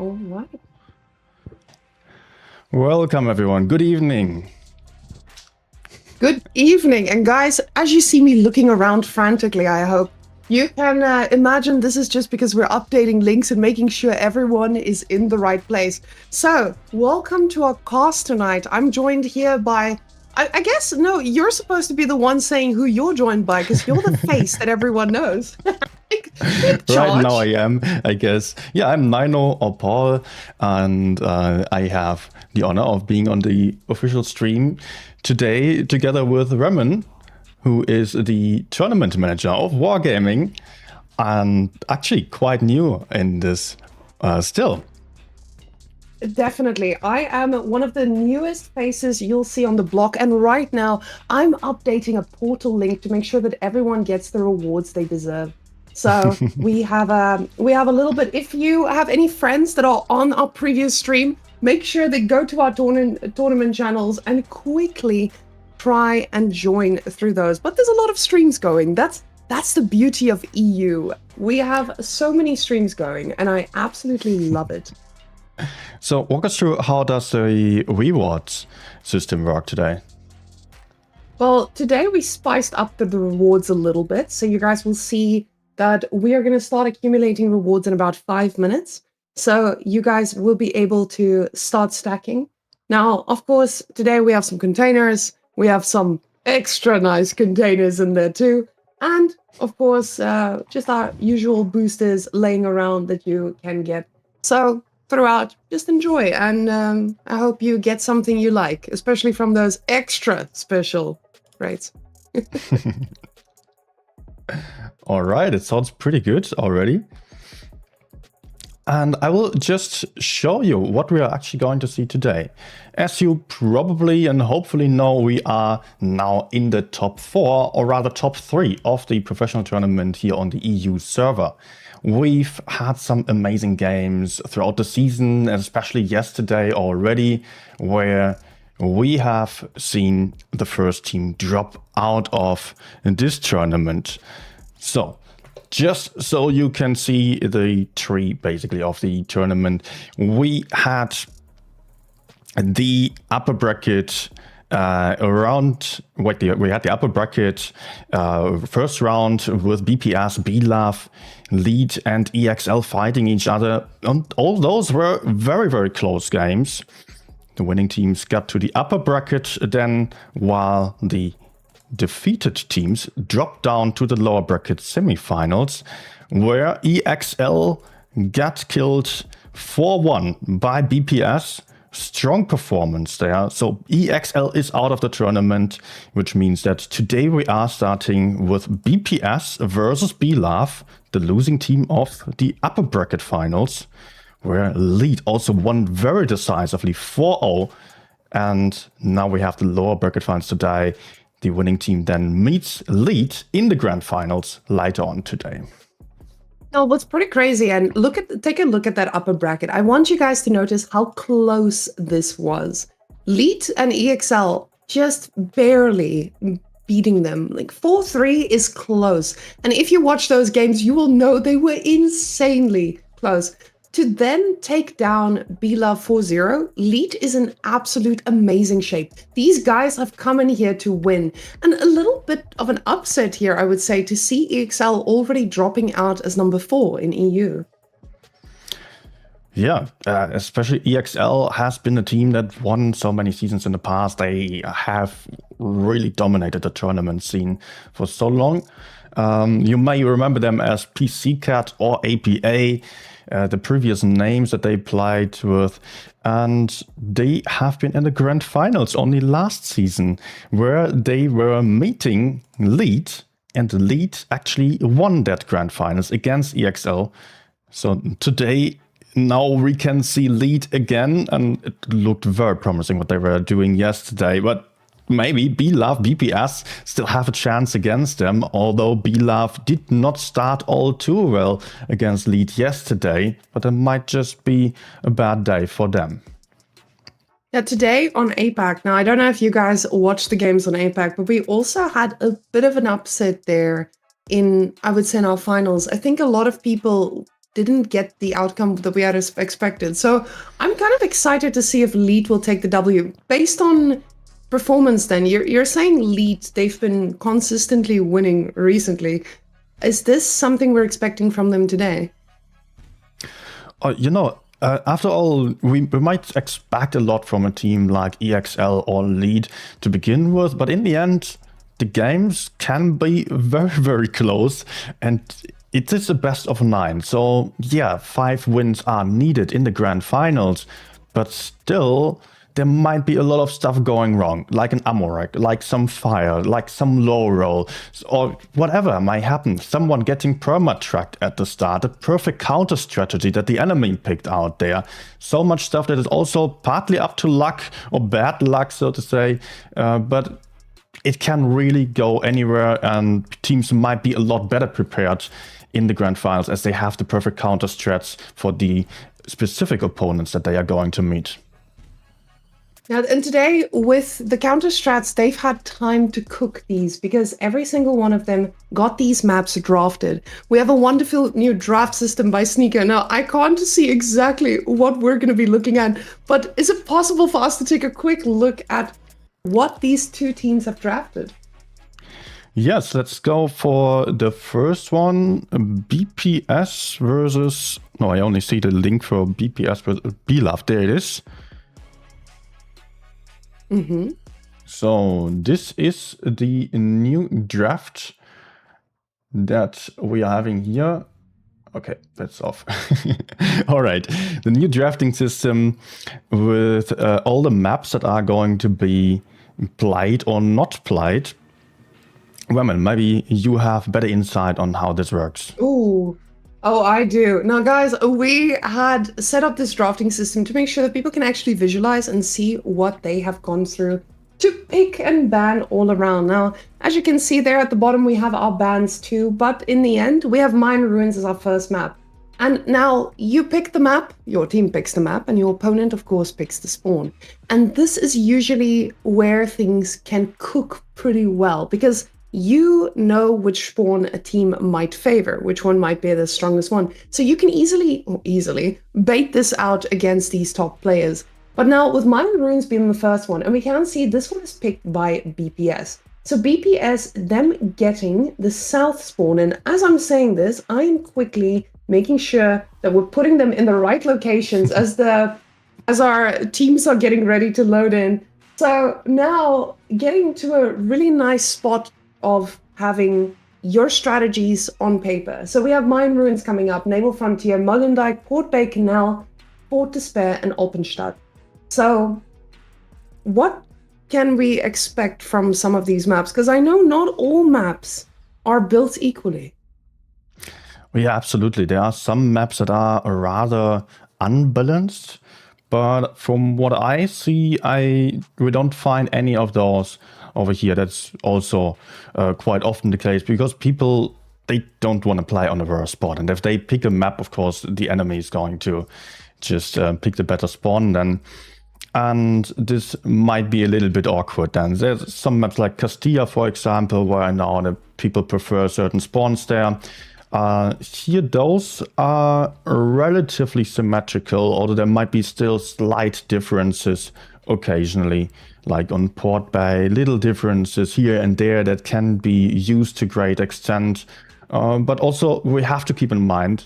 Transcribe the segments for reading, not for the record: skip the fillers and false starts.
All right. Welcome, everyone. Good evening. Good evening. And guys, as you see me looking around frantically, I hope you can imagine this is just because we're updating links and making sure everyone is in the right place. So, welcome to our cast tonight. I'm joined here by, I guess, no, you're supposed to be the one saying who you're joined by because you're the face that everyone knows. Right now I am, I guess. Yeah, I'm Nino or Paul, and I have the honor of being on the official stream today together with Remen, who is the tournament manager of Wargaming, and actually quite new in this still. Definitely. I am one of the newest faces you'll see on the block, and right now I'm updating a portal link to make sure that everyone gets the rewards they deserve. So we have a little bit. If you have any friends that are on our previous stream, make sure they go to our tournament channels and quickly try and join through those. But there's a lot of streams going. That's the beauty of EU. We have so many streams going, and I absolutely love it. So walk us through, how does the rewards system work today? Well, today we spiced up the rewards a little bit, so you guys will see that we are going to start accumulating rewards in about 5 minutes. So you guys will be able to start stacking. Now, of course, today we have some containers. We have some extra nice containers in there too. And of course, just our usual boosters laying around that you can get. So throughout, just enjoy. And I hope you get something you like, especially from those extra special rates. All right, it sounds pretty good already. And I will just show you what we are actually going to see today. As you probably and hopefully know, we are now in the top 4, or rather top 3 of the professional tournament here on the EU server. We've had some amazing games throughout the season, and especially yesterday already, where we have seen the first team drop out of this tournament. So, just so you can see the tree basically of the tournament, we had the upper bracket we had the upper bracket first round with BPS, BLAV, Lead, and EXL fighting each other. And all those were very, very close games. The winning teams got to the upper bracket then, while the defeated teams dropped down to the lower bracket semifinals, where EXL got killed 4-1 by BPS. Strong performance there. So EXL is out of the tournament, which means that today we are starting with BPS versus BLAV, the losing team of the upper bracket finals, where Lead also won very decisively 4-0. And now we have the lower bracket finals today. The winning team then meets Lead in the grand finals later on today. No, what's pretty crazy, and take a look at that upper bracket. I want you guys to notice how close this was. Lead and EXL just barely beating them. Like 4-3 is close. And if you watch those games, you will know they were insanely close. To then take down BLAV 4-0, Lead is in absolute amazing shape. These guys have come in here to win. And a little bit of an upset here, I would say, to see EXL already dropping out as number 4 in EU. Yeah, especially EXL has been a team that won so many seasons in the past. They have really dominated the tournament scene for so long. You may remember them as PCCat or APA. The previous names that they played with, and they have been in the grand finals only last season, where they were meeting Lead, and Lead actually won that grand finals against EXL. So today, now we can see Lead again, and it looked very promising what they were doing yesterday, but maybe BLAV, BPS still have a chance against them, although BLAV did not start all too well against Lead yesterday, but it might just be a bad day for them. Yeah, today on APAC, now I don't know if you guys watched the games on APAC, but we also had a bit of an upset there in, I would say, in our finals. I think a lot of people didn't get the outcome that we had expected. So I'm kind of excited to see if Lead will take the W. Based on performance then, you're saying Lead, they've been consistently winning recently. Is this something we're expecting from them today? After all, we might expect a lot from a team like EXL or Lead to begin with, but in the end, the games can be very, very close, and it is a best of 9. So yeah, 5 wins are needed in the grand finals, but still, there might be a lot of stuff going wrong, like an Amorek, like some fire, like some low roll, or whatever might happen. Someone getting perma-tracked at the start, a perfect counter strategy that the enemy picked out there. So much stuff that is also partly up to luck, or bad luck, so to say, but it can really go anywhere, and teams might be a lot better prepared in the grand finals as they have the perfect counter strats for the specific opponents that they are going to meet. Yeah, and today, with the counter strats, they've had time to cook these because every single one of them got these maps drafted. We have a wonderful new draft system by Sneaker. Now, I can't see exactly what we're going to be looking at, but is it possible for us to take a quick look at what these two teams have drafted? Yes, let's go for the first one, BPS versus... No, I only see the link for BPS versus Beloved. There it is. So this is the new draft that we are having here. Okay, that's off. All right, the new drafting system with all the maps that are going to be played or not played. Women, maybe you have better insight on how this works. Ooh. Oh, I do. Now, guys, we had set up this drafting system to make sure that people can actually visualize and see what they have gone through to pick and ban all around. Now, as you can see there at the bottom, we have our bans too, but in the end, we have Mine Ruins as our first map. And now you pick the map, your team picks the map, and your opponent, of course, picks the spawn. And this is usually where things can cook pretty well, because you know which spawn a team might favor, which one might be the strongest one. So you can easily bait this out against these top players. But now with Mine Ruins being the first one, and we can see this one is picked by BPS. So BPS, them getting the south spawn. And as I'm saying this, I'm quickly making sure that we're putting them in the right locations as our teams are getting ready to load in. So now getting to a really nice spot of having your strategies on paper. So we have Mine Ruins coming up, Naval Frontier, Molenbeek, Port Bay Canal, Port Despair, and Alpenstadt. So what can we expect from some of these maps? Because I know not all maps are built equally. Well, yeah, absolutely. There are some maps that are rather unbalanced, but from what I see, we don't find any of those over here. That's also quite often the case because people, they don't want to play on a worse spot. And if they pick a map, of course, the enemy is going to just pick the better spawn then. And this might be a little bit awkward then. There's some maps like Castilla, for example, where I know that people prefer certain spawns there. Here, those are relatively symmetrical, although there might be still slight differences occasionally, like on Port Bay, little differences here and there that can be used to great extent. But also, we have to keep in mind,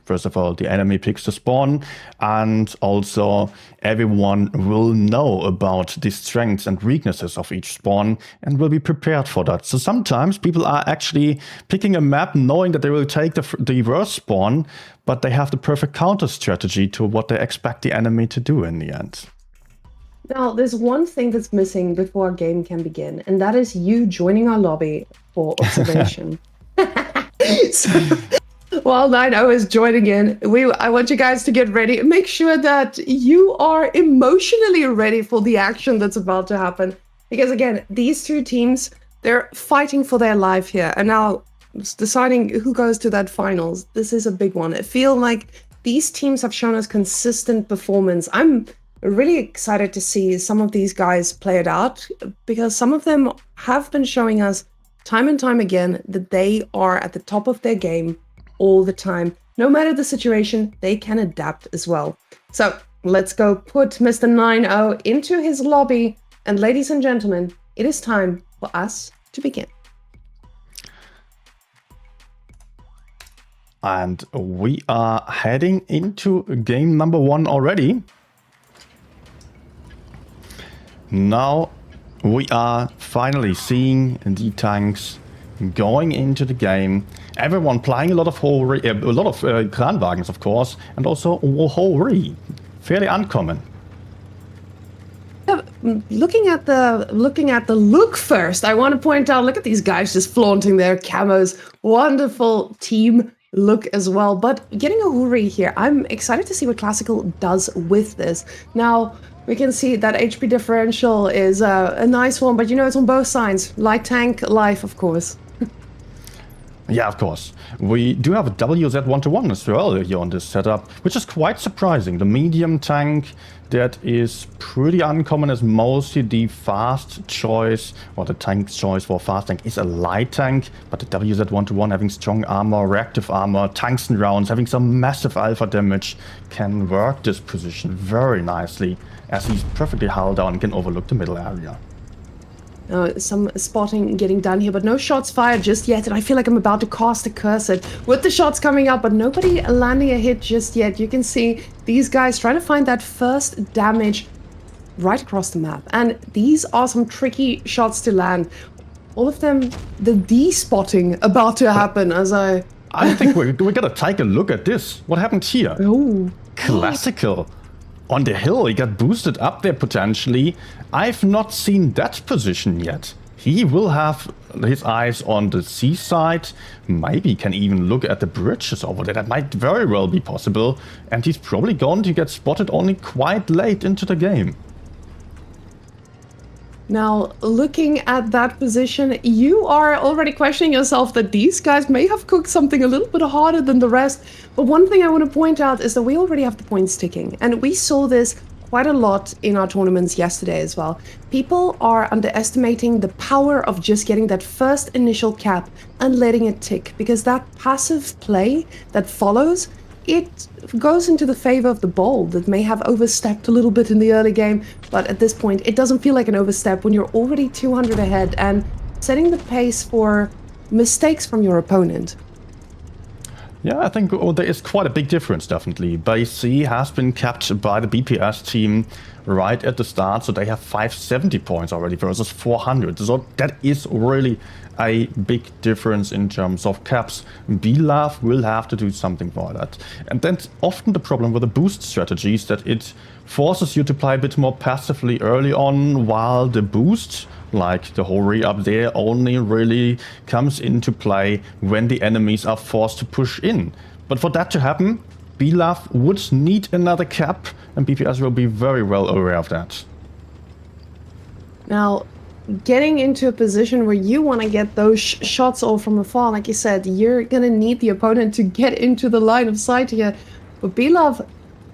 first of all, the enemy picks the spawn, and also everyone will know about the strengths and weaknesses of each spawn and will be prepared for that. So sometimes people are actually picking a map knowing that they will take the worst spawn, but they have the perfect counter strategy to what they expect the enemy to do in the end. Now, there's one thing that's missing before our game can begin, and that is you joining our lobby for observation. While 9-0 is joining in, I want you guys to get ready. Make sure that you are emotionally ready for the action that's about to happen. Because again, these two teams, they're fighting for their life here. And now deciding who goes to that finals, this is a big one. I feel like these teams have shown us consistent performance. I'm really excited to see some of these guys play it out because some of them have been showing us time and time again that they are at the top of their game all the time. no matter the situation, they can adapt as well. So let's go put Mr. 9-0 into his lobby. And ladies and gentlemen, it is time for us to begin. And we are heading into game number 1 already. Now we are finally seeing the tanks going into the game. Everyone playing a lot of Kranwagens, of course, and also Hori. Fairly uncommon. Looking at the look first, I want to point out, look at these guys just flaunting their camos. Wonderful team look as well. But getting a Hori here, I'm excited to see what Classical does with this. Now, we can see that HP differential is a nice one, but you know, it's on both sides. Light tank, life, of course. Yeah, of course. We do have a WZ1-1 as well here on this setup, which is quite surprising. The medium tank that is pretty uncommon as mostly the fast choice, or the tank's choice for fast tank is a light tank, but the WZ1-1 having strong armor, reactive armor, tungsten rounds, having some massive alpha damage can work this position very nicely, as he's perfectly hull down and can overlook the middle area. Some spotting getting done here, but no shots fired just yet, and I feel like I'm about to cast a curse with the shots coming up, but nobody landing a hit just yet. You can see these guys trying to find that first damage right across the map, and these are some tricky shots to land. All of them, the D-spotting about to happen as I think we gotta take a look at this. What happened here? Oh. Classical. On the hill, he got boosted up there potentially. I've not seen that position yet. He will have his eyes on the seaside. Maybe can even look at the bridges over there. That might very well be possible. And he's probably going to get spotted only quite late into the game. Now, looking at that position, you are already questioning yourself that these guys may have cooked something a little bit harder than the rest. But one thing I want to point out is that we already have the points ticking. And we saw this quite a lot in our tournaments yesterday as well. People are underestimating the power of just getting that first initial cap and letting it tick. Because that passive play that follows, it goes into the favor of the bold that may have overstepped a little bit in the early game, but at this point it doesn't feel like an overstep when you're already 200 ahead and setting the pace for mistakes from your opponent. Yeah, I think there is quite a big difference, definitely. Base C has been capped by the BPS team right at the start, so they have 570 points already versus 400. So that is really a big difference in terms of caps. BLAV will have to do something for that. And that's often the problem with the boost strategies, that it forces you to play a bit more passively early on, while the boost, like the Hori up there, only really comes into play when the enemies are forced to push in. But for that to happen, BLAV would need another cap, and BPS will be very well aware of that. Now, getting into a position where you want to get those shots all from afar, like you said, you're going to need the opponent to get into the line of sight here. But BLAV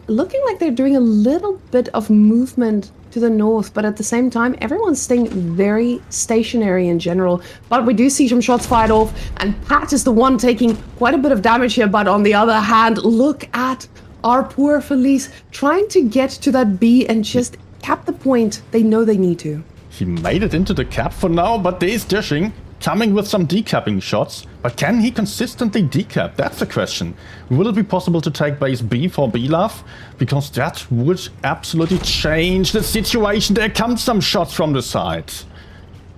looking like they're doing a little bit of movement to the north, but at the same time, everyone's staying very stationary in general. But we do see some shots fired off, and Pat is the one taking quite a bit of damage here. But on the other hand, look at our poor Felice trying to get to that B and just cap the point they know they need to. He made it into the cap for now, but there is dishing, coming with some decapping shots. But can he consistently decap? That's the question. Will it be possible to take base B for BLAV? Because that would absolutely change the situation. There comes some shots from the side.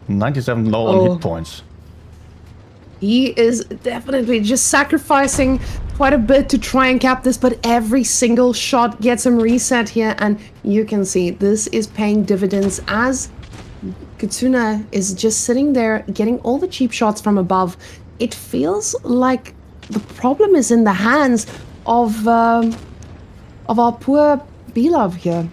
97 low on hit points. He is definitely just sacrificing quite a bit to try and cap this, but every single shot gets him reset here, and you can see this is paying dividends as Kutsuna is just sitting there getting all the cheap shots from above. It feels like the problem is in the hands of our poor BLAV here.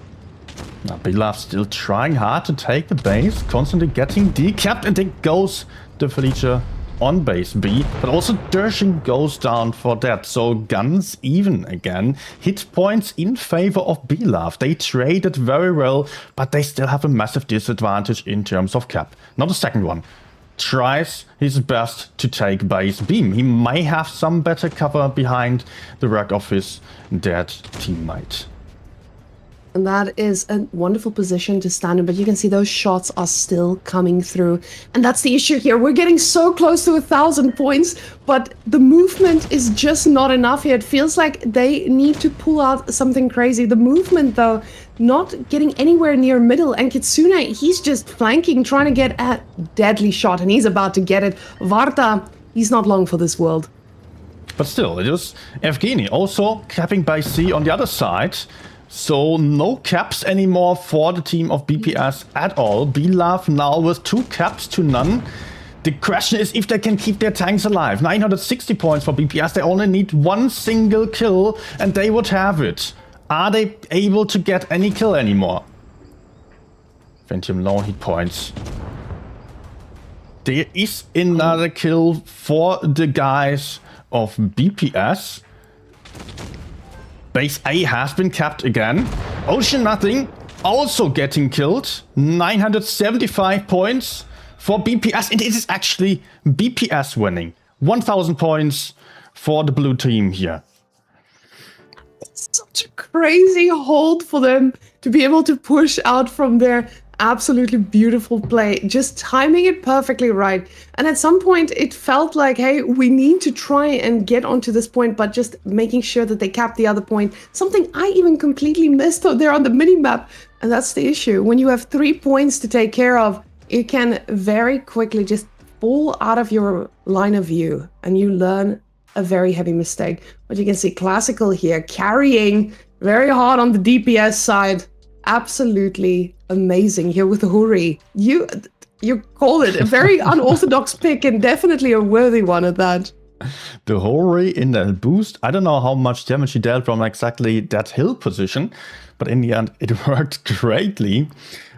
Now BLAV still trying hard to take the base, constantly getting decapped, and then goes the Felicia on base B, but also Dershing goes down for that. So guns even again. Hit points in favor of BLAV. They traded very well, but they still have a massive disadvantage in terms of cap. Now the second one. tries his best to take base beam. He may have some better cover behind the wreck of his dead teammate. And that is a wonderful position to stand in, but you can see those shots are still coming through. And that's the issue here. We're getting so close to 1,000 points, but the movement is just not enough here. It feels like they need to pull out something crazy. The movement, though, not getting anywhere near middle. And Kitsune, he's just flanking, trying to get a deadly shot, and he's about to get it. Varta, he's not long for this world. But still, it is Evgeny also capping by C on the other side. So no caps anymore for the team of BPS at all. BLove now with 2 caps to none. The question is if they can keep their tanks alive. 960 points for BPS. They only need 1 single kill and they would have it. Are they able to get any kill anymore? Ventium low hit points. There is another kill for the guys of BPS. Base A has been capped again. Ocean Nothing also getting killed. 975 points for BPS. And it is actually BPS winning. 1,000 points for the blue team here. It's such a crazy hold for them to be able to push out from their absolutely beautiful play, just timing it perfectly right. And at some point it felt like, hey, we need to try and get onto this point, but just making sure that they cap the other point. Something I even completely missed out there on the mini-map. And that's the issue. When you have 3 points to take care of, it can very quickly just fall out of your line of view and you learn a very heavy mistake. But you can see Classical here carrying very hard on the DPS side. Absolutely amazing here with the Huri. You call it a very unorthodox pick and definitely a worthy one at that. The Huri in that boost. I don't know how much damage he dealt from exactly that hill position, but in the end it worked greatly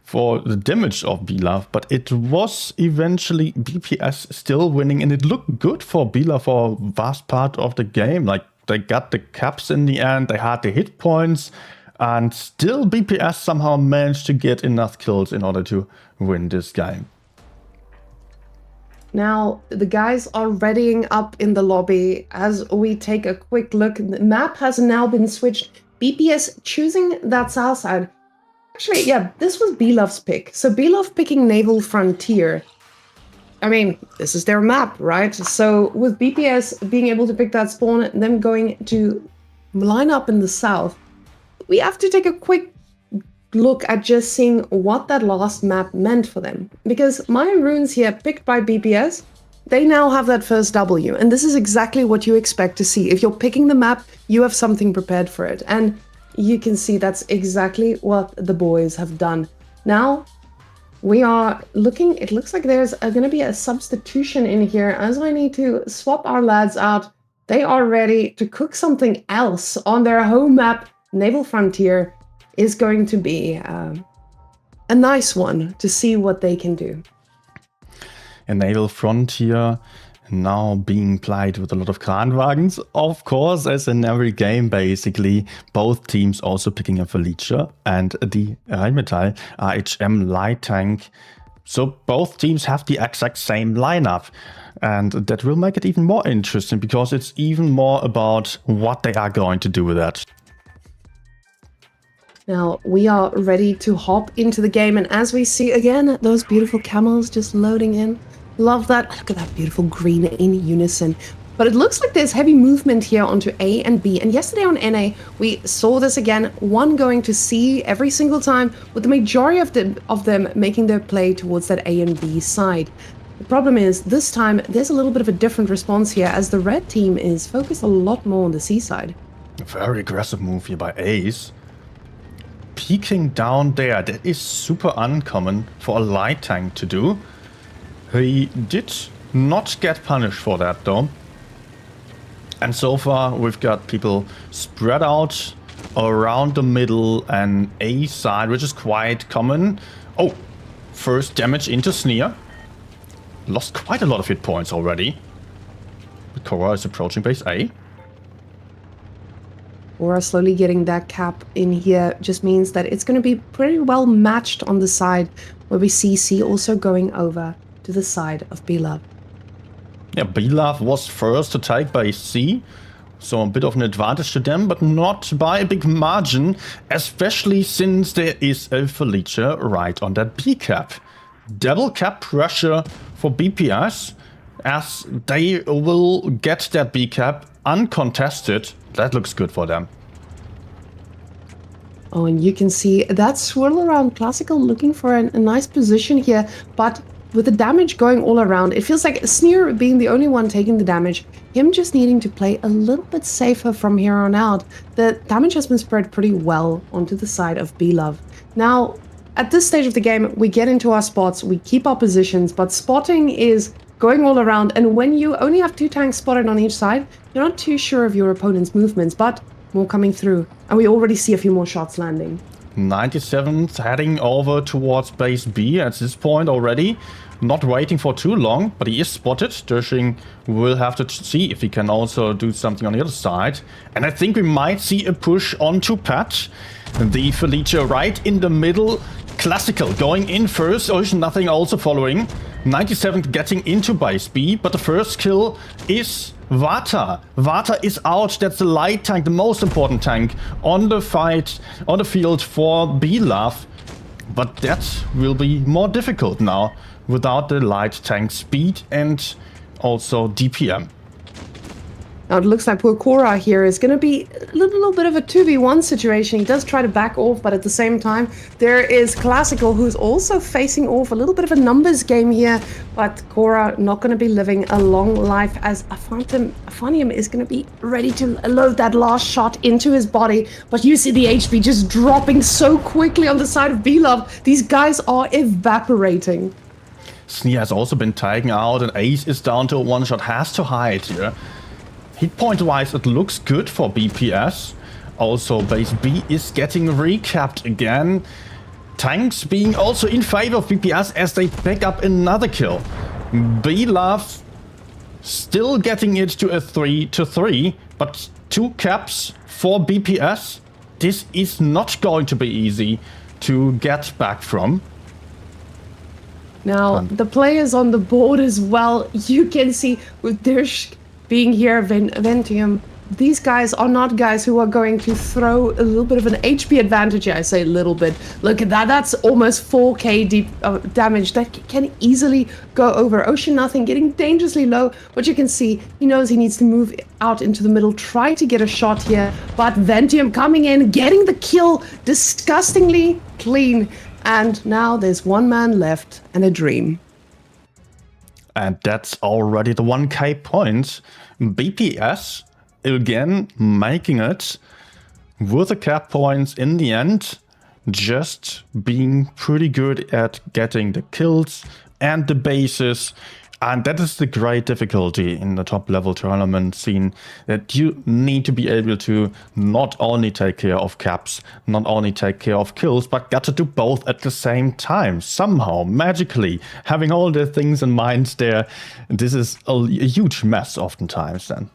for the damage of BLove. But it was eventually BPS still winning, and it looked good for BLove for a vast part of the game. Like they got the caps in the end, they had the hit points. And still BPS somehow managed to get enough kills in order to win this game. Now, the guys are readying up in the lobby as we take a quick look. The map has now been switched. BPS choosing that south side. Actually, yeah, this was BLove's pick. So BLove picking Naval Frontier. I mean, this is their map, right? So with BPS being able to pick that spawn and them going to line up in the south, we have to take a quick look at just seeing what that last map meant for them. Because Mayan Ruins here, picked by BPS, they now have that first W. And this is exactly what you expect to see. If you're picking the map, you have something prepared for it. And you can see that's exactly what the boys have done. Now, we are looking, it looks like there's going to be a substitution in here as I need to swap our lads out. They are ready to cook something else on their home map. Naval Frontier is going to be a nice one to see what they can do. A Naval Frontier now being played with a lot of Kranwagens, of course, as in every game basically. Both teams also picking a Felicia and the Rheinmetall RHM light tank. So both teams have the exact same lineup. And that will make it even more interesting because it's even more about what they are going to do with that. Now, we are ready to hop into the game, and as we see again, those beautiful camels just loading in. Love that. Look at that beautiful green in unison. But it looks like there's heavy movement here onto A and B, and yesterday on NA, we saw this again, one going to C every single time, with the majority of them making their play towards that A and B side. The problem is, this time, there's a little bit of a different response here, as the red team is focused a lot more on the C side. A very aggressive move here by Ace. Peeking down there, that is super uncommon for a light tank to do. He did not get punished for that though. And so far we've got people spread out around the middle and A side, which is quite common. Oh, first damage into Sneer. Lost quite a lot of hit points already. Korra is approaching base A. Or slowly getting that cap in here just means that it's going to be pretty well matched on the side where we see C also going over. to the side of B-Love. Yeah, B-Love was first to take base C, so a bit of an advantage to them, but not by a big margin, especially since there is a Felicia right on that B cap. Double cap pressure for BPS, as they will get that B cap uncontested. That looks good for them. Oh, and you can see that swirl around Classical looking for a nice position here, but with the damage going all around, it feels like Sneer being the only one taking the damage, him just needing to play a little bit safer from here on out. The damage has been spread pretty well onto the side of B-Love. Now, at this stage of the game, we get into our spots, we keep our positions, but spotting is going all around, and when you only have 2 tanks spotted on each side, you're not too sure of your opponent's movements, but more coming through, and we already see a few more shots landing. 97th heading over towards base B at this point already. Not waiting for too long, but he is spotted. Dershing will have to see if he can also do something on the other side. And I think we might see a push onto Pat. The Felicia right in the middle. Classical going in first. Ocean Nothing also following. 97th getting into base B, but the first kill is WoT. WoT is out. That's the light tank, the most important tank on the field for B-Love. But that will be more difficult now without the light tank speed and also DPM. Now it looks like poor Cora here is going to be a little bit of a 2v1 situation. He does try to back off, but at the same time, there is Classical, who's also facing off. A little bit of a numbers game here, but Cora not going to be living a long life, as Afanium is going to be ready to load that last shot into his body. But you see the HP just dropping so quickly on the side of B-Love. These guys are evaporating. Sneer has also been taken out, and Ace is down to a one-shot, has to hide here. Hit point wise, it looks good for BPS. Also, base B is getting recapped again. Tanks being also in favor of BPS as they pick up another kill. B-Love still getting it to a 3-3, but 2 caps for BPS. This is not going to be easy to get back from. Now, the players on the board as well, you can see with Dirsch being here, Ventium, these guys are not guys who are going to throw a little bit of an HP advantage. I say a little bit. Look at that. That's almost 4k deep damage. That can easily go over. Ocean Nothing getting dangerously low. But you can see he knows he needs to move out into the middle, try to get a shot here. But Ventium coming in, getting the kill disgustingly clean. And now there's one man left and a dream. And that's already the 1k points. BPS again making it with the cap points in the end, just being pretty good at getting the kills and the bases. And that is the great difficulty in the top level tournament scene, that you need to be able to not only take care of caps, not only take care of kills, but got to do both at the same time. Somehow, magically, having all the things in mind there, this is a huge mess oftentimes then.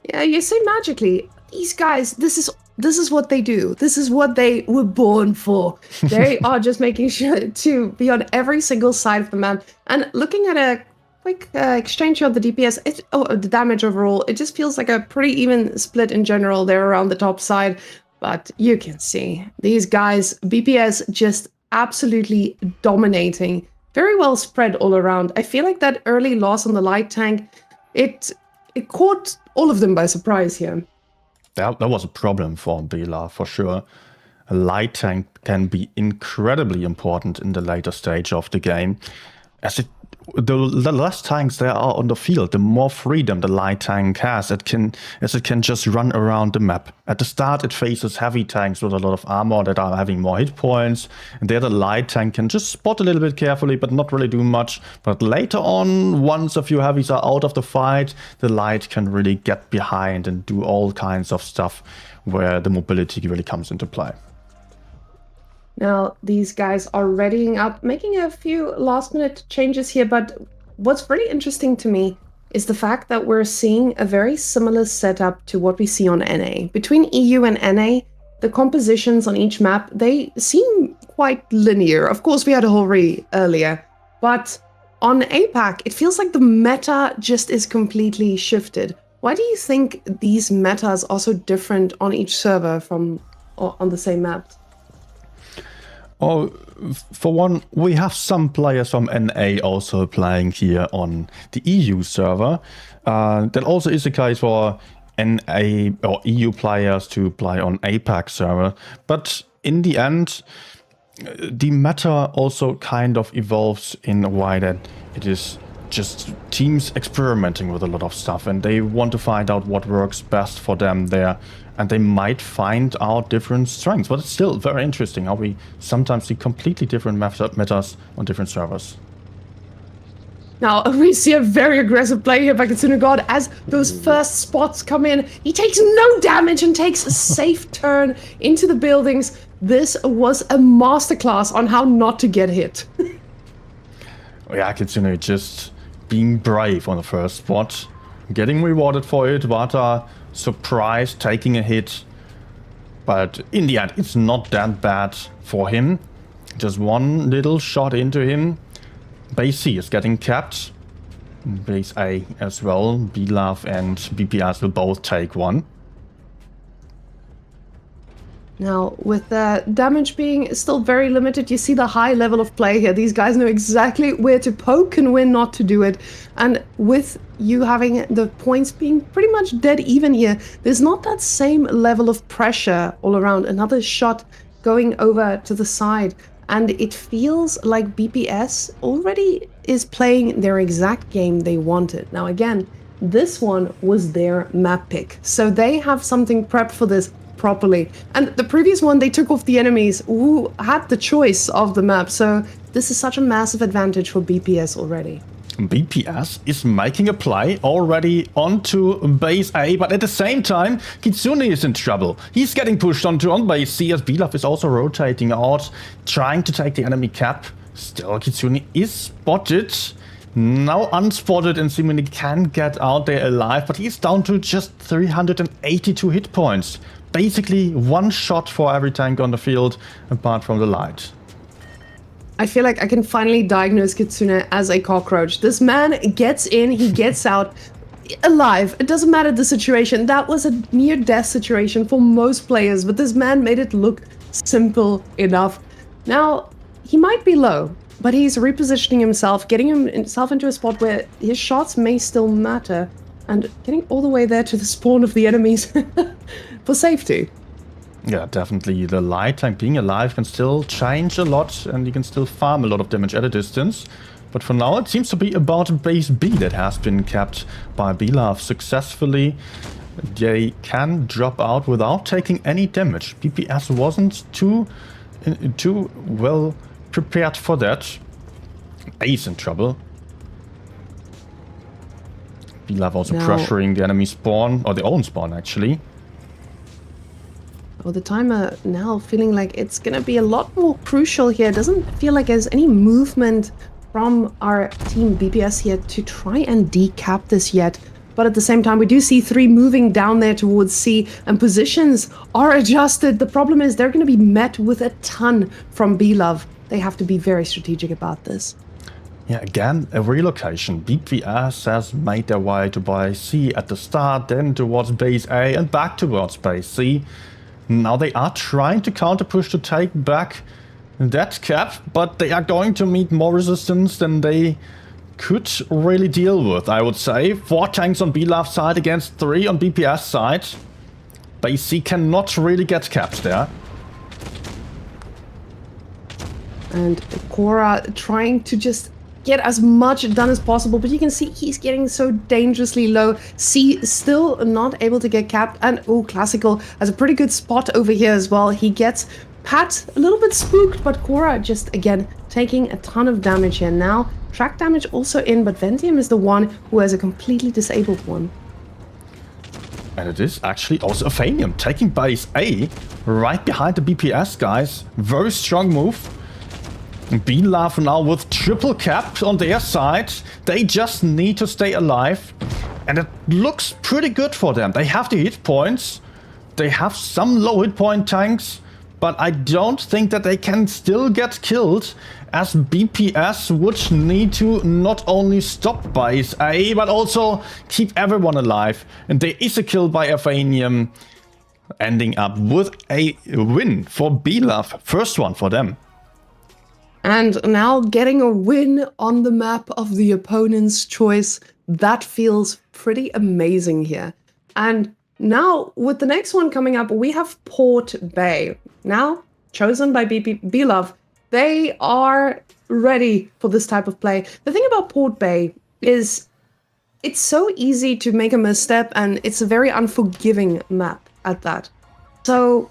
Yeah, you say magically. These guys, this is what they do. This is what they were born for. They are just making sure to be on every single side of the map. And looking at a quick exchange of the DPS, the damage overall, it just feels like a pretty even split in general there around the top side. But you can see these guys, BPS just absolutely dominating. Very well spread all around. I feel like that early loss on the light tank, it caught all of them by surprise here. That was a problem for B-Love for sure. A light tank can be incredibly important in the later stage of the game. As the less tanks there are on the field, the more freedom the light tank has. It can just run around the map. At the start, it faces heavy tanks with a lot of armor that are having more hit points. And there the light tank can just spot a little bit carefully, but not really do much. But later on, once a few heavies are out of the fight, the light can really get behind and do all kinds of stuff where the mobility really comes into play. Now, these guys are readying up, making a few last-minute changes here, but what's really interesting to me is the fact that we're seeing a very similar setup to what we see on NA. Between EU and NA, the compositions on each map, they seem quite linear. Of course, we had a Hori earlier, but on APAC, it feels like the meta just is completely shifted. Why do you think these metas are so different on each server from or on the same map? Oh, for one, we have some players from NA also playing here on the EU server. That also is the case for NA or EU players to play on APAC server. But in the end, the meta also kind of evolves in a way that it is just teams experimenting with a lot of stuff, and they want to find out what works best for them there, and they might find out different strengths. But it's still very interesting how we sometimes see completely different metas on different servers. Now, we see a very aggressive play here by Kitsune God. As those first spots come in, he takes no damage and takes a safe turn into the buildings. This was a masterclass on how not to get hit. Yeah, Kitsune just being brave on the first spot, getting rewarded for it. WoT surprised, taking a hit. But in the end, it's not that bad for him. Just one little shot into him. Base C is getting capped. Base A as well. BLove and BPS will both take one. Now, with the damage being still very limited, you see the high level of play here. These guys know exactly where to poke and when not to do it. And with you having the points being pretty much dead even here, there's not that same level of pressure all around. Another shot going over to the side. And it feels like BPS already is playing their exact game they wanted. Now, again, this one was their map pick. So they have something prepped for this properly. And the previous one, they took off the enemies who had the choice of the map. So this is such a massive advantage for BPS already. BPS is making a play already onto base A, but at the same time, Kitsune is in trouble. He's getting pushed on base C as BLove is also rotating out, trying to take the enemy cap. Still, Kitsune is spotted. Now unspotted, and seemingly can get out there alive, but he's down to just 382 hit points. Basically one shot for every tank on the field, apart from the light. I feel like I can finally diagnose Kitsune as a cockroach. This man gets in, he gets out alive. It doesn't matter the situation. That was a near-death situation for most players, but this man made it look simple enough. Now, he might be low, but he's repositioning himself, getting himself into a spot where his shots may still matter, and getting all the way there to the spawn of the enemies for safety. Yeah, definitely. The light tank being alive can still change a lot, and you can still farm a lot of damage at a distance. But for now, it seems to be about base B that has been capped by BLove successfully. They can drop out without taking any damage. BPS wasn't too well prepared for that. A's in trouble. BLove also pressuring the enemy spawn, or their own spawn actually. Well, the timer now feeling like it's going to be a lot more crucial here. It doesn't feel like there's any movement from our team BPS here to try and decap this yet. But at the same time, we do see 3 moving down there towards C, and positions are adjusted. The problem is they're going to be met with a ton from BLove. They have to be very strategic about this. Yeah, again, a relocation. BPS has made their way to base C at the start, then towards base A and back towards base C. Now they are trying to counter-push to take back that cap, but they are going to meet more resistance than they could really deal with, I would say. 4 tanks on BLove side against 3 on BPS side. Base C cannot really get capped there. And Cora trying to just get as much done as possible, but you can see he's getting so dangerously low. C still not able to get capped, and Classical has a pretty good spot over here as well. He gets Pat a little bit spooked, but Cora just again taking a ton of damage here. Now track damage also in, but Ventium is the one who has a completely disabled one. And it is actually also Aphanium taking base A right behind the BPS guys. Very strong move. BLove now with triple cap on their side. They just need to stay alive. And it looks pretty good for them. They have the hit points. They have some low hit point tanks. but I don't think that they can still get killed, as BPS would need to not only stop base A, but also keep everyone alive. And there is a kill by Athenium, ending up with a win for BLove. First one for them. And now getting a win on the map of the opponent's choice, that feels pretty amazing here. And now with the next one coming up, we have Port Bay. Now chosen by BLove, they are ready for this type of play. The thing about Port Bay is it's so easy to make a misstep, and it's a very unforgiving map at that. So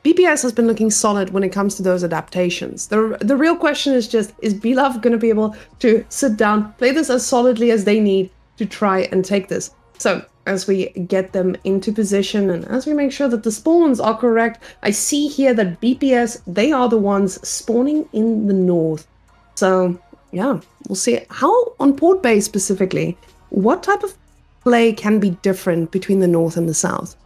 BPS has been looking solid when it comes to those adaptations. The real question is just, is BLove going to be able to sit down, play this as solidly as they need to try and take this? So as we get them into position and as we make sure that the spawns are correct, I see here that BPS, they are the ones spawning in the north. So yeah, we'll see how on Port Bay specifically, what type of play can be different between the north and the south.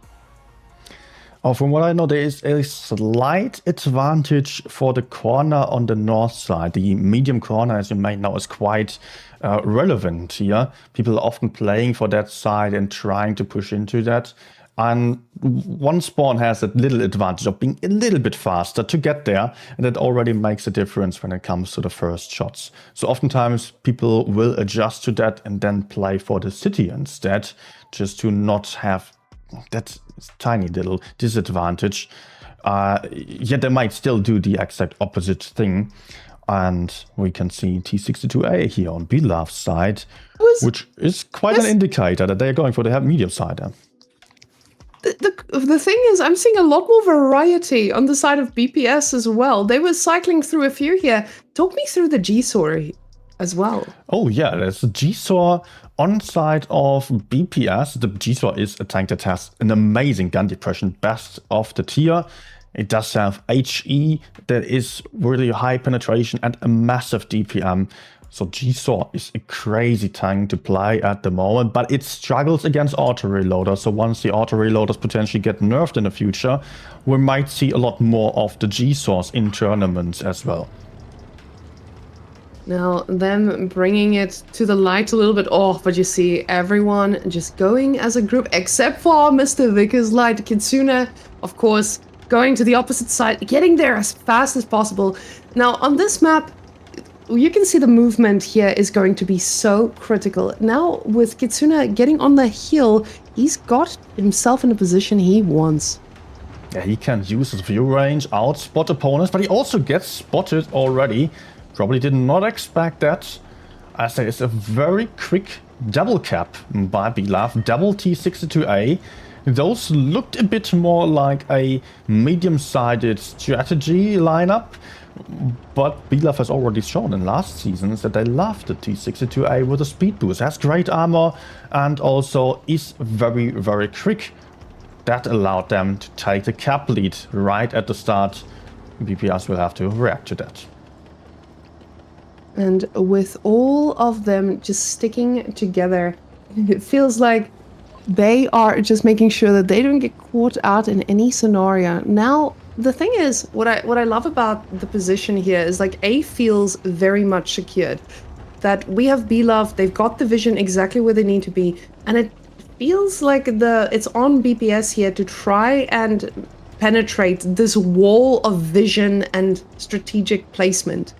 Oh, from what I know, there is a slight advantage for the corner on the north side. The medium corner, as you may know, is quite relevant here. People are often playing for that side and trying to push into that. And one spawn has a little advantage of being a little bit faster to get there. And that already makes a difference when it comes to the first shots. So oftentimes people will adjust to that and then play for the city instead, just to not have that tiny little disadvantage. Yet they might still do the exact opposite thing. And we can see T62A here on BLove's side, which is quite an indicator that they're going for the medium side. The thing is, I'm seeing a lot more variety on the side of BPS as well. They were cycling through a few here. Talk me through the G-Saw as well. Oh yeah, there's a G-Saw on side of BPS. The G-Saw is a tank that has an amazing gun depression, best of the tier. It does have HE that is really high penetration and a massive DPM. So G-Saw is a crazy tank to play at the moment, but it struggles against auto-reloaders. So once the auto-reloaders potentially get nerfed in the future, we might see a lot more of the G-Saws in tournaments as well. Now, them bringing it to the light a little bit off, but you see everyone just going as a group, except for Mr. Vickers Light. Kitsune, of course, going to the opposite side, getting there as fast as possible. Now, on this map, you can see the movement here is going to be so critical. Now, with Kitsune getting on the hill, he's got himself in a position he wants. Yeah, he can use his view range, outspot opponents, but he also gets spotted already. Probably did not expect that, as there is a very quick double cap by BLove, double T62A. Those looked a bit more like a medium-sided strategy lineup, but BLove has already shown in last seasons that they love the T62A with a speed boost, has great armor and also is very, very quick. That allowed them to take the cap lead right at the start. BPS will have to react to that. And with all of them just sticking together, it feels like they are just making sure that they don't get caught out in any scenario. Now, the thing is, what I love about the position here is like A feels very much secured. That we have BLove, they've got the vision exactly where they need to be, and it feels like it's on BPS here to try and penetrate this wall of vision and strategic placement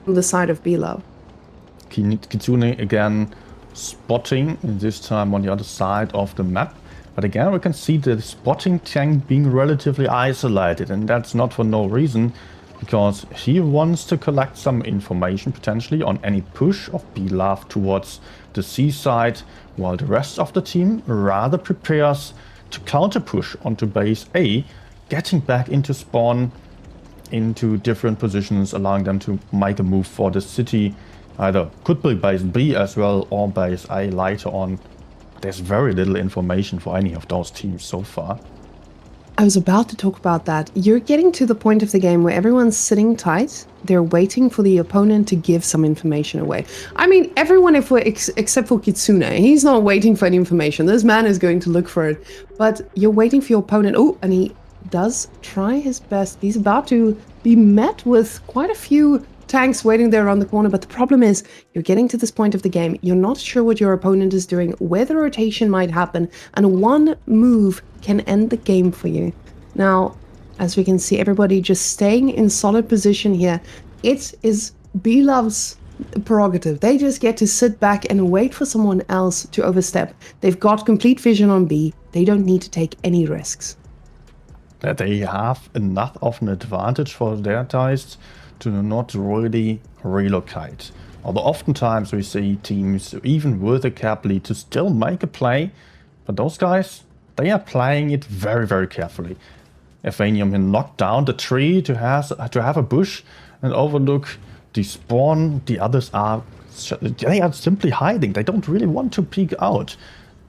on the side of BLove. Kitsune again spotting, this time on the other side of the map. But again, we can see the spotting tank being relatively isolated, and that's not for no reason, because he wants to collect some information potentially on any push of BLove towards the seaside, while the rest of the team rather prepares to counter push onto base A, getting back into spawn, into different positions, allowing them to make a move for the city. Either could be base B as well or base A later on. There's very little information for any of those teams so far. I was about to talk about that. You're getting to the point of the game where everyone's sitting tight. They're waiting for the opponent to give some information away. I mean, everyone except for Kitsune. He's not waiting for any information. This man is going to look for it. But you're waiting for your opponent. Oh, and he does try his best. He's about to be met with quite a few tanks waiting there around the corner, but the problem is you're getting to this point of the game. You're not sure what your opponent is doing, where the rotation might happen, and one move can end the game for you. Now, as we can see, everybody just staying in solid position here. It is BLove's prerogative. They just get to sit back and wait for someone else to overstep. They've got complete vision on B. They don't need to take any risks. They have enough of an advantage for their dice to not really relocate. Although oftentimes we see teams, even with a cap lead, to still make a play, but those guys, they are playing it very, very carefully. Evanium can knock down the tree to have a bush and overlook the spawn. The others they are simply hiding. They don't really want to peek out.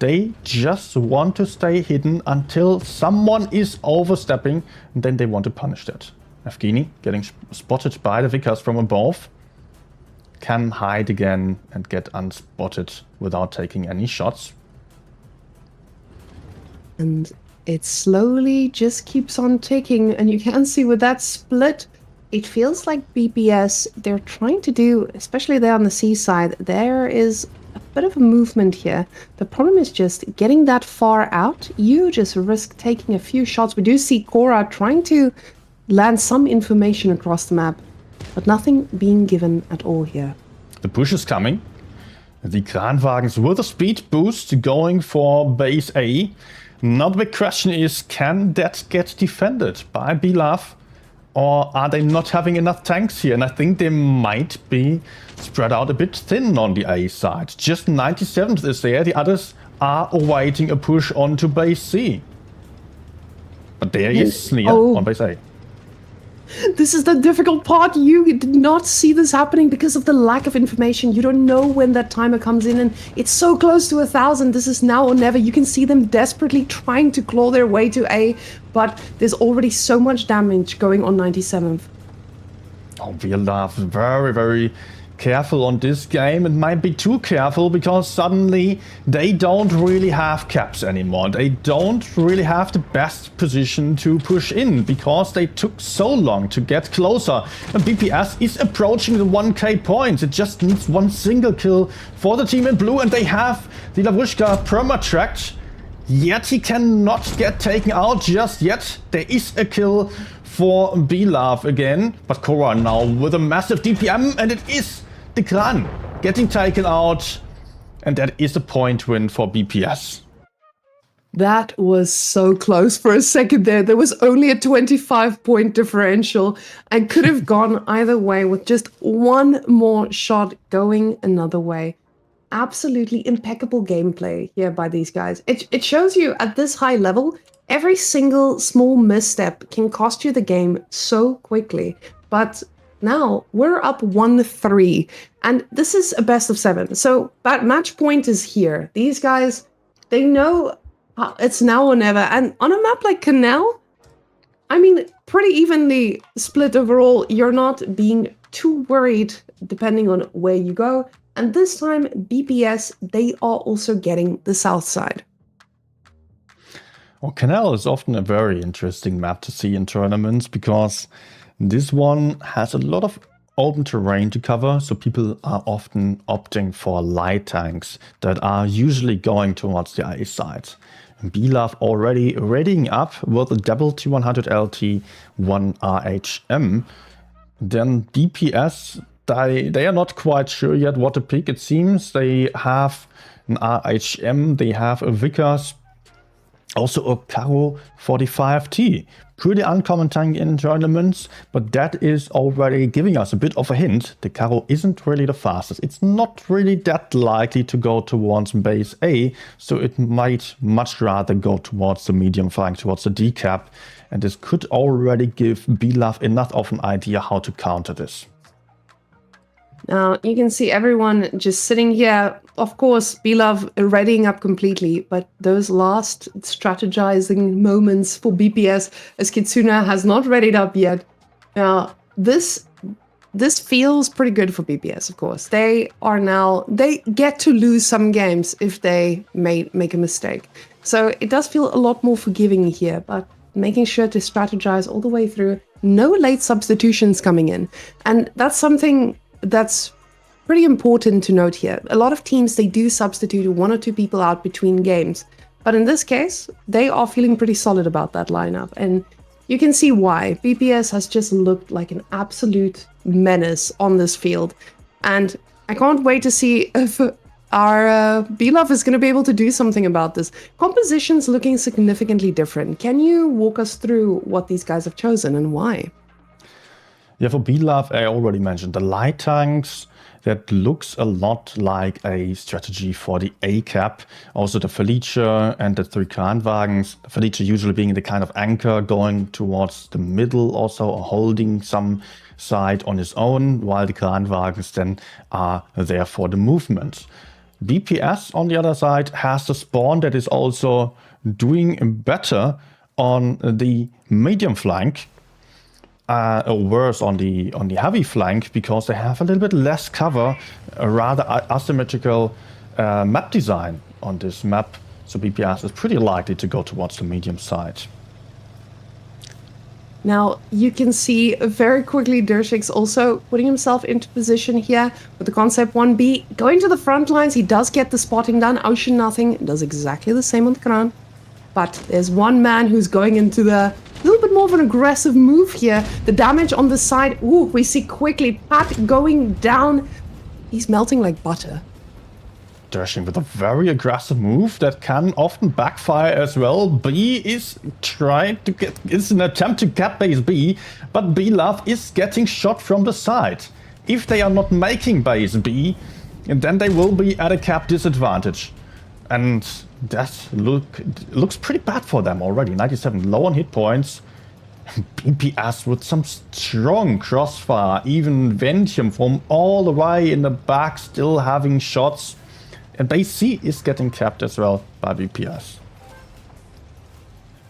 They just want to stay hidden until someone is overstepping, and then they want to punish that. Evgeny getting spotted by the Vickers from above, can hide again and get unspotted without taking any shots. And it slowly just keeps on ticking, and you can see with that split, it feels like BPS, they're trying to do, especially there on the C side, there is a bit of a movement here. The problem is just getting that far out, you just risk taking a few shots. We do see Cora trying to land some information across the map, but nothing being given at all here. The push is coming. The Kranwagens with a speed boost going for base A. Now the big question is, can that get defended by BLove? Or are they not having enough tanks here? And I think they might be spread out a bit thin on the A side. Just 97th is there. The others are awaiting a push onto base C. But there is Sneer on base A. This is the difficult part. You did not see this happening because of the lack of information. You don't know when that timer comes in, and it's so close to 1,000. This is now or never. You can see them desperately trying to claw their way to A, but there's already so much damage going on 97th. Oh, BLove very, very careful on this game. It might be too careful because suddenly they don't really have caps anymore. They don't really have the best position to push in because they took so long to get closer. And BPS is approaching the 1k points. It just needs one single kill for the team in blue, and they have the Lavrushka perma-tracked. Yet he cannot get taken out just yet. There is a kill for BLove again, but Cora now with a massive DPM, and it is the Kran getting taken out, and that is a point win for BPS. That was so close for a second there. There was only a 25-point differential and could have gone either way with just one more shot going another way. Absolutely impeccable gameplay here by these guys. It shows you at this high level, every single small misstep can cost you the game so quickly. But now we're up 1-3, and this is a best of 7. So that match point is here. These guys, they know it's now or never. And on a map like Canal, I mean, pretty evenly split overall. You're not being too worried depending on where you go. And this time, BPS, they are also getting the south side. Well, Canal is often a very interesting map to see in tournaments because this one has a lot of open terrain to cover, so people are often opting for light tanks that are usually going towards the A side. BLove already readying up with a double T100 LT 1 RHM. Then DPS, they are not quite sure yet what to pick. It seems they have an RHM, they have a Vickers, also a Karo 45T. Pretty uncommon tank in tournaments, but that is already giving us a bit of a hint. The Karo isn't really the fastest. It's not really that likely to go towards base A, so it might much rather go towards the medium flank, towards the D-cap. And this could already give BLove enough of an idea how to counter this. Now, you can see everyone just sitting here. Of course, BLove readying up completely, but those last strategizing moments for BPS, as Kitsuna has not readied up yet. Now, this feels pretty good for BPS, of course. They get to lose some games if they make a mistake. So it does feel a lot more forgiving here, but making sure to strategize all the way through. No late substitutions coming in. And that's something that's pretty important to note here. A lot of teams, they do substitute 1 or 2 people out between games. But in this case, they are feeling pretty solid about that lineup. And you can see why. BPS has just looked like an absolute menace on this field. And I can't wait to see if our BLove is going to be able to do something about this. Composition's looking significantly different. Can you walk us through what these guys have chosen and why? Yeah, for BLove, I already mentioned the light tanks. That looks a lot like a strategy for the A-cap. Also the Felice and the 3 Kranwagens. Felice usually being the kind of anchor going towards the middle also, or holding some side on his own, while the Kranwagens then are there for the movement. BPS on the other side has the spawn that is also doing better on the medium flank. Or worse on the heavy flank, because they have a little bit less cover, a rather asymmetrical map design on this map. So BPS is pretty likely to go towards the medium side. Now, you can see very quickly Dershik's also putting himself into position here with the Concept 1B. Going to the front lines, he does get the spotting done. Ocean Nothing does exactly the same on the Kran. But there's one man who's going into the little bit more of an aggressive move here. The damage on the side, ooh, we see quickly Pat going down. He's melting like butter. Dershik with a very aggressive move that can often backfire as well. B is trying to get, it's an attempt to cap base B, but BLove is getting shot from the side. If they are not making base B, then they will be at a cap disadvantage. And that looks pretty bad for them already. 97 low on hit points. BPS with some strong crossfire. Even Ventium from all the way in the back still having shots. And base C is getting capped as well by BPS.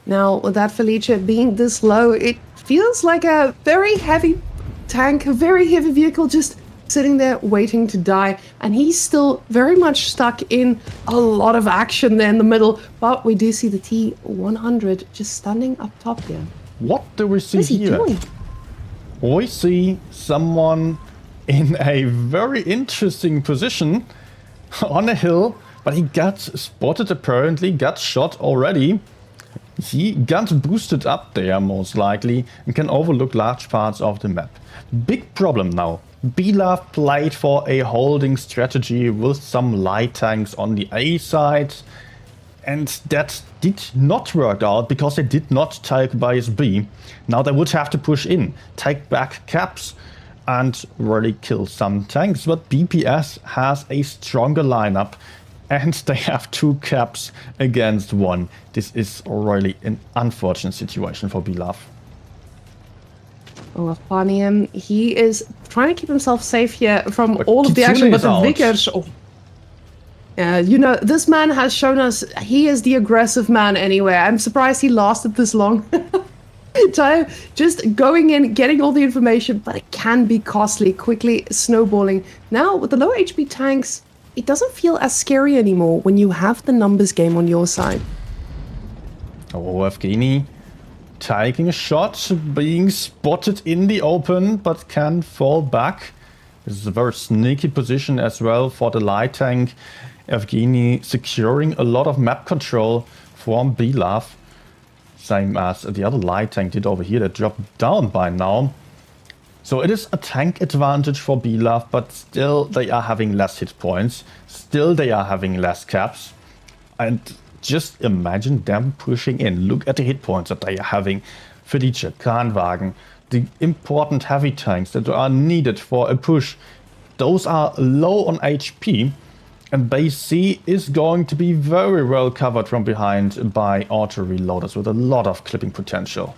Now, with that Felice being this low, it feels like a very heavy tank, a very heavy vehicle just sitting there waiting to die, and he's still very much stuck in a lot of action there in the middle. But we do see the T100 just standing up top here. What do we see What is he here? doing? We see someone in a very interesting position on a hill, but he got spotted apparently, got shot already. He got boosted up there most likely and can overlook large parts of the map. Big problem now. BLove played for a holding strategy with some light tanks on the A side, and that did not work out because they did not take base B. Now they would have to push in, take back caps, and really kill some tanks. But BPS has a stronger lineup, and they have 2 caps against 1. This is really an unfortunate situation for BLove. Oh, Afanium, he is trying to keep himself safe here from all of the action, but the Vickers... Oh. You know, this man has shown us he is the aggressive man anyway. I'm surprised he lasted this long. Just going in, getting all the information, but it can be costly, quickly snowballing. Now, with the low HP tanks, it doesn't feel as scary anymore when you have the numbers game on your side. Oh, Evgeny taking a shot, being spotted in the open, but can fall back. This is a very sneaky position as well for the light tank. Evgeny securing a lot of map control from BLove. Same as the other light tank did over here that dropped down by now. So it is a tank advantage for BLove, but still they are having less hit points. Still they are having less caps. And just imagine them pushing in. Look at the hit points that they are having. Felice, Kranwagen, the important heavy tanks that are needed for a push. Those are low on HP. And base C is going to be very well covered from behind by auto reloaders with a lot of clipping potential.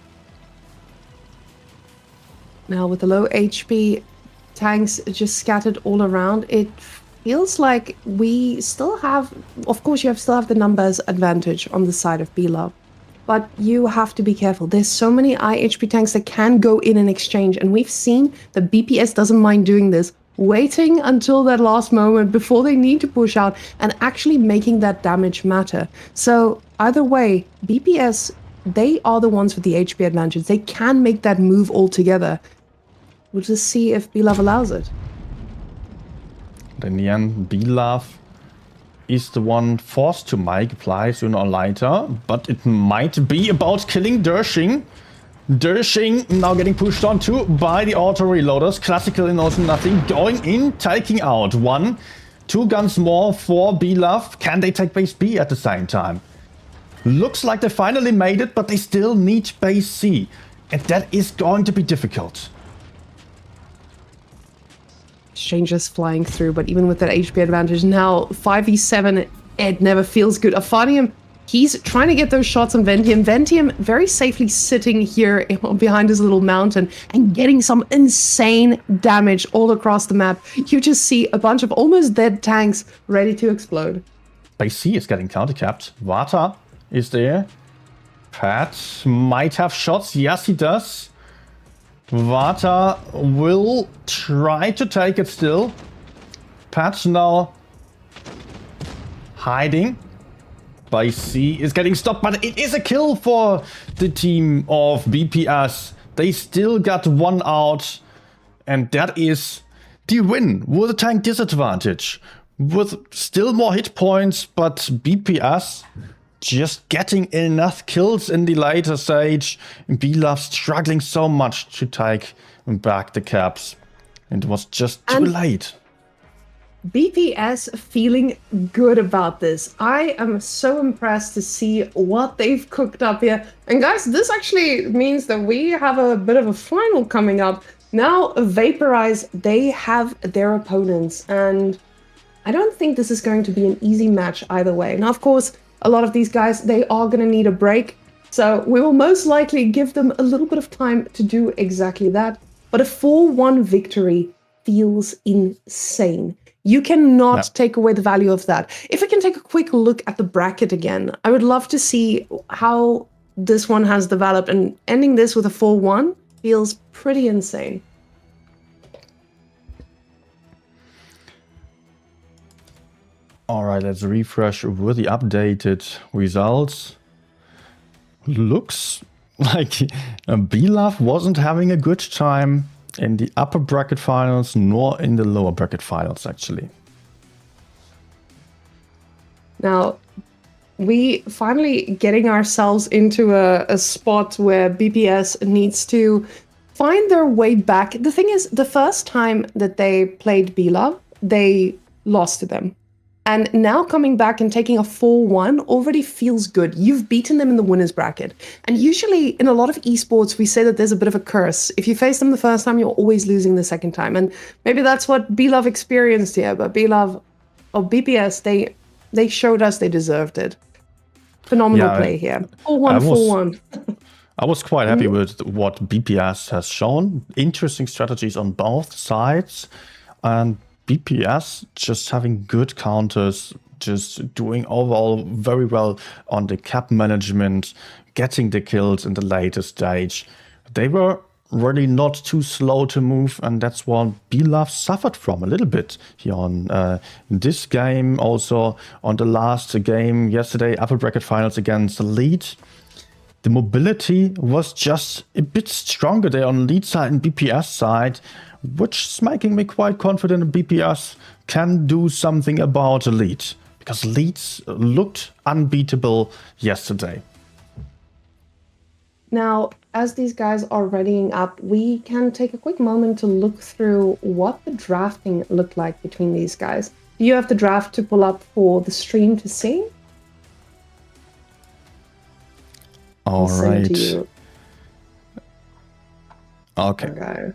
Now with the low HP tanks just scattered all around, it feels like we still have, of course you still have the numbers advantage on the side of BLove, but you have to be careful. There's so many high HP tanks that can go in and exchange, and we've seen that BPS doesn't mind doing this, waiting until that last moment before they need to push out and actually making that damage matter. So either way, BPS they are the ones with the HP advantage. They can make that move all together. We'll just see if BLove allows it. But in the end, BLove is the one forced to make fly sooner or later, but it might be about killing Dershing. Dershing now getting pushed on too by the auto reloaders. Classical in also nothing. Going in, taking out 1. 2 guns more for BLove. Can they take base B at the same time? Looks like they finally made it, but they still need base C. And that is going to be difficult. Exchanges flying through, but even with that HP advantage now, 5v7, it never feels good. Afanium, he's trying to get those shots on Ventium. Ventium very safely sitting here behind his little mountain and getting some insane damage all across the map. You just see a bunch of almost dead tanks ready to explode. Base C is getting countercapped. Vata is there. Pat might have shots. Yes, he does. Vata will try to take it still. Pat now hiding. Base C is getting stopped, but it is a kill for the team of BPS. They still got 1 out, and that is the win with a tank disadvantage. With still more hit points, but BPS just getting enough kills in the later stage. BLove struggling so much to take back the caps. It was just too late. BPS feeling good about this. I am so impressed to see what they've cooked up here. And guys, this actually means that we have a bit of a final coming up. Now, Vaporize, they have their opponents. And I don't think this is going to be an easy match either way. Now, of course, a lot of these guys, they are going to need a break. So we will most likely give them a little bit of time to do exactly that. But a 4-1 victory feels insane. You cannot take away the value of that. If we can take a quick look at the bracket again, I would love to see how this one has developed. And ending this with a 4-1 feels pretty insane. Alright, let's refresh with the updated results. Looks like BLove wasn't having a good time in the upper bracket finals, nor in the lower bracket finals, actually. Now, we finally getting ourselves into a spot where BPS needs to find their way back. The thing is, the first time that they played BLove, they lost to them. And now coming back and taking a 4-1 already feels good. You've beaten them in the winners bracket. And usually in a lot of esports, we say that there's a bit of a curse. If you face them the first time, you're always losing the second time. And maybe that's what BLove experienced here. But BLove, or BPS, they showed us they deserved it. Phenomenal play here. 4-1, 4-1. I was quite happy with what BPS has shown. Interesting strategies on both sides. And BPS just having good counters, just doing overall very well on the cap management, getting the kills in the later stage. They were really not too slow to move, and that's what BLove suffered from a little bit here on this game. Also on the last game yesterday, upper bracket finals against the lead. The mobility was just a bit stronger there on lead side and BPS side, which is making me quite confident BPS can do something about the lead, because leads looked unbeatable yesterday. Now, as these guys are readying up, we can take a quick moment to look through what the drafting looked like between these guys. Do you have the draft to pull up for the stream to see? All right. Okay.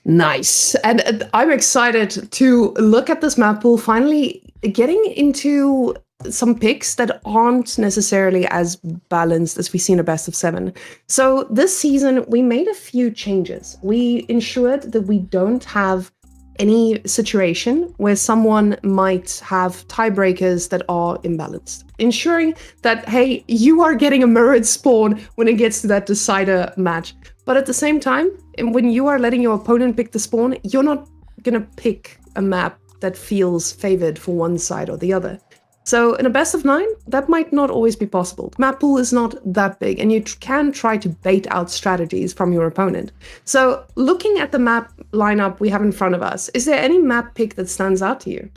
Nice. And I'm excited to look at this map pool, finally getting into some picks that aren't necessarily as balanced as we see in a best of 7. So this season, we made a few changes. We ensured that we don't have any situation where someone might have tiebreakers that are imbalanced, ensuring that, hey, you are getting a mirrored spawn when it gets to that decider match. But at the same time, when you are letting your opponent pick the spawn, you're not gonna pick a map that feels favored for one side or the other. So in a best of 9, that might not always be possible. The map pool is not that big, and you can try to bait out strategies from your opponent. So looking at the map lineup we have in front of us, is there any map pick that stands out to you?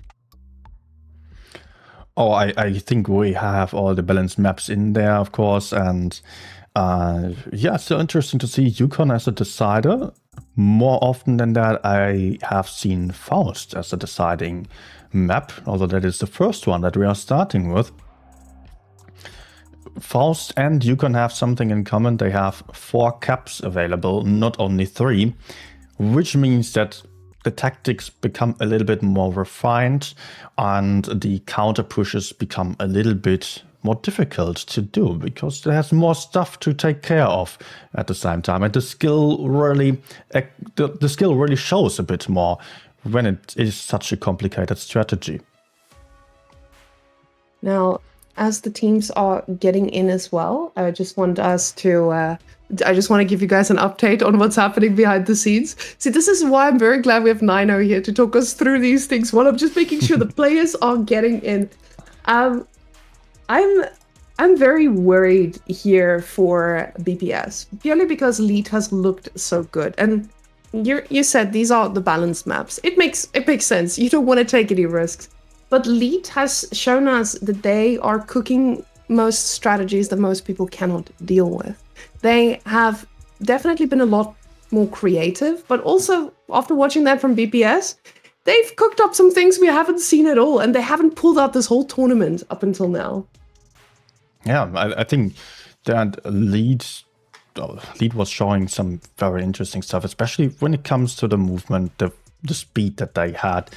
Oh, I think we have all the balanced maps in there, of course, and yeah, it's so interesting to see Yukon as a decider. More often than that, I have seen Faust as a deciding map, although that is the first one that we are starting with. Faust and Yukon have something in common. They have 4 caps available, not only 3, which means that the tactics become a little bit more refined and the counter pushes become a little bit more difficult to do because there's more stuff to take care of at the same time, and the skill really shows a bit more when it is such a complicated strategy. Now, as the teams are getting in as well, I just want to give you guys an update on what's happening behind the scenes. See, this is why I'm very glad we have Nino here to talk us through these things while I'm just making sure the players are getting in. I'm very worried here for BPS, purely because Lead has looked so good. And you said these are the balanced maps. It makes sense. You don't want to take any risks. But Lead has shown us that they are cooking most strategies that most people cannot deal with. They have definitely been a lot more creative, but also after watching that from BPS, they've cooked up some things we haven't seen at all, and they haven't pulled out this whole tournament up until now. Yeah, I think that Lead was showing some very interesting stuff, especially when it comes to the movement, the speed that they had.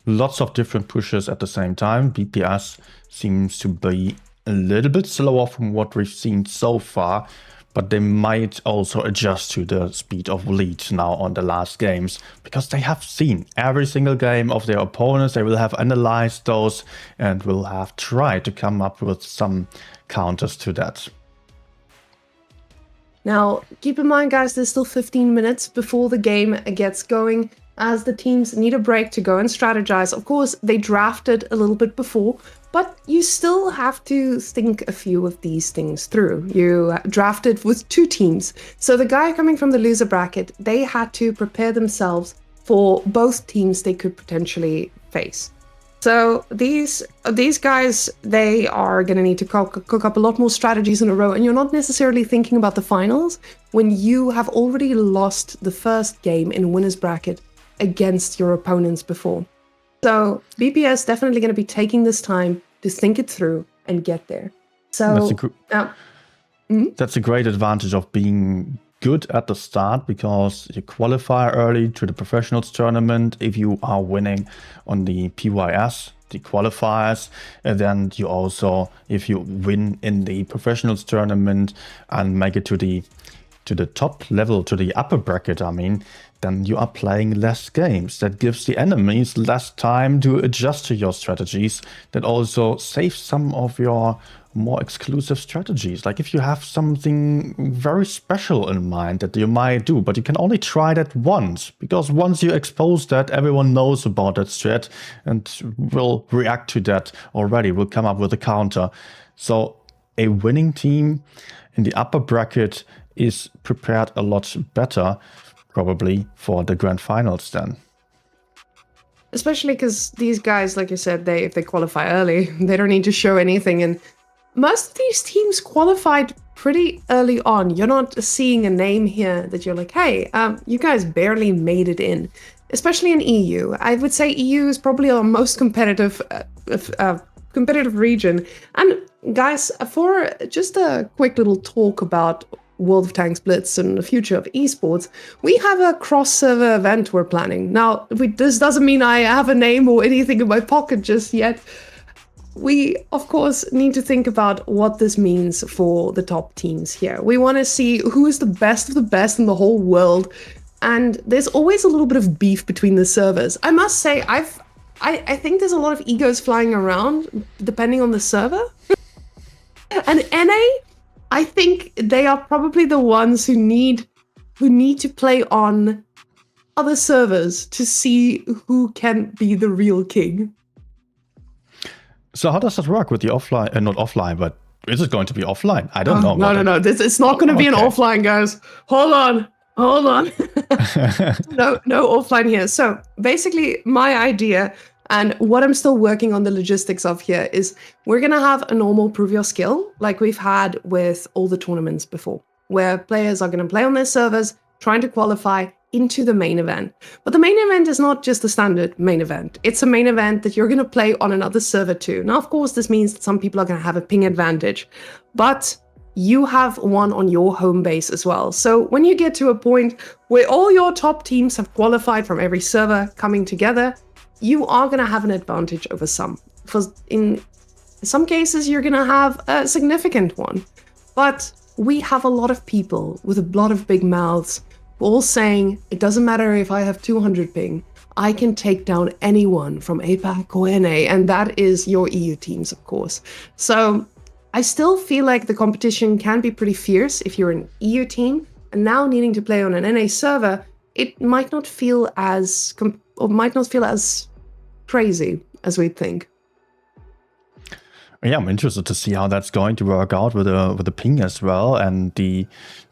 Lots of different pushes at the same time. BPS seems to be a little bit slower from what we've seen so far, but they might also adjust to the speed of Lead now on the last games, because they have seen every single game of their opponents. They will have analyzed those and will have tried to come up with some counters to that. Now, keep in mind, guys, there's still 15 minutes before the game gets going, as the teams need a break to go and strategize. Of course, they drafted a little bit before, but you still have to think a few of these things through. You drafted with 2 teams. So the guy coming from the loser bracket, they had to prepare themselves for both teams they could potentially face. So these guys, they are going to need to cook up a lot more strategies in a row, and you're not necessarily thinking about the finals when you have already lost the first game in winner's bracket against your opponents before. So BPS definitely going to be taking this time to think it through and get there. So that's a great advantage of being good at the start, because you qualify early to the professionals tournament if you are winning on the PYS, the qualifiers, and then you also, if you win in the professionals tournament and make it to the top level, to the upper bracket, I mean, then you are playing less games. That gives the enemies less time to adjust to your strategies. That also saves some of your more exclusive strategies. Like if you have something very special in mind that you might do, but you can only try that once, because once you expose that, everyone knows about that strat and will react to that already, will come up with a counter. So a winning team in the upper bracket is prepared a lot better, probably, for the grand finals then. Especially because these guys, like you said, if they qualify early, they don't need to show anything. And most of these teams qualified pretty early on. You're not seeing a name here that you're like, hey, you guys barely made it in. Especially in EU. I would say EU is probably our most competitive region. And guys, for just a quick little talk about World of Tanks Blitz and the future of esports, we have a cross-server event we're planning. Now, this doesn't mean I have a name or anything in my pocket just yet. We, of course, need to think about what this means for the top teams here. We want to see who is the best of the best in the whole world, and there's always a little bit of beef between the servers. I must say, I think there's a lot of egos flying around, depending on the server. And NA, I think they are probably the ones who need to play on other servers to see who can be the real king. So how does that work with the offline? Not offline, but is it going to be offline? I don't know. No. It's not going to be an offline, guys. Hold on. No offline here. So basically, my idea and what I'm still working on the logistics of here is we're going to have a normal prove your skill like we've had with all the tournaments before, where players are going to play on their servers, trying to qualify into the main event. But the main event is not just the standard main event. It's a main event that you're going to play on another server too. Now, of course, this means that some people are going to have a ping advantage, but you have one on your home base as well. So when you get to a point where all your top teams have qualified from every server coming together, you are going to have an advantage over some. For in some cases, you're going to have a significant one. But we have a lot of people with a lot of big mouths all saying, it doesn't matter if I have 200 ping, I can take down anyone from APAC or NA, and that is your EU teams, of course. So I still feel like the competition can be pretty fierce if you're an EU team, and now needing to play on an NA server, it might not feel as crazy as we'd think. Yeah, I'm interested to see how that's going to work out with the ping as well and the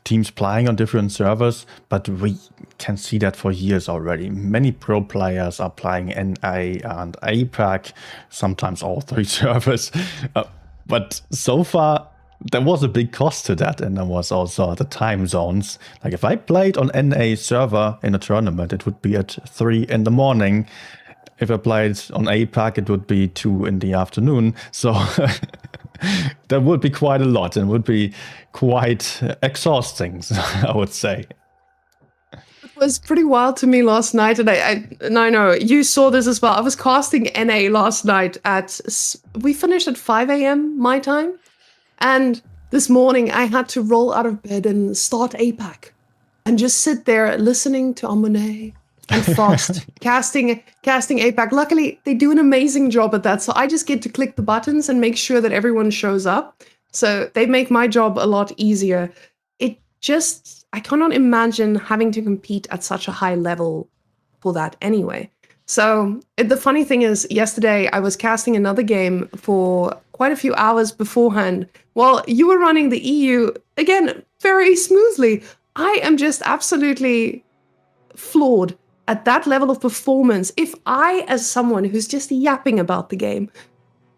teams playing on different servers. But we can see that for years already. Many pro players are playing NA and APAC, sometimes all three servers. But so far, there was a big cost to that, and there was also the time zones. Like if I played on NA server in a tournament, it would be at 3 in the morning. If I played on APAC, it would be 2 in the afternoon. So that would be quite a lot and would be quite exhausting, I would say. It was pretty wild to me last night. And I know you saw this as well. I was casting NA last night we finished at 5 a.m. my time. And this morning I had to roll out of bed and start APAC and just sit there listening to Amonet and Frost casting APAC. Luckily, they do an amazing job at that. So I just get to click the buttons and make sure that everyone shows up. So they make my job a lot easier. I cannot imagine having to compete at such a high level for that anyway. So the funny thing is, yesterday I was casting another game for quite a few hours beforehand while you were running the EU, again, very smoothly. I am just absolutely floored at that level of performance. If I, as someone who's just yapping about the game,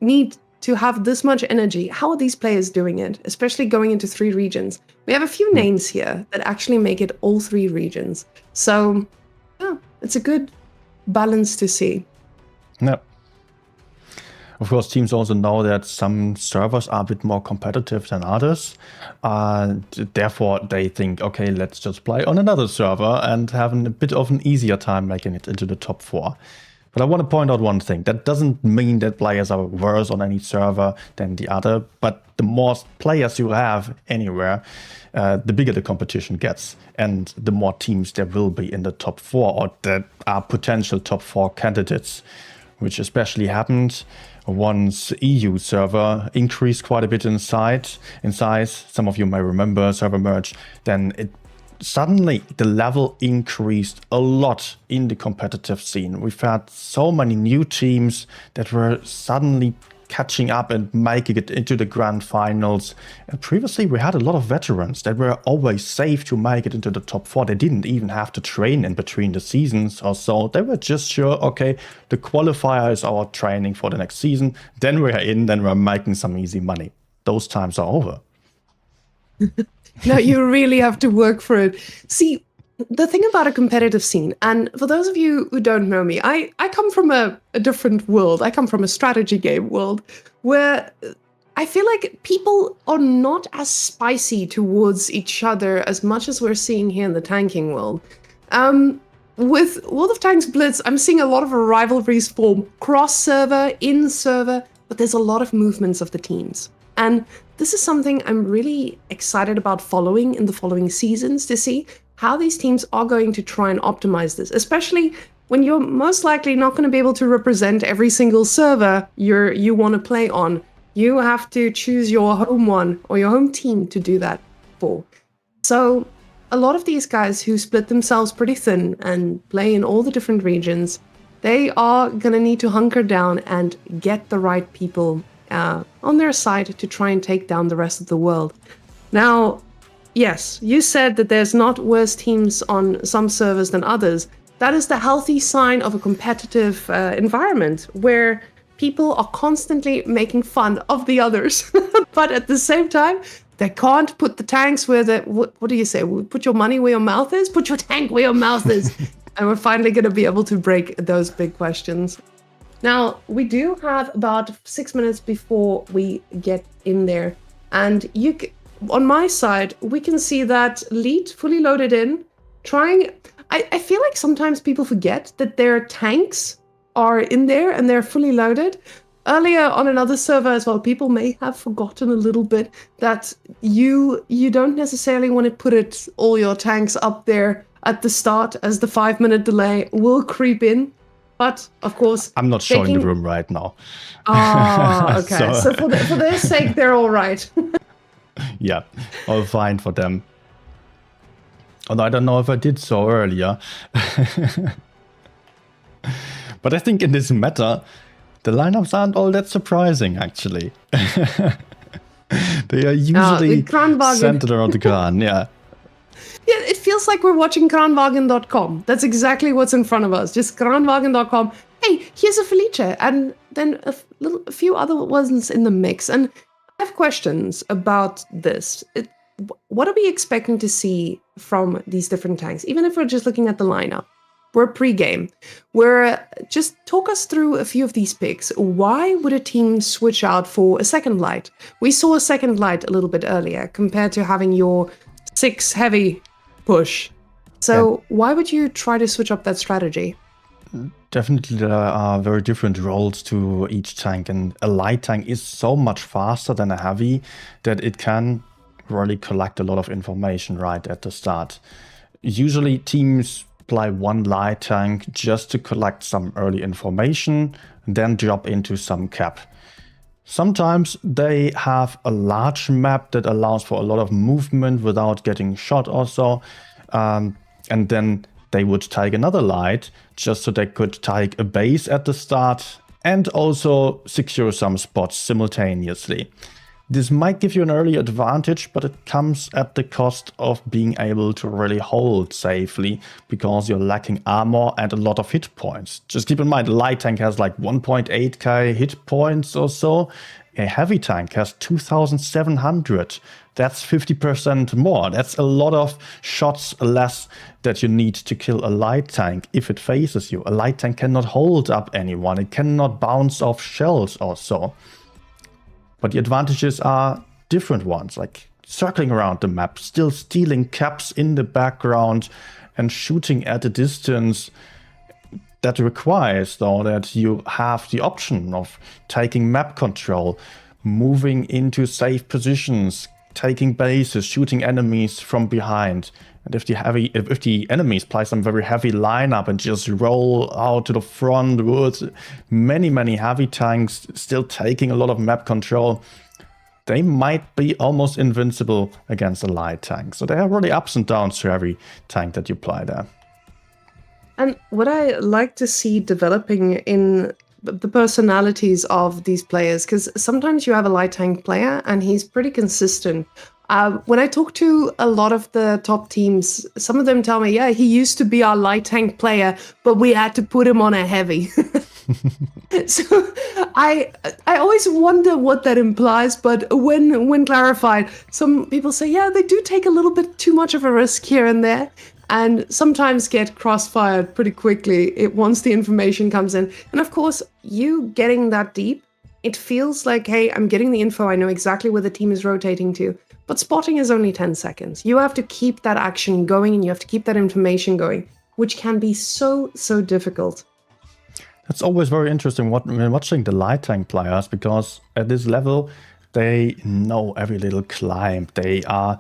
need to have this much energy, how are these players doing it, especially going into 3 regions? We have a few names here that actually make it all 3 regions. So, yeah, it's a good balance to see. Yeah. Of course, teams also know that some servers are a bit more competitive than others. Therefore, they think, okay, let's just play on another server and have a bit of an easier time making it into the top 4. But I want to point out one thing. That doesn't mean that players are worse on any server than the other. But the more players you have anywhere, the bigger the competition gets. And the more teams there will be in the top 4 or that are potential top 4 candidates, which especially happened once EU server increased quite a bit in size. Some of you may remember server merge. Then suddenly the level increased a lot in the competitive scene. We've had so many new teams that were suddenly catching up and making it into the grand finals. And previously we had a lot of veterans that were always safe to make it into the top 4. They didn't even have to train in between the seasons or so. They were just sure, okay, the qualifier is our training for the next season. Then we're in, then we're making some easy money. Those times are over. No, you really have to work for it. See, the thing about a competitive scene, and for those of you who don't know me, I come from a different world. I come from a strategy game world where I feel like people are not as spicy towards each other as much as we're seeing here in the tanking world. With World of Tanks Blitz, I'm seeing a lot of rivalries form cross-server, in-server, but there's a lot of movements of the teams. And this is something I'm really excited about following in the following seasons to see how these teams are going to try and optimize this, especially when you're most likely not going to be able to represent every single server you want to play on. You have to choose your home one or your home team to do that for. So a lot of these guys who split themselves pretty thin and play in all the different regions, They are going to need to hunker down and get the right people on their side to try and take down the rest of the world. Now, yes, you said that there's not worse teams on some servers than others. That is the healthy sign of a competitive environment where people are constantly making fun of the others. But at the same time, they can't put the tanks where the... What do you say? Put your money where your mouth is? Put your tank where your mouth is. And we're finally going to be able to break those big questions. Now, we do have about 6 minutes before we get in there. And on my side, we can see that lead fully loaded in, trying... I feel like sometimes people forget that their tanks are in there and they're fully loaded. Earlier on another server as well, people may have forgotten a little bit that you don't necessarily want to put all your tanks up there at the start, as the 5-minute delay will creep in. But of course, I'm not showing the room right now. Ah, okay. So for their sake, they're all right. Yeah, all fine for them. Although I don't know if I did so earlier. But I think in this meta, the lineups aren't all that surprising, actually. They are usually centered around the Kran, yeah. Yeah, it feels like we're watching Kranwagen.com. That's exactly what's in front of us. Just Kranwagen.com. Hey, here's a Felice. And then a few other ones in the mix. And I have questions about this. What are we expecting to see from these different tanks? Even if we're just looking at the lineup. We're pre-game. Just talk us through a few of these picks. Why would a team switch out for a second light? We saw a second light a little bit earlier compared to having your 6 heavy push. So why would you try to switch up that strategy? Definitely there are very different roles to each tank, and a light tank is so much faster than a heavy that it can really collect a lot of information right at the start. Usually teams apply one light tank just to collect some early information, then drop into some cap. Sometimes they have a large map that allows for a lot of movement without getting shot or so, and then they would take another light just so they could take a base at the start and also secure some spots simultaneously. This might give you an early advantage, but it comes at the cost of being able to really hold safely because you're lacking armor and a lot of hit points. Just keep in mind, a light tank has like 1.8k hit points or so. A heavy tank has 2,700. That's 50% more. That's a lot of shots less that you need to kill a light tank if it faces you. A light tank cannot hold up anyone. It cannot bounce off shells or so. But the advantages are different ones, like circling around the map, still stealing caps in the background and shooting at a distance. That requires, though, that you have the option of taking map control, moving into safe positions, taking bases, shooting enemies from behind. And if the enemies play some very heavy lineup and just roll out to the front with many heavy tanks still taking a lot of map control, they might be almost invincible against a light tank. So there are really ups and downs to every tank that you play there. And what I like to see developing in the personalities of these players, because sometimes you have a light tank player and he's pretty consistent. When I talk to a lot of the top teams, some of them tell me, yeah, he used to be our light tank player, but we had to put him on a heavy. So I always wonder what that implies, but when clarified, some people say, yeah, they do take a little bit too much of a risk here and there, and sometimes get crossfired pretty quickly once the information comes in. And of course, you getting that deep, it feels like, hey, I'm getting the info, I know exactly where the team is rotating to. But spotting is only 10 seconds. You have to keep that action going and you have to keep that information going, which can be so difficult. That's always very interesting when watching the light tank players, because at this level, they know every little climb. They are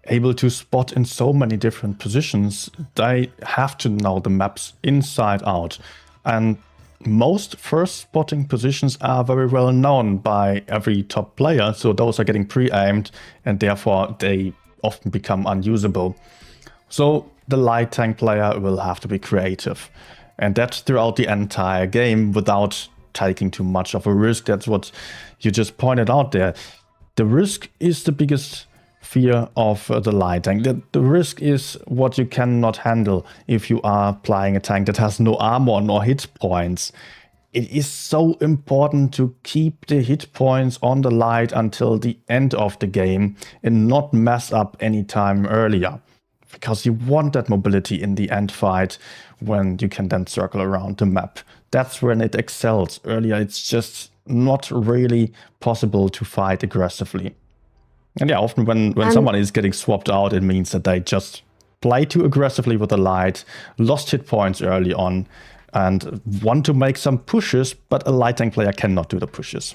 able to spot in so many different positions. They have to know the maps inside out. And most first spotting positions are very well known by every top player, so those are getting pre-aimed and therefore they often become unusable. So the light tank player will have to be creative. And that's throughout the entire game without taking too much of a risk. That's what you just pointed out there. The risk is the biggest fear of the light tank. The risk is what you cannot handle if you are playing a tank that has no armor nor hit points. It is so important to keep the hit points on the light until the end of the game and not mess up any time earlier. Because you want that mobility in the end fight when you can then circle around the map. That's when it excels. Earlier, it's just not really possible to fight aggressively. And yeah, often when someone is getting swapped out, it means that they just play too aggressively with the light, lost hit points early on, and want to make some pushes, but a light tank player cannot do the pushes.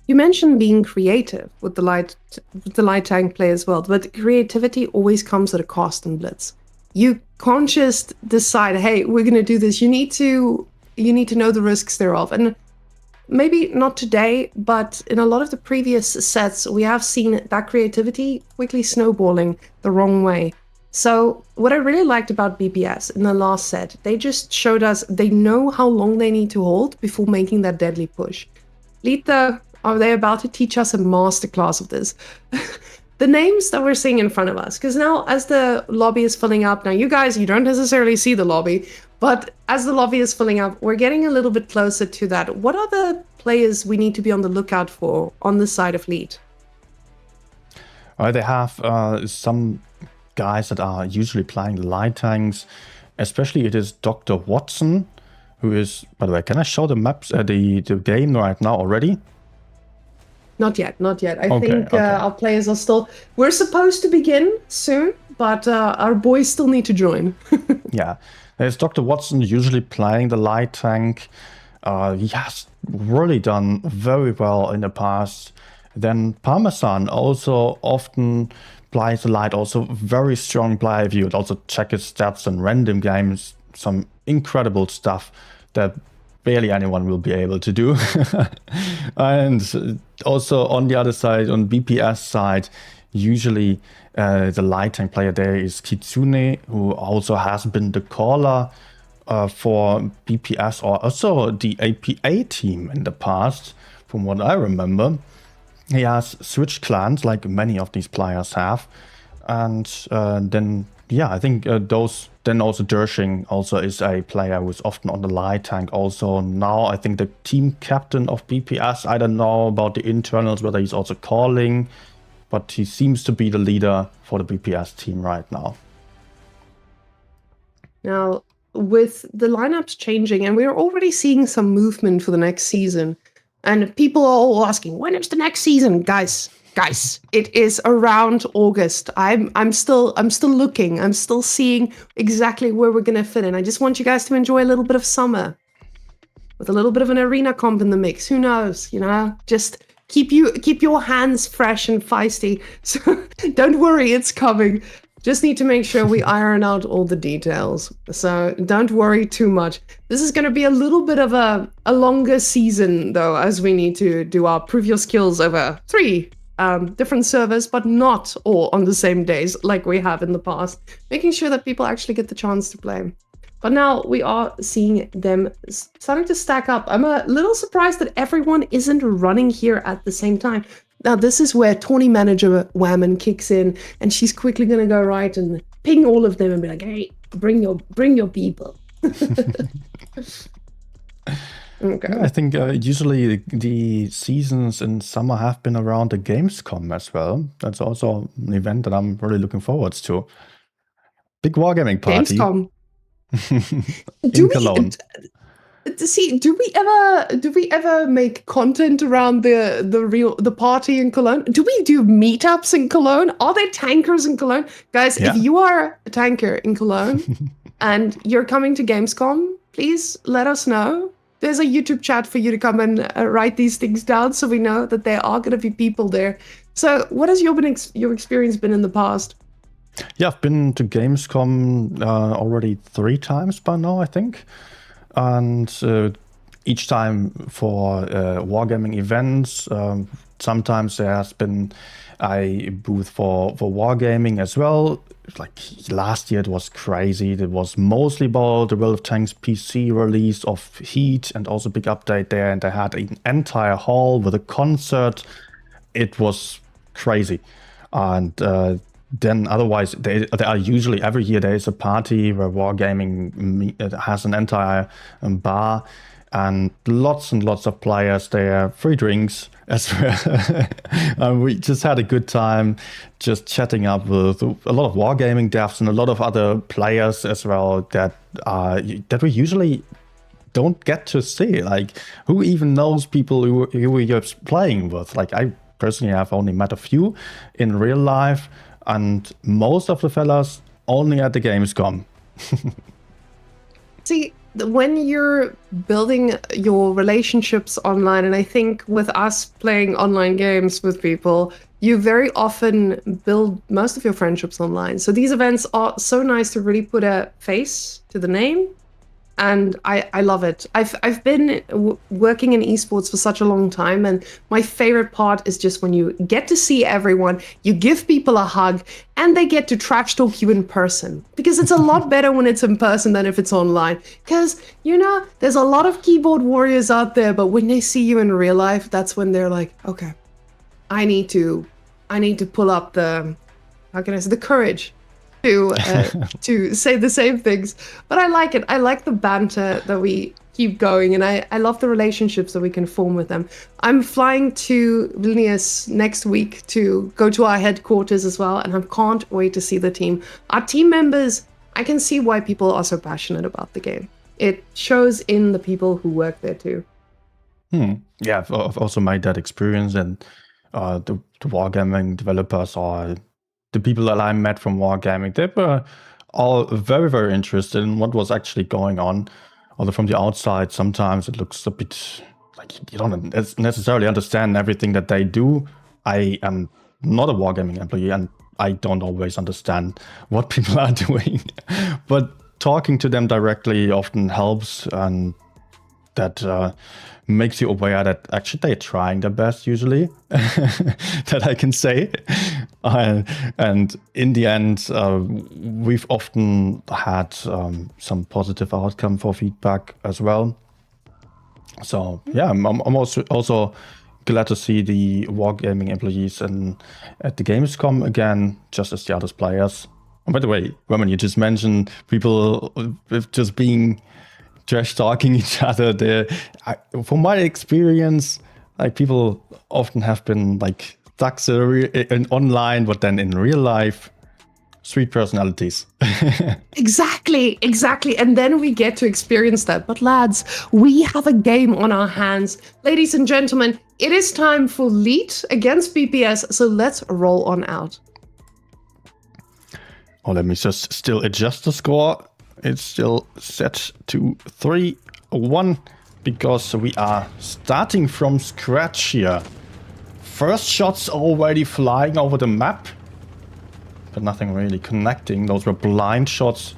You mentioned being creative with the light tank play as well, but creativity always comes at a cost in Blitz. You can't just decide, hey, we're going to do this. You need to know the risks thereof. And maybe not today, but in a lot of the previous sets, we have seen that creativity quickly snowballing the wrong way. So what I really liked about BPS in the last set, they just showed us they know how long they need to hold before making that deadly push. Lita, are they about to teach us a masterclass of this? The names that we're seeing in front of us, because now as the lobby is filling up, now you guys, you don't necessarily see the lobby, but as the lobby is filling up, we're getting a little bit closer to that. What are the players we need to be on the lookout for on the side of Lead? They have some guys that are usually playing light tanks, especially it is Dr. Watson, who is, by the way, can I show the maps, the game right now already? Not yet. I think our players are still, we're supposed to begin soon, but our boys still need to join. Yeah, there's Dr. Watson usually playing the light tank. He has really done very well in the past. Then Parmesan also often plays the light, also very strong player. If you would also check his stats and random games, some incredible stuff that barely anyone will be able to do. And also on the other side, on BPS side, usually the light tank player there is Kitsune, who also has been the caller for BPS or also the APA team in the past, from what I remember. He has switched clans like many of these players have. And then, yeah, I think then also Dershing also is a player who's often on the light tank. Also now, I think the team captain of BPS, I don't know about the internals, whether he's also calling, but he seems to be the leader for the BPS team right now. Now, with the lineups changing, and we're already seeing some movement for the next season, and people are all asking, when is the next season? Guys, it is around August. I'm still looking. I'm still seeing exactly where we're gonna fit in. I just want you guys to enjoy a little bit of summer with a little bit of an arena comp in the mix. Who knows? Just keep your hands fresh and feisty. So don't worry, it's coming. Just need to make sure we iron out all the details. So don't worry too much. This is going to be a little bit of a longer season, though, as we need to do our prove your skills over 3 different servers, but not all on the same days like we have in the past. Making sure that people actually get the chance to play. But now we are seeing them starting to stack up. I'm a little surprised that everyone isn't running here at the same time. Now, this is where Tawny Manager Whammon kicks in, and she's quickly going to go right and ping all of them and be like, hey, bring your people. Okay. I think usually the seasons in summer have been around the Gamescom as well. That's also an event that I'm really looking forward to. Big wargaming party. Gamescom. In Cologne. Do we ever make content around the party in Cologne? Do we do meetups in Cologne? Are there tankers in Cologne? Guys, Yeah. if you are a tanker in Cologne and you're coming to Gamescom, please let us know. There's a YouTube chat for you to come and write these things down so we know that there are going to be people there. So what has your experience been in the past? Yeah, I've been to Gamescom already 3 times by now, I think. And each time for wargaming events. Sometimes there has been a booth for wargaming as well. like last year it was crazy. It was mostly about the World of Tanks PC release of Heat and also big update there. And they had an entire hall with a concert. It was crazy. And then otherwise, there are usually every year there is a party where Wargaming has an entire bar and lots of players there, free drinks as well. And we just had a good time just chatting up with a lot of Wargaming devs and a lot of other players as well that we usually don't get to see. Like, who even knows people who you're playing with? Like, I personally have only met a few in real life, and most of the fellas only at the Gamescom. See, when you're building your relationships online, and I think with us playing online games with people, you very often build most of your friendships online. So these events are so nice to really put a face to the name. And I love it. I've been working in esports for such a long time, and my favorite part is just when you get to see everyone, you give people a hug, and they get to trash talk you in person. Because it's a lot better when it's in person than if it's online. Because, you know, there's a lot of keyboard warriors out there, but when they see you in real life, that's when they're like, okay, I need to pull up the, how can I say, the courage to say the same things. But I like it. I like the banter that we keep going, and I love the relationships that we can form with them. I'm flying to Vilnius next week to go to our headquarters as well, and I can't wait to see the team. Our team members, I can see why people are so passionate about the game. It shows in the people who work there too. Yeah, I've also made that experience, and the Wargaming developers are the people that I met from Wargaming. They were all very, very interested in what was actually going on. Although from the outside, sometimes it looks a bit like you don't necessarily understand everything that they do. I am not a Wargaming employee, and I don't always understand what people are doing. But talking to them directly often helps, and that makes you aware that actually they're trying their best usually, that I can say. And in the end, we've often had some positive outcome for feedback as well. So yeah, I'm also glad to see the Wargaming employees at the Gamescom again, just as the other players. And by the way, Roman, you just mentioned people with just being trash talking each other there. From my experience, like, people often have been like thugs in online, but then in real life, sweet personalities. Exactly. And then we get to experience that. But lads, we have a game on our hands. Ladies and gentlemen, it is time for LEAT against BPS. So let's roll on out. Oh, let me just still adjust the score. It's still set to 3-1 because we are starting from scratch here. First shots already flying over the map, but nothing really connecting. Those were blind shots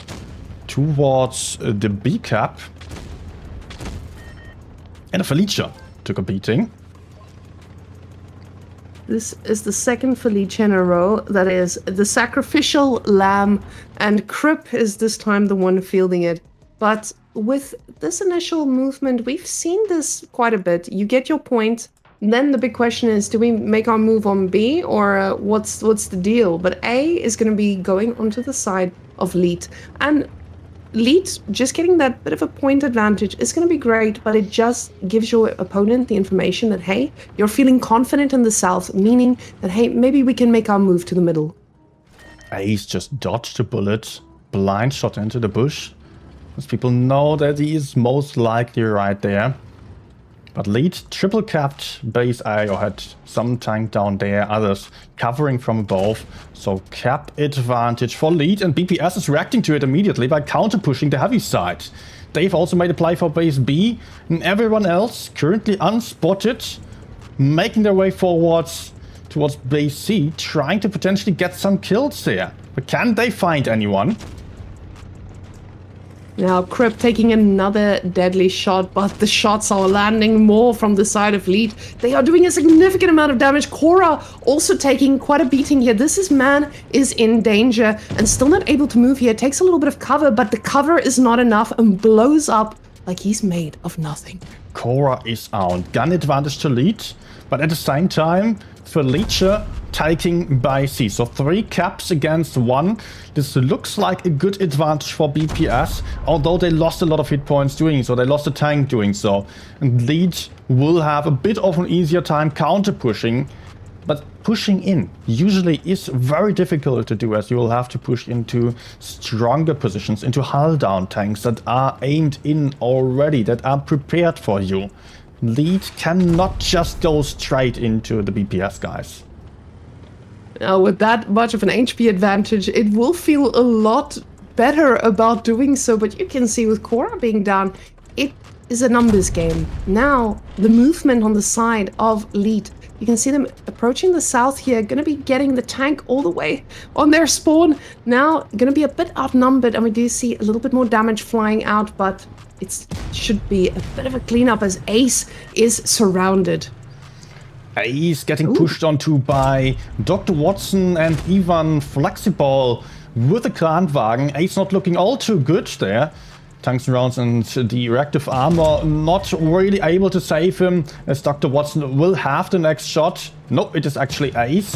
towards the B cap. And a Felicia took a beating. This is the second Felicia in a row that is the sacrificial lamb, and Crip is this time the one fielding it. But with this initial movement, we've seen this quite a bit. You get your point, then the big question is, do we make our move on B, or what's the deal? But A is going to be going onto the side of LEAT, and LEAT just getting that bit of a point advantage is going to be great, but it just gives your opponent the information that, hey, you're feeling confident in the south, meaning that, hey, maybe we can make our move to the middle. Ace just dodged a bullet, blind shot into the bush, as people know that he is most likely right there. But LEAT triple capped base A, or had some tank down there, others covering from above. So cap advantage for LEAT, and BPS is reacting to it immediately by counter pushing the heavy side. They've also made a play for base B, and everyone else currently unspotted, making their way forwards towards base C, trying to potentially get some kills there. But can they find anyone? Now Crip taking another deadly shot, but the shots are landing more from the side of Lead. They are doing a significant amount of damage. Cora also taking quite a beating here. This man is in danger and still not able to move here. Takes a little bit of cover, but the cover is not enough and blows up like he's made of nothing. Cora is out. Gun advantage to Lead, but at the same time, Felicia taking by C. So 3 caps against 1. This looks like a good advantage for BPS, although they lost a lot of hit points doing so. They lost a tank doing so. And Lead will have a bit of an easier time counter pushing. But pushing in usually is very difficult to do, as you will have to push into stronger positions, into hull down tanks that are aimed in already, that are prepared for you. Lead cannot just go straight into the BPS guys. Now, with that much of an HP advantage, it will feel a lot better about doing so, but you can see with Cora being down, it is a numbers game. Now, the movement on the side of Lead, you can see them approaching the south here, going to be getting the tank all the way on their spawn. Now, going to be a bit outnumbered, and we do see a little bit more damage flying out, but it should be a bit of a cleanup as Ace is surrounded. He's getting pushed onto by Dr. Watson and Ivan Flexible with a Kranwagen. Ace not looking all too good there. Tanks and rounds and the reactive armor not really able to save him, as Dr. Watson will have the next shot. No, it is actually Ace.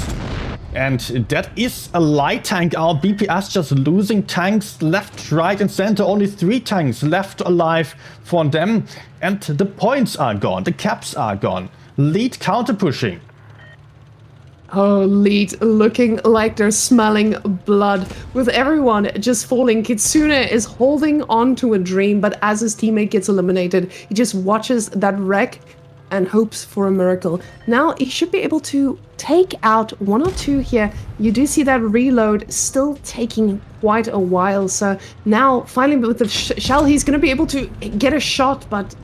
And that is a light tank out. BPS just losing tanks left, right and center. Only 3 tanks left alive for them. And the points are gone. The caps are gone. Lead counter pushing. Oh, Lead looking like they're smelling blood. With everyone just falling, Kitsune is holding on to a dream, but as his teammate gets eliminated, he just watches that wreck and hopes for a miracle. Now, he should be able to take out 1 or 2 here. You do see that reload still taking quite a while. So now, finally, with the shell, he's going to be able to get a shot, but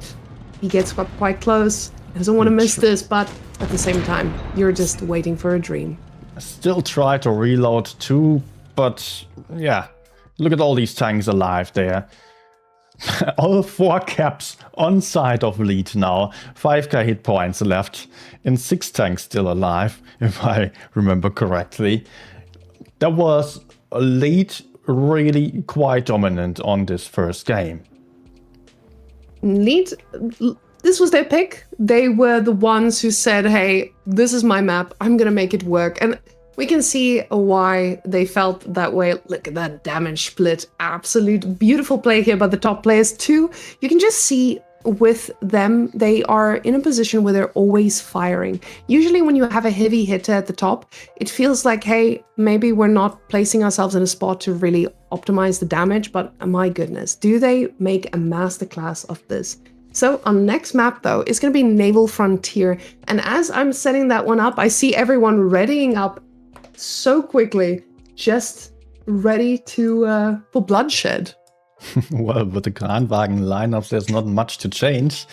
he gets quite close. Doesn't want to miss this, but at the same time, you're just waiting for a dream. Still try to reload too, but yeah, look at all these tanks alive there. All 4 caps on side of Lead now. 5k hit points left and 6 tanks still alive, if I remember correctly. There was a Lead really quite dominant on this first game. Lead, this was their pick. They were the ones who said, hey, this is my map. I'm going to make it work. And we can see why they felt that way. Look at that damage split. Absolute beautiful play here by the top players too. You can just see with them, they are in a position where they're always firing. Usually when you have a heavy hitter at the top, it feels like, hey, maybe we're not placing ourselves in a spot to really optimize the damage, but my goodness, do they make a masterclass of this? So our next map, though, is going to be Naval Frontier. And as I'm setting that one up, I see everyone readying up so quickly, just ready to for bloodshed. Well, with the Kranwagen lineups, there's not much to change.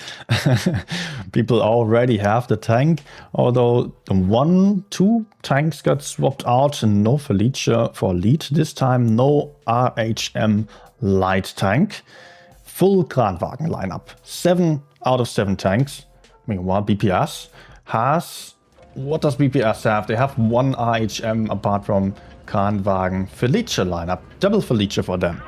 People already have the tank, although 2 tanks got swapped out and no Felicia for Lead this time, no RHM light tank. Full Kranwagen lineup. 7 out of 7 tanks. Meanwhile, BPS has... What does BPS have? They have 1 RHM apart from Kranwagen. Felicia lineup. Double Felicia for them.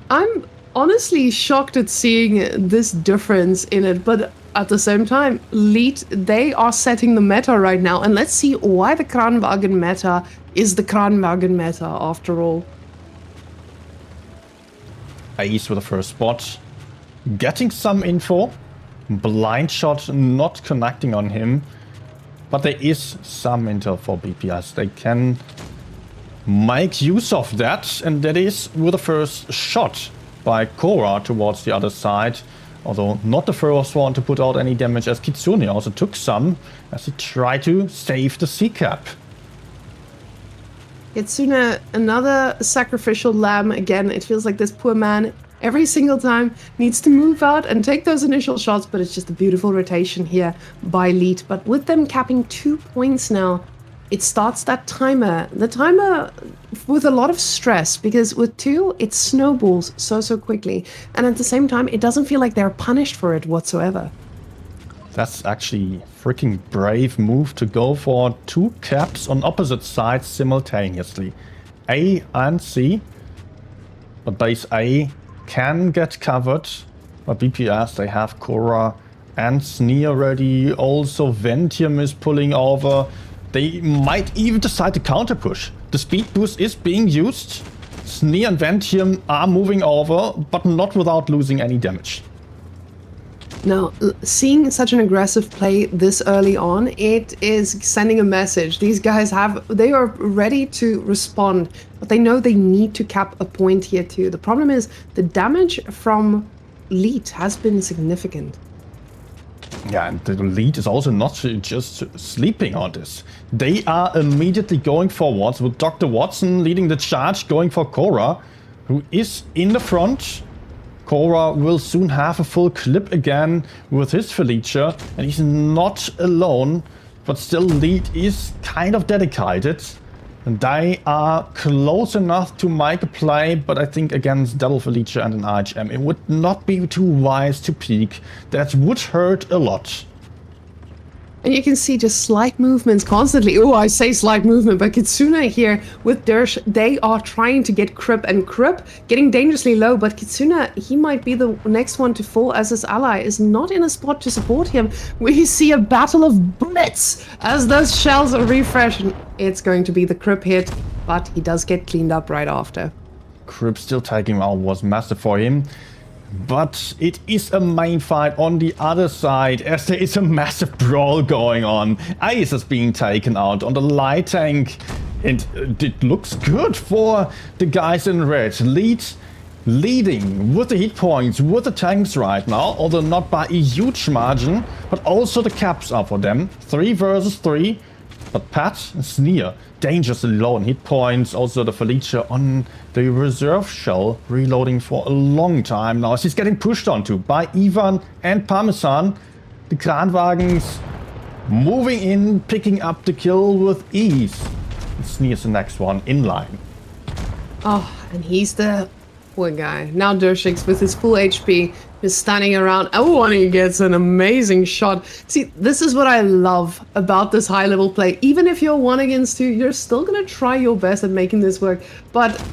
I'm honestly shocked at seeing this difference in it, but at the same time, Lead, they are setting the meta right now. And let's see why the Kranwagen meta is the Kranwagen meta after all. Ace with the first spot, getting some info. Blind shot not connecting on him, but there is some intel for BPS. They can make use of that, and that is with the first shot by Cora towards the other side. Although not the first one to put out any damage, as Kitsune also took some as he tried to save the C-cap. Kitsune, another sacrificial lamb again. It feels like this poor man every single time needs to move out and take those initial shots, but it's just a beautiful rotation here by Lead. But with them capping 2 points now, it starts that timer. The timer with a lot of stress, because with 2, it snowballs so quickly. And at the same time, it doesn't feel like they're punished for it whatsoever. That's actually freaking brave move to go for 2 caps on opposite sides simultaneously. A and C. But base A can get covered. But BPS, they have Korra and Sneer ready. Also Ventium is pulling over. They might even decide to counter push. The speed boost is being used. Sneer and Ventium are moving over, but not without losing any damage. Now, seeing such an aggressive play this early on, it is sending a message. These guys they are ready to respond, but they know they need to cap a point here too. The problem is the damage from lead has been significant. Yeah, and the lead is also not just sleeping on this. They are immediately going forwards with Dr. Watson leading the charge, going for Korra, who is in the front. Korra will soon have a full clip again with his Felicia, and he's not alone, but still lead is kind of dedicated. And they are close enough to make a play, but I think against double Felicia and an RHM, it would not be too wise to peek. That would hurt a lot. And you can see just slight movements constantly. Oh, I say slight movement, but Kitsuna here with Dersh, they are trying to get Kripp, and Kripp getting dangerously low, but Kitsuna, he might be the next one to fall as his ally is not in a spot to support him. We see a battle of Blitz as those shells are refreshing. It's going to be the Kripp hit, but he does get cleaned up right after. Kripp still taking out was massive for him. But it is a main fight on the other side, as there is a massive brawl going on. Ice is being taken out on the light tank, and it looks good for the guys in red. Leading with the hit points, with the tanks right now, although not by a huge margin, but also the caps are for them. 3 versus 3, but Pat and Sneer dangerously low on hit points. Also the Felicia on the reserve shell, reloading for a long time now. She's getting pushed onto by Ivan and Parmesan. The Kranwagens moving in, picking up the kill with ease. And Sneer's the next one in line. Oh, and he's the poor guy. Now Dershix with his full HP is standing around. Oh, and he gets an amazing shot. See, this is what I love about this high level play. Even if you're 1 against 2, you're still gonna try your best at making this work. But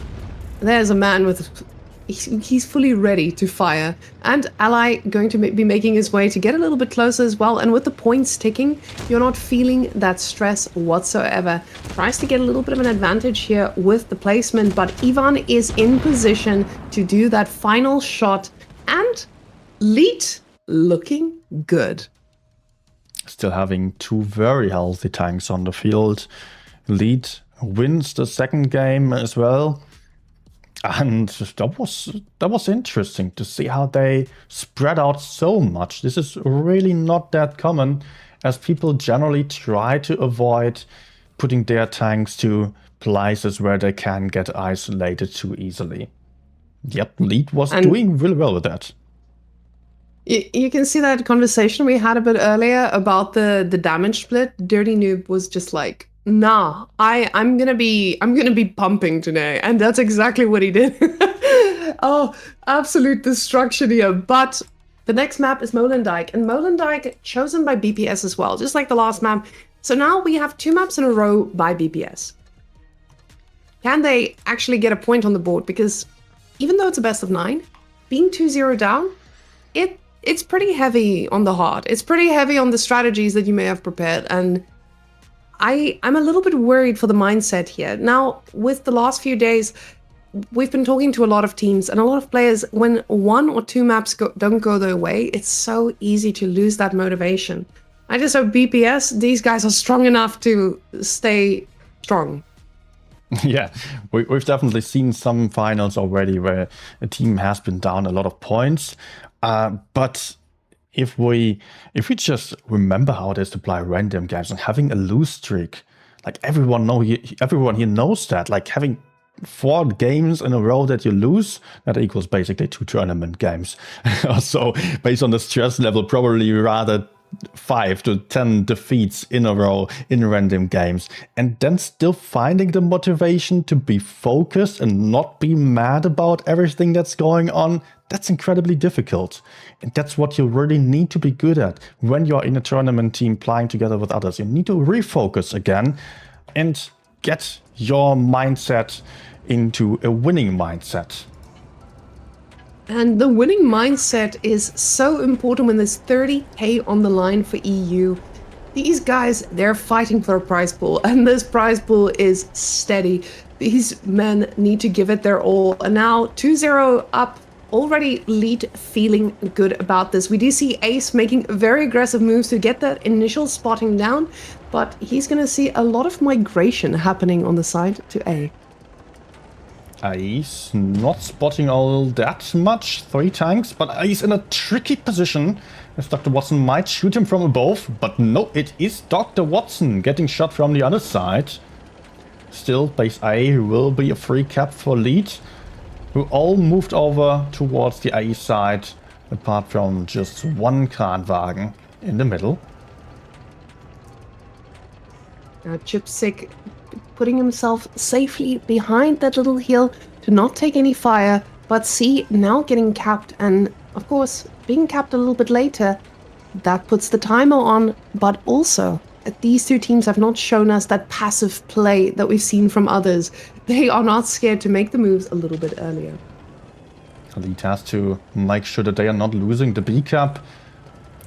there's a man with, he's fully ready to fire. And Ally going to be making his way to get a little bit closer as well. And with the points ticking, you're not feeling that stress whatsoever. Tries to get a little bit of an advantage here with the placement, but Ivan is in position to do that final shot. And Leet looking good. Still having 2 very healthy tanks on the field. Leet wins the second game as well. And that was interesting to see how they spread out so much. This is really not that common, as people generally try to avoid putting their tanks to places where they can get isolated too easily. Yep, Leet was doing really well with that. You can see that conversation we had a bit earlier about the damage split. Dirty Noob was just like, nah, I'm gonna be pumping today, and that's exactly what he did. Oh, absolute destruction here. But the next map is Molendijk, and Molendijk chosen by BPS as well, just like the last map. So now we have 2 maps in a row by BPS. Can they actually get a point on the board? Because even though it's a best of 9, being 2-0 down, it's pretty heavy on the heart. It's pretty heavy on the strategies that you may have prepared, and I'm a little bit worried for the mindset here. Now, with the last few days, we've been talking to a lot of teams and a lot of players. When 1 or 2 maps don't go their way, it's so easy to lose that motivation. I just hope BPS, these guys are strong enough to stay strong. Yeah, we've definitely seen some finals already where a team has been down a lot of points. But if we just remember how it is to play random games and having a lose streak, like everyone here knows that, like having 4 games in a row that you lose, that equals basically 2 tournament games. So based on the stress level, probably rather 5 to 10 defeats in a row in random games, and then still finding the motivation to be focused and not be mad about everything that's going on, that's incredibly difficult. And that's what you really need to be good at when you're in a tournament team playing together with others. You need to refocus again and get your mindset into a winning mindset. And the winning mindset is so important when there's 30k on the line for EU. These guys, they're fighting for a prize pool, and this prize pool is steady. These men need to give it their all. And now 2-0 up, already lead feeling good about this. We do see Ace making very aggressive moves to get that initial spotting down, but he's going to see a lot of migration happening on the side to A. Ace not spotting all that much, 3 tanks, but Ace in a tricky position as Dr. Watson might shoot him from above, but no, it is Dr. Watson getting shot from the other side. Still, base A will be a free cap for lead, who all moved over towards the A side, apart from just one Kranwagen in the middle. Chipsick putting himself safely behind that little hill to not take any fire, but C now getting capped, and of course being capped a little bit later, that puts the timer on, but also these two teams have not shown us that passive play that we've seen from others. They are not scared to make the moves a little bit earlier. Elite has to make sure that they are not losing the B cap.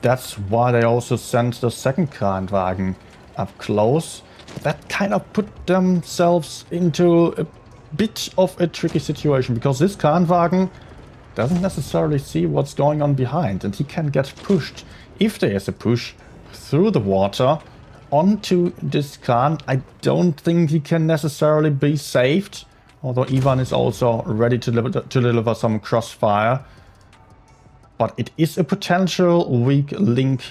That's why they also sent the second Kranwagen up close. That kind of put themselves into a bit of a tricky situation, because this Kranwagen doesn't necessarily see what's going on behind, and he can get pushed, if there is a push, through the water onto this Kran. I don't think he can necessarily be saved, although Ivan is also ready to deliver some crossfire. But it is a potential weak link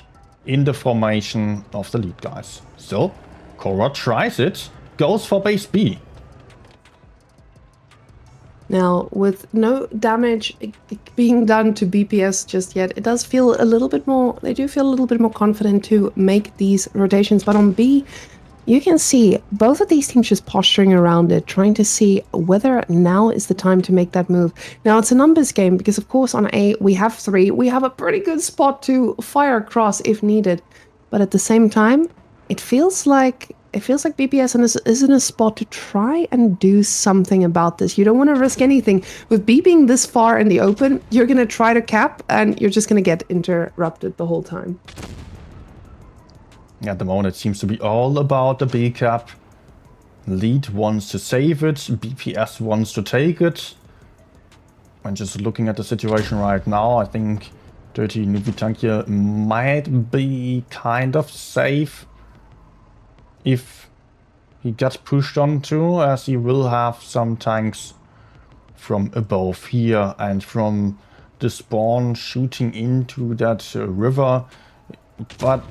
in the formation of the lead guys. So Korra tries it, goes for base B. Now, with no damage being done to BPS just yet, it does feel a little bit more, they do feel a little bit more confident to make these rotations. But on B, you can see both of these teams just posturing around it, trying to see whether now is the time to make that move. Now, it's a numbers game because, of course, on A, we have 3. We have a pretty good spot to fire across if needed. But at the same time, it feels like BPS is in a spot to try and do something about this. You don't want to risk anything. With B being this far in the open, you're going to try to cap, and you're just going to get interrupted the whole time. At the moment, it seems to be all about the B cap. Lead wants to save it, BPS wants to take it. And just looking at the situation right now, I think Dirty Nubitankia might be kind of safe if he gets pushed onto, as he will have some tanks from above here and from the spawn shooting into that river. But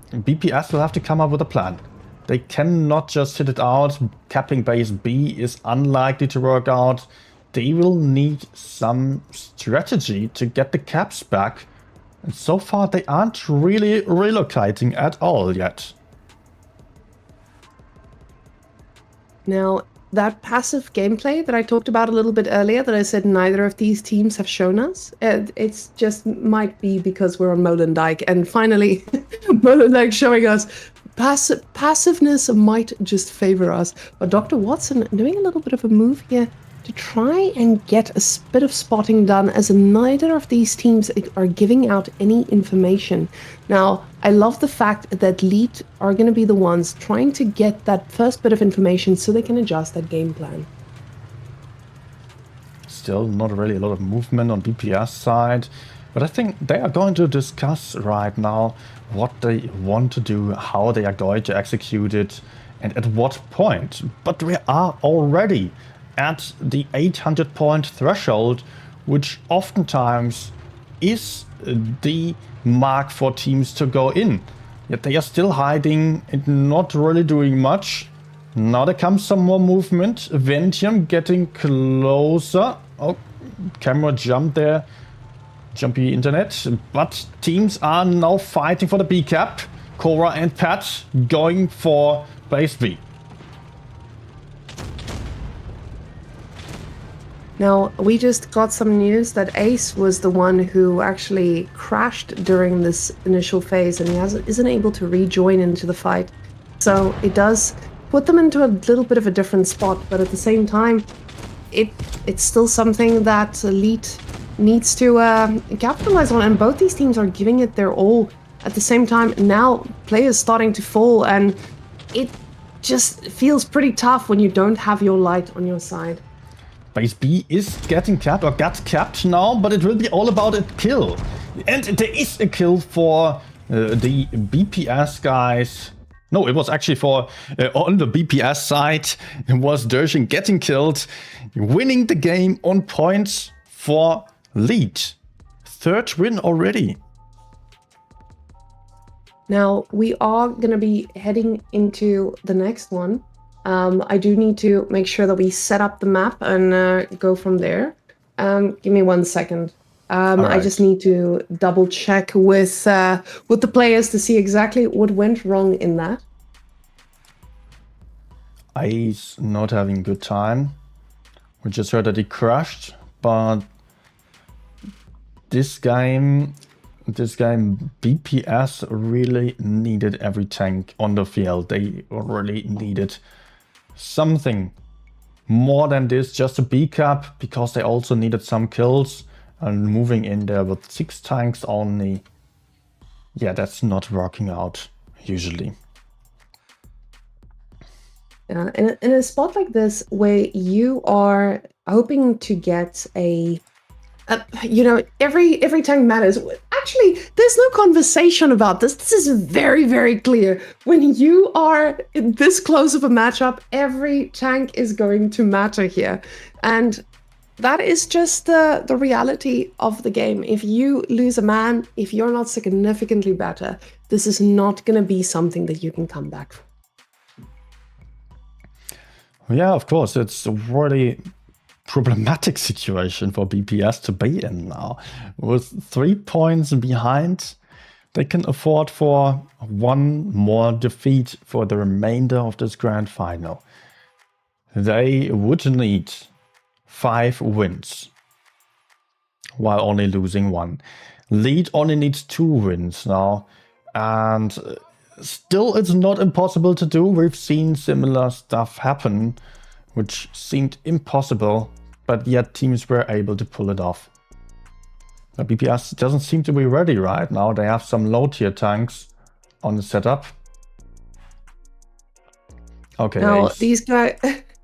BPS will have to come up with a plan. They cannot just hit it out. Capping base B is unlikely to work out. They will need some strategy to get the caps back. And so far they aren't really relocating at all yet. Now, that passive gameplay that I talked about a little bit earlier, that I said neither of these teams have shown us, it's just might be because we're on Molendijk, and finally Molendijk showing us passiveness might just favor us. But Dr. Watson doing a little bit of a move here to try and get a bit of spotting done, as neither of these teams are giving out any information. Now, I love the fact that Lead are going to be the ones trying to get that first bit of information so they can adjust that game plan. Still not really a lot of movement on BPS side, but I think they are going to discuss right now what they want to do, how they are going to execute it, and at what point. But we are already at the 800 point threshold, which oftentimes is the mark for teams to go in. Yet they are still hiding and not really doing much. Now there comes some more movement. Ventium getting closer. Oh, camera jump there. jumpy internet, but teams are now fighting for the B cap. Cora and Pat going for base B. Now, we just got some news that Ace was the one who actually crashed during this initial phase, and he isn't able to rejoin into the fight. So it does put them into a little bit of a different spot, but at the same time, it's still something that Elite needs to capitalize on, and both these teams are giving it their all. At the same time, now players starting to fall, and it just feels pretty tough when you don't have your light on your side. Base B is getting capped, or got capped now, but it will be all about a kill. And there is a kill for the BPS guys. No, it was actually for, on the BPS side, it was Dershin getting killed, winning the game on points for lead. Third win already. Now, we are going to be heading into the next one. I do need to make sure that we set up the map and go from there. Give me 1 second. Right. I just need to double check with the players to see exactly what went wrong in that. He's not having a good time. We just heard that he crashed, but this game BPS really needed every tank on the field. They really needed something more than this, just a B cap, because they also needed some kills, and moving in there with 6 tanks only. Yeah, that's not working out usually. Yeah, in a spot like this where you are hoping to get a every tank matters. Actually, there's no conversation about this. This is very, very clear. When you are this close of a matchup, every tank is going to matter here. And that is just the reality of the game. If you lose a man, if you're not significantly better, this is not going to be something that you can come back from. Yeah, of course, it's a really problematic situation for BPS to be in now. With 3 points behind, they can afford for 1 more defeat for the remainder of this grand final. They would need 5 wins, while only losing 1. Lead only needs 2 wins now, and still it's not impossible to do. We've seen similar stuff happen, which seemed impossible, but yet teams were able to pull it off. But BPS doesn't seem to be ready right now. They have some low tier tanks on the setup. Okay. Now, these guys,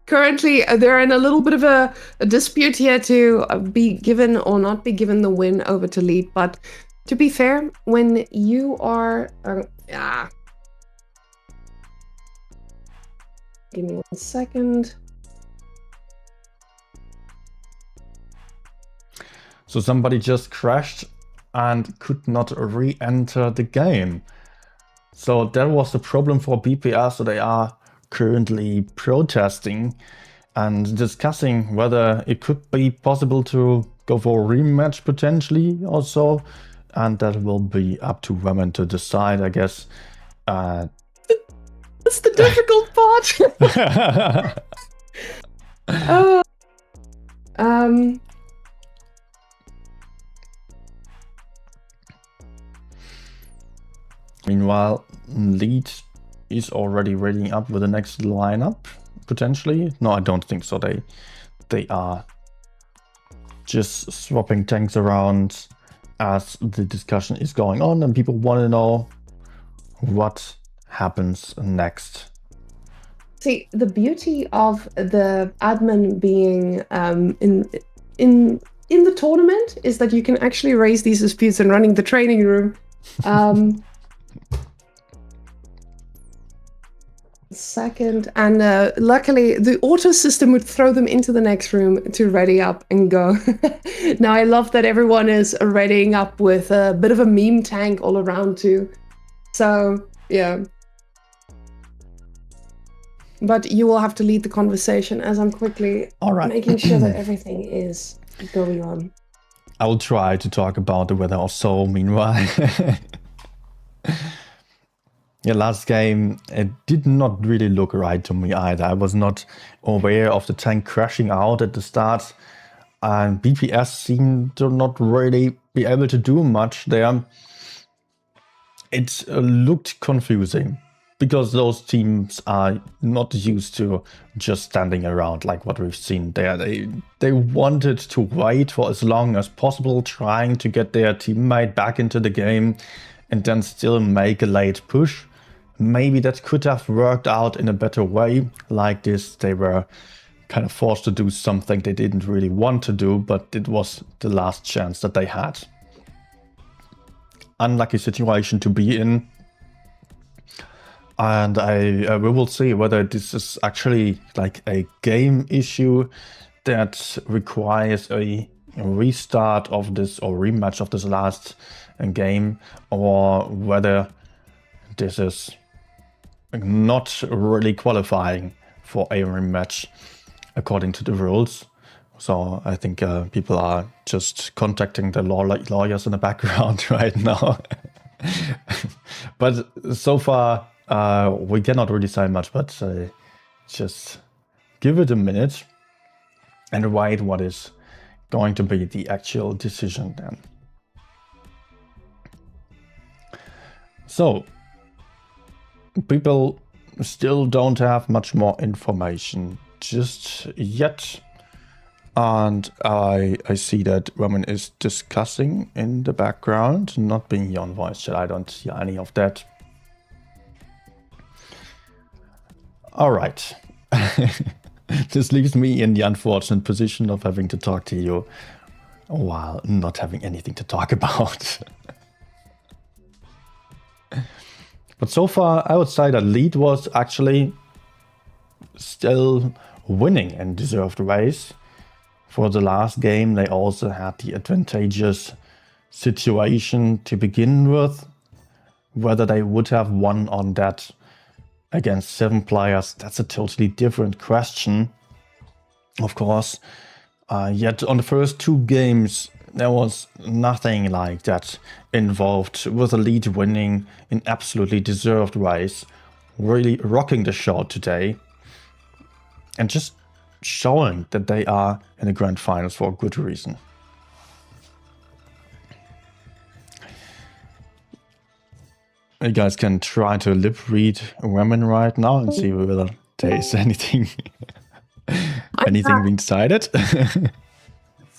currently, they're in a little bit of a dispute here to be given or not be given the win over to Lead. But to be fair, when you are... Give me 1 second. So somebody just crashed and could not re-enter the game. So that was the problem for BPS. So they are currently protesting and discussing whether it could be possible to go for a rematch potentially also. And that will be up to women to decide, I guess. That's the difficult part. Meanwhile, Lead is already readying up with the next lineup, potentially. No, I don't think so. They are just swapping tanks around as the discussion is going on, and people want to know what happens next. See, the beauty of the admin being in the tournament is that you can actually raise these disputes and running the training room. Second, and luckily the auto system would throw them into the next room to ready up and go. Now I love that everyone is readying up with a bit of a meme tank all around too. So yeah, but you will have to lead the conversation as I'm quickly making sure that everything is going on. I will try to talk about the weather also meanwhile. Yeah, last game, it did not really look right to me either. I was not aware of the tank crashing out at the start, and BPS seemed to not really be able to do much there. It looked confusing, because those teams are not used to just standing around like what we've seen there. They wanted to wait for as long as possible, trying to get their teammate back into the game and then still make a late push. Maybe that could have worked out in a better way. Like this, they were kind of forced to do something they didn't really want to do, but it was the last chance that they had. Unlucky situation to be in. And we will see whether this is actually like a game issue that requires a restart of this or rematch of this last game, or whether this is not really qualifying for a rematch according to the rules. So I think people are just contacting the lawyers in the background right now. But so far, we cannot really say much, but just give it a minute and wait what is going to be the actual decision then. So, people still don't have much more information just yet. And I see that Roman is discussing in the background, not being here on voice chat. I don't see any of that. All right. This leaves me in the unfortunate position of having to talk to you while not having anything to talk about. But so far, I would say that lead was actually still winning in deserved ways. For the last game, they also had the advantageous situation to begin with. Whether they would have won on that against 7 players, that's a totally different question, of course. Yet on the first 2 games, there was nothing like that involved, with the lead winning in absolutely deserved ways, really rocking the show today, and just showing that they are in the grand finals for a good reason. You guys can try to lip read women right now and see whether there is anything being decided.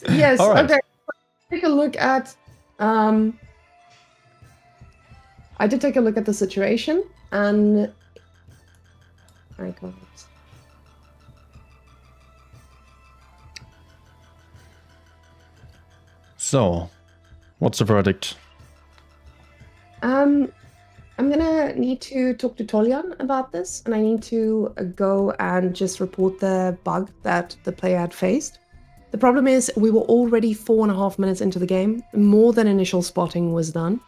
Yes. All right. Okay. Take a look at. I did take a look at the situation, and I can't. So, what's the verdict? I'm gonna need to talk to Tolyan about this, and I need to go and just report the bug that the player had faced. The problem is we were already 4.5 minutes into the game. More than initial spotting was done.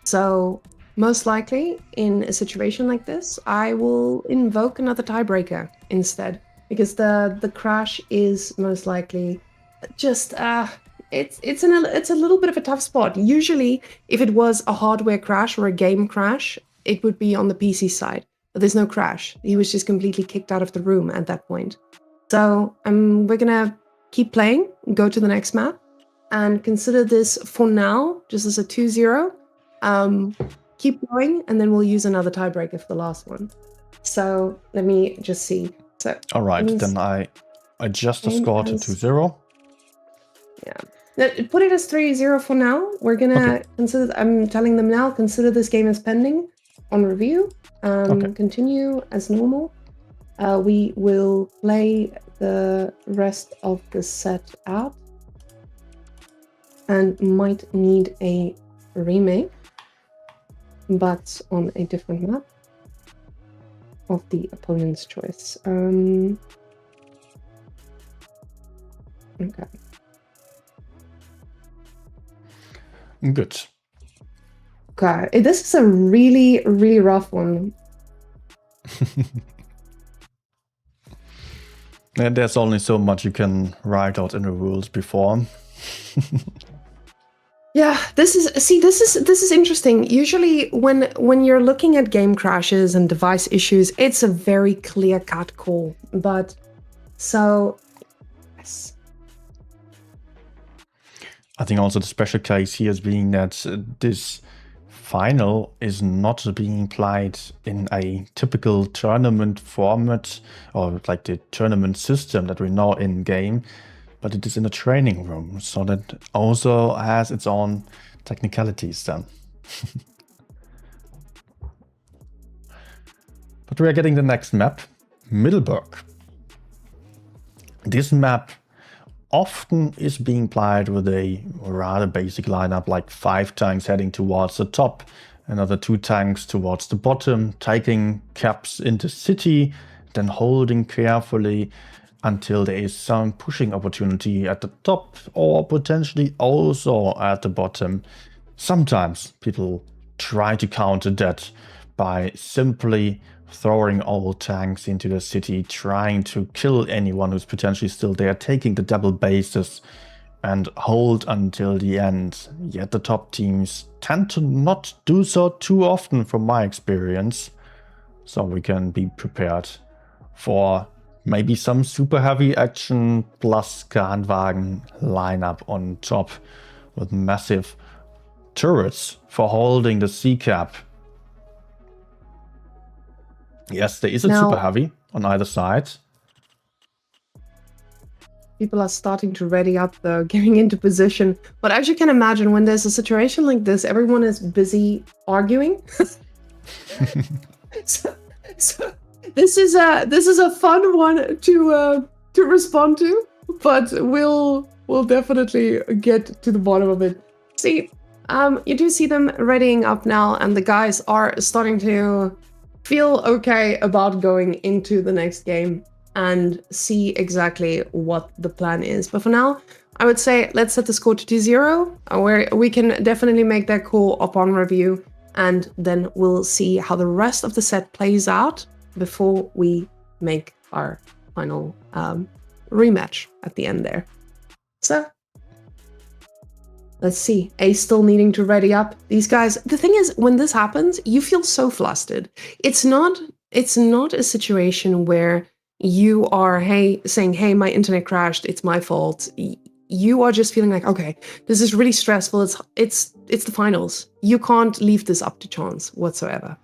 So most likely in a situation like this, I will invoke another tiebreaker instead, because the crash is most likely just it's a little bit of a tough spot. Usually, if it was a hardware crash or a game crash, it would be on the PC side. But there's no crash. He was just completely kicked out of the room at that point. So we're gonna keep playing, go to the next map, and consider this for now just as a 2-0. Keep going, and then we'll use another tiebreaker for the last one. So let me just see. So all right, then I adjust the score to 2-0. Yeah. Put it as 3-0 for now. We're gonna consider. I'm telling them now. Consider this game as pending on review. Continue as normal. We will play the rest of the set out, and might need a remake, but on a different map of the opponent's choice. Okay. Good. Okay, this is a really, really rough one. And there's only so much you can write out in the rules before. Yeah, this is interesting. Usually when you're looking at game crashes and device issues, it's a very clear-cut call. But so yes. I think also the special case here is being that this final is not being played in a typical tournament format or like the tournament system that we know in game, but it is in a training room, so that also has its own technicalities then. But we are getting the next map, Middleburg. This map often is being played with a rather basic lineup, like 5 tanks heading towards the top, another 2 tanks towards the bottom, taking caps into city, then holding carefully until there is some pushing opportunity at the top or potentially also at the bottom. Sometimes people try to counter that by simply throwing all tanks into the city, trying to kill anyone who's potentially still there, taking the double bases and hold until the end. Yet the top teams tend to not do so too often from my experience. So we can be prepared for maybe some super heavy action plus Kranwagen lineup on top with massive turrets for holding the C-cap. Yes, there is a super heavy on either side. People are starting to ready up though, getting into position. But as you can imagine, when there's a situation like this, everyone is busy arguing. so this is a fun one to respond to, but we'll definitely get to the bottom of it. See, you do see them readying up now, and the guys are starting to feel okay about going into the next game and see exactly what the plan is. But for now, I would say let's set the score to 2-0, where we can definitely make that call upon review, and then we'll see how the rest of the set plays out before we make our final rematch at the end there. So let's see. A still needing to ready up. These guys, the thing is, when this happens, you feel so flustered. It's not a situation where you are saying, hey, my internet crashed, it's my fault. You are just feeling like, okay, this is really stressful. It's the finals. You can't leave this up to chance whatsoever.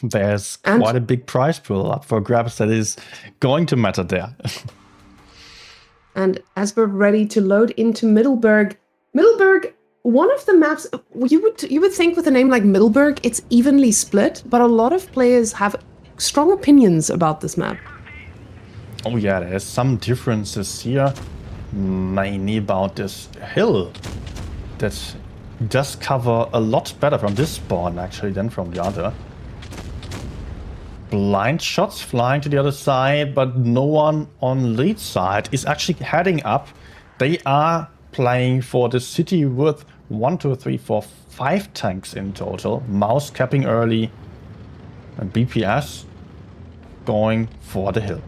There's quite a big prize pool up for grabs that is going to matter there. And as we're ready to load into Middleburg, one of the maps, you would think with a name like Middleburg, it's evenly split, but a lot of players have strong opinions about this map. Oh yeah, there's some differences here, mainly about this hill that does cover a lot better from this spawn actually than from the other. Blind shots flying to the other side, but no one on lead side is actually heading up. They are playing for the city with 1, 2, 3, 4, 5 tanks in total. Mouse capping early and BPS going for the hill.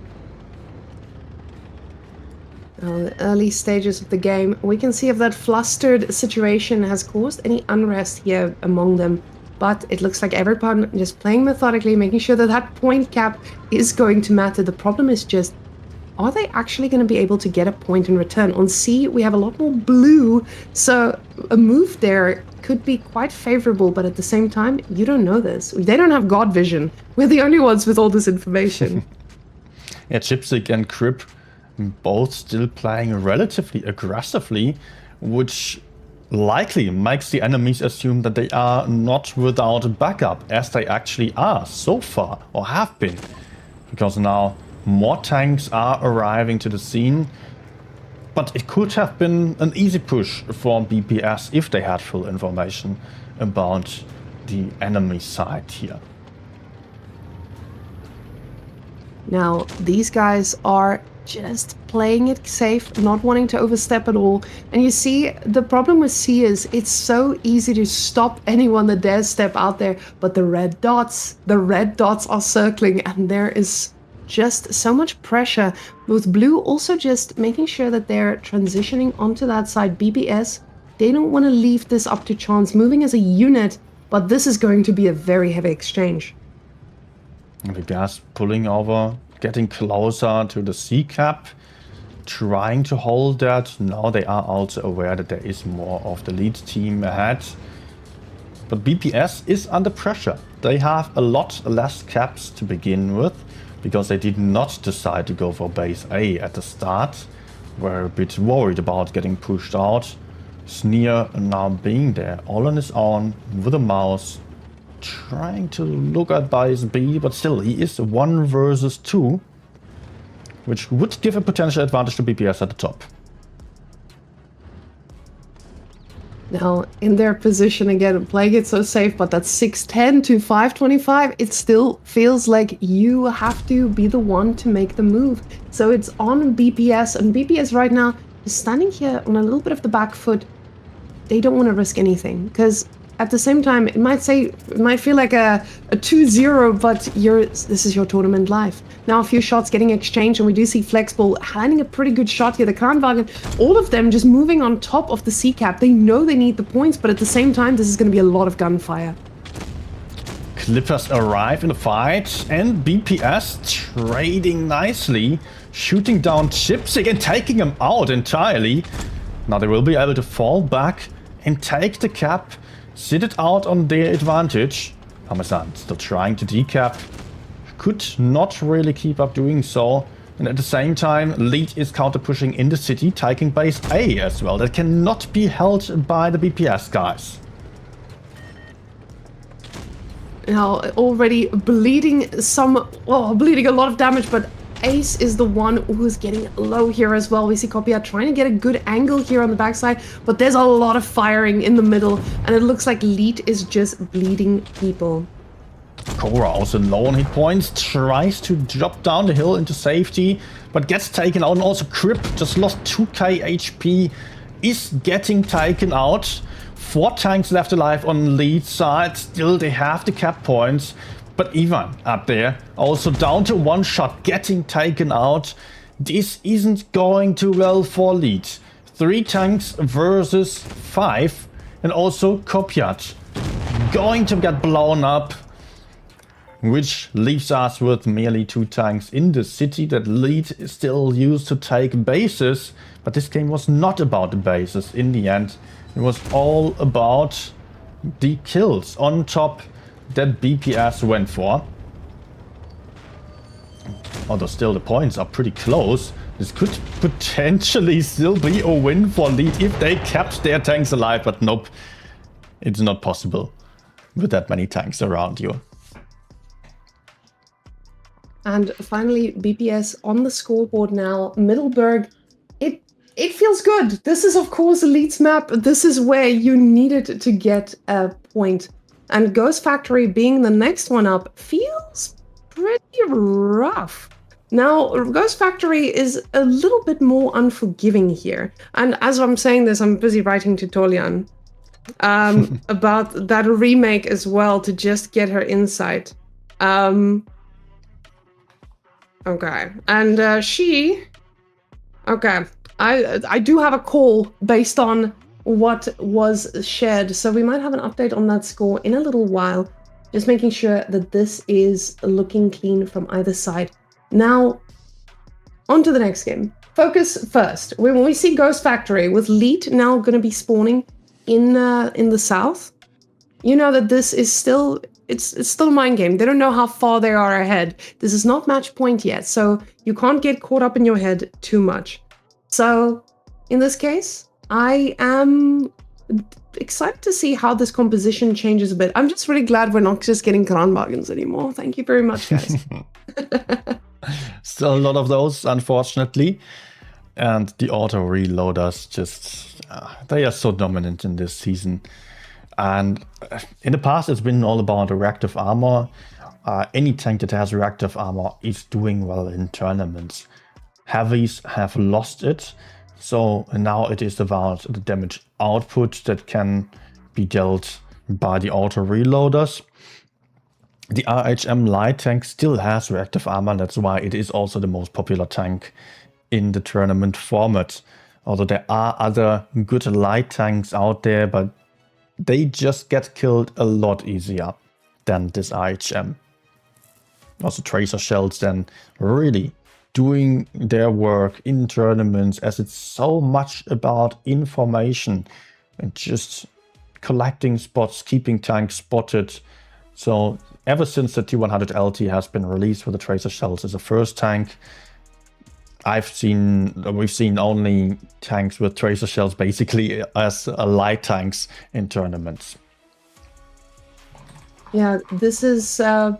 Now, the early stages of the game, we can see if that flustered situation has caused any unrest here among them. But it looks like everyone just playing methodically, making sure that that point cap is going to matter. The problem is just, are they actually going to be able to get a point in return? On C, we have a lot more blue, so a move there could be quite favorable, but at the same time, you don't know this. They don't have God vision. We're the only ones with all this information. Yeah, Chipstick and Crip both still playing relatively aggressively, which likely makes the enemies assume that they are not without backup, as they actually are so far, or have been. Because now more tanks are arriving to the scene, but it could have been an easy push for BPS if they had full information about the enemy side here. Now, these guys are just playing it safe, not wanting to overstep at all. And you see, the problem with C is it's so easy to stop anyone that dares step out there, but the red dots are circling, and there is just so much pressure. With blue also just making sure that they're transitioning onto that side. BBS They don't want to leave this up to chance, moving as a unit, but this is going to be a very heavy exchange. And the gas pulling over, getting closer to the C cap, trying to hold that. Now they are also aware that there is more of the lead team ahead. But BPS is under pressure. They have a lot less caps to begin with, because they did not decide to go for base A at the start. Were a bit worried about getting pushed out. Sneer now being there all on his own with a mouse, trying to look at base B, but still he is 1 versus 2, which would give a potential advantage to BPS at the top. Now, in their position again, playing it so safe, but that's 610 to 525, it still feels like you have to be the one to make the move. So it's on BPS, and BPS right now is standing here on a little bit of the back foot. They don't want to risk anything, because at the same time, it might feel like a 2-0, but this is your tournament life. Now a few shots getting exchanged, and we do see Flexball landing a pretty good shot here. The Kranwagen, all of them just moving on top of the C cap. They know they need the points, but at the same time, this is going to be a lot of gunfire. Clippers arrive in the fight, and BPS trading nicely, shooting down Chipsig and taking him out entirely. Now they will be able to fall back and take the cap, sit it out on their advantage. Parmesan still trying to decap, could not really keep up doing so. And at the same time, Lead is counter pushing in the city, taking base A as well. That cannot be held by the BPS guys. Now already bleeding bleeding a lot of damage, but Ace is the one who's getting low here as well. We see Copia trying to get a good angle here on the backside, but there's a lot of firing in the middle, and it looks like Lead is just bleeding people. Cora also low on hit points, tries to drop down the hill into safety, but gets taken out. And also Crip just lost 2k HP, is getting taken out. 4 tanks left alive on Lead side. Still, they have the cap points. But Ivan up there, also down to 1 shot, getting taken out. This isn't going too well for Lead. 3 tanks versus 5. And also Kopiat going to get blown up, which leaves us with merely 2 tanks in the city that Lead is still used to take bases. But this game was not about the bases in the end. It was all about the kills on top that BPS went for. Although still the points are pretty close. This could potentially still be a win for Lead if they kept their tanks alive, but nope. It's not possible with that many tanks around you. And finally, BPS on the scoreboard now. Middleburg, it feels good. This is, of course, Lead's map. This is where you needed to get a point. And Ghost Factory being the next one up feels pretty rough. Now, Ghost Factory is a little bit more unforgiving here. And as I'm saying this, I'm busy writing to Tolian about that remake as well, to just get her insight. Okay, and okay, I do have a call based on what was shared, so we might have an update on that score in a little while, just making sure that this is looking clean from either side. Now, on to the next game. Focus first. When we see Ghost Factory with Lead now going to be spawning in the south, you know that this is still, it's still a mind game. They don't know how far they are ahead. This is not match point yet, so you can't get caught up in your head too much. So, in this case, I am excited to see how this composition changes a bit. I'm just really glad we're not just getting Kranwagens anymore. Thank you very much, guys. Still a lot of those, unfortunately. And the auto reloaders just, they are so dominant in this season. And in the past, it's been all about reactive armor. Any tank that has reactive armor is doing well in tournaments. Heavies have lost it. So now it is about the damage output that can be dealt by the auto reloaders. The RHM light tank still has reactive armor. That's why it is also the most popular tank in the tournament format. Although there are other good light tanks out there, but they just get killed a lot easier than this IHM. Also tracer shells then really doing their work in tournaments, as it's so much about information and just collecting spots, keeping tanks spotted. So ever since the T100 LT has been released for the tracer shells as a first tank, we've seen only tanks with tracer shells basically as light tanks in tournaments. Yeah, this is a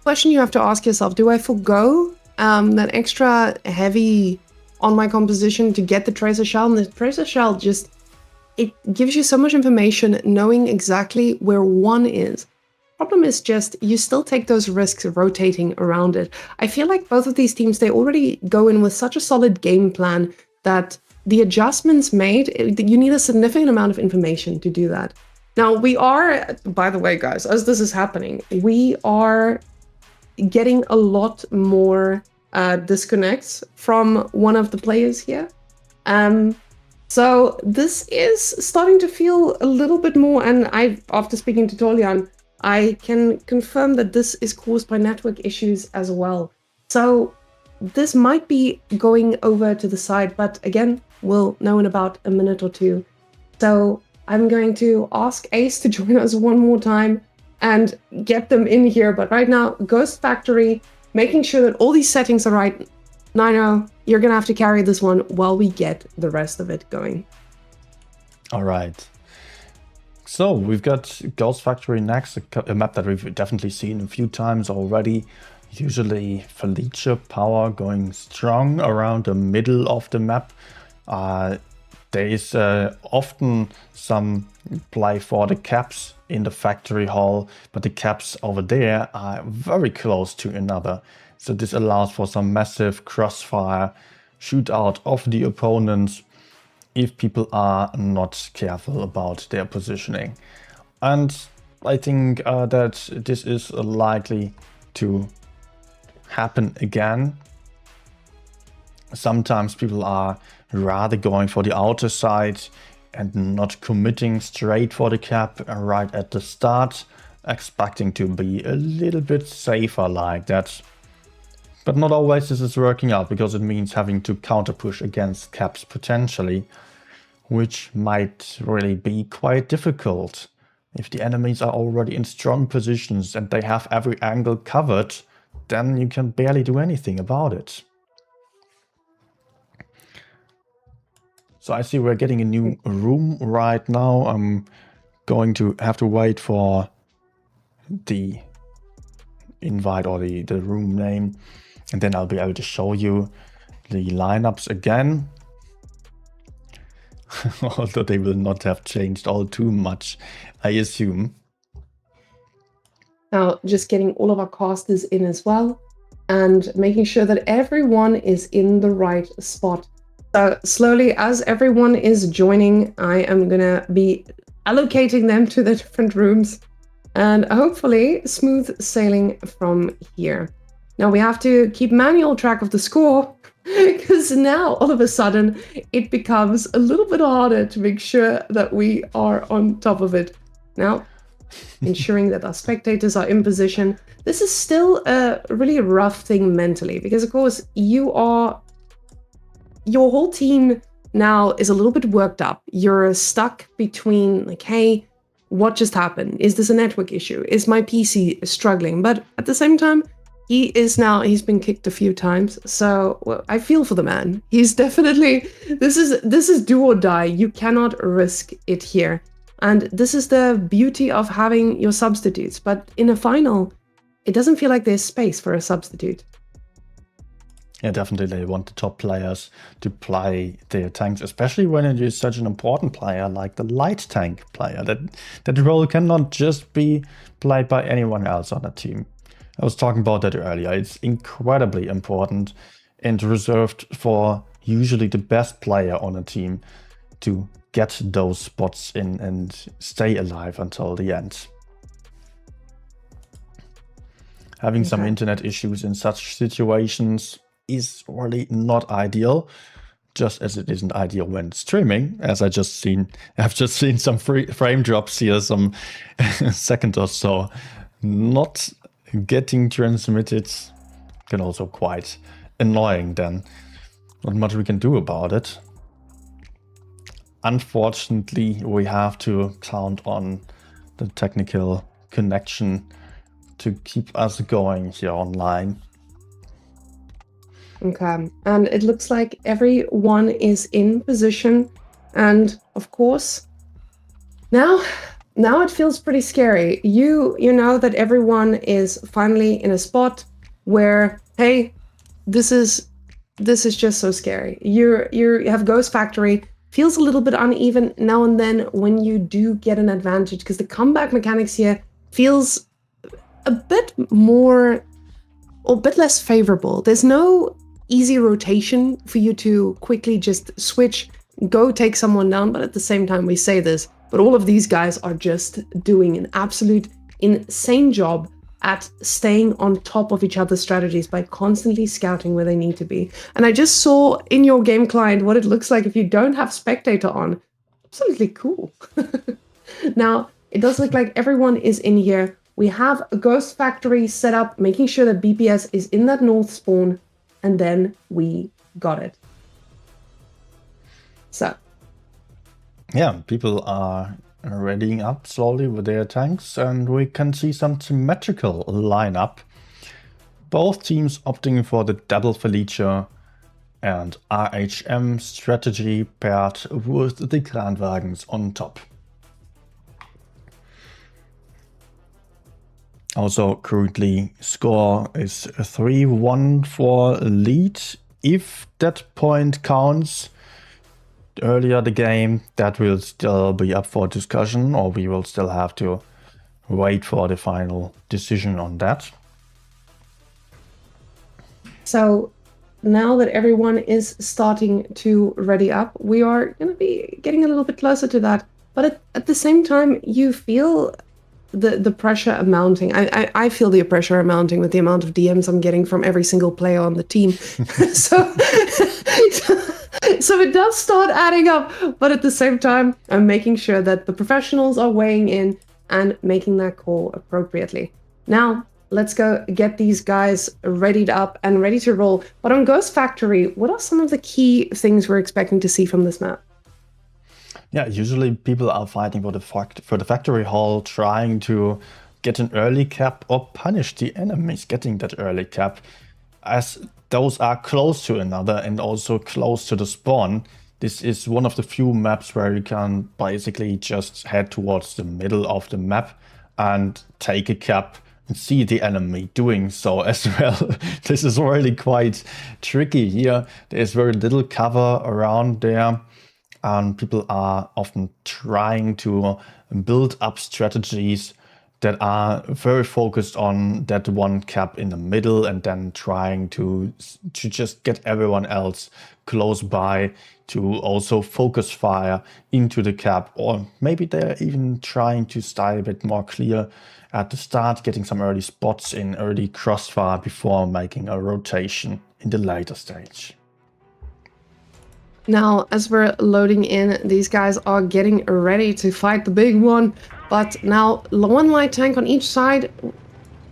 question you have to ask yourself. Do I forgo that extra heavy on my composition to get the tracer shell? And the tracer shell just, it gives you so much information knowing exactly where one is. Problem is just, you still take those risks rotating around it. I feel like both of these teams, they already go in with such a solid game plan that the adjustments made, you need a significant amount of information to do that. Now we are, by the way, guys, as this is happening, we are getting a lot more disconnects from one of the players here. So this is starting to feel a little bit more, and after speaking to Tolian, I can confirm that this is caused by network issues as well. So this might be going over to the side, but again, we'll know in about a minute or two. So I'm going to ask Ace to join us one more time and get them in here. But right now, Ghost Factory, making sure that all these settings are right. Nino, you're going to have to carry this one while we get the rest of it going. All right. So we've got Ghost Factory next, a map that we've definitely seen a few times already. Usually Felicia power going strong around the middle of the map. There is often some play for the caps in the factory hall, but the caps over there are very close to another. So this allows for some massive crossfire shootout of the opponents if people are not careful about their positioning. And I think that this is likely to happen again. Sometimes people are rather going for the outer side and not committing straight for the cap right at the start, expecting to be a little bit safer like that. But not always this is working out, because it means having to counter push against caps potentially, which might really be quite difficult. If the enemies are already in strong positions and they have every angle covered, then you can barely do anything about it. So I see we're getting a new room right now. I'm going to have to wait for the invite or the room name, and then I'll be able to show you the lineups again. Although they will not have changed all too much, I assume. Now, just getting all of our casters in as well, and making sure that everyone is in the right spot. So slowly, as everyone is joining, I am going to be allocating them to the different rooms, and hopefully smooth sailing from here. Now we have to keep manual track of the score, because now all of a sudden it becomes a little bit harder to make sure that we are on top of it. Now, ensuring that our spectators are in position. This is still a really rough thing mentally, because of course your whole team now is a little bit worked up. You're stuck between like, hey, what just happened? Is this a network issue? Is my PC struggling? But at the same time, he's been kicked a few times. So well, I feel for the man. He's definitely, this is do or die. You cannot risk it here. And this is the beauty of having your substitutes. But in a final, it doesn't feel like there's space for a substitute. Yeah, definitely they want the top players to play their tanks, especially when it is such an important player like the light tank player. That role cannot just be played by anyone else on the team. I was talking about that earlier. It's incredibly important and reserved for usually the best player on a team to get those spots in and stay alive until the end. Having some internet issues in such situations is really not ideal. just as it isn't ideal when streaming, as I've just seen some frame drops here, some second or so, not getting transmitted can also quite annoying then. Not much we can do about it. Unfortunately, we have to count on the technical connection to keep us going here online. Okay, and it looks like everyone is in position, and of course, now it feels pretty scary. You know that everyone is finally in a spot where, hey, this is just so scary. You have Ghost Factory, feels a little bit uneven now and then when you do get an advantage, because the comeback mechanics here feels a bit more, or a bit less favorable. There's no easy rotation for you to quickly just switch, go take someone down, but at the same time we say this, but all of these guys are just doing an absolute insane job at staying on top of each other's strategies by constantly scouting where they need to be. And I just saw in your game client what it looks like if you don't have spectator on. Absolutely cool. Now, it does look like everyone is in here. We have a Ghost Factory set up, making sure that BPS is in that north spawn, and then we got it. So. Yeah, people are readying up slowly with their tanks, and we can see some symmetrical lineup. Both teams opting for the double Felicia and RHM strategy paired with the Kranwagens on top. Also, currently score is 3-1 for lead. If that point counts earlier the game, that will still be up for discussion, or we will still have to wait for the final decision on that. So now that everyone is starting to ready up, we are going to be getting a little bit closer to that. But at the same time, you feel the pressure mounting. I feel the pressure mounting with the amount of DMs I'm getting from every single player on the team. So it does start adding up, but at the same time, I'm making sure that the professionals are weighing in and making that call appropriately. Now, let's go get these guys readied up and ready to roll. But on Ghost Factory, what are some of the key things we're expecting to see from this map? Yeah, usually people are fighting for the factory hall, trying to get an early cap or punish the enemies getting that early cap, as those are close to another and also close to the spawn. This is one of the few maps where you can basically just head towards the middle of the map and take a cap and see the enemy doing so as well. This is really quite tricky here. There's very little cover around there, and people are often trying to build up strategies that are very focused on that one cap in the middle, and then trying to just get everyone else close by to also focus fire into the cap. Or maybe they're even trying to stay a bit more clear at the start, getting some early spots in early crossfire before making a rotation in the later stage. Now, as we're loading in, these guys are getting ready to fight the big one. But now, one light tank on each side,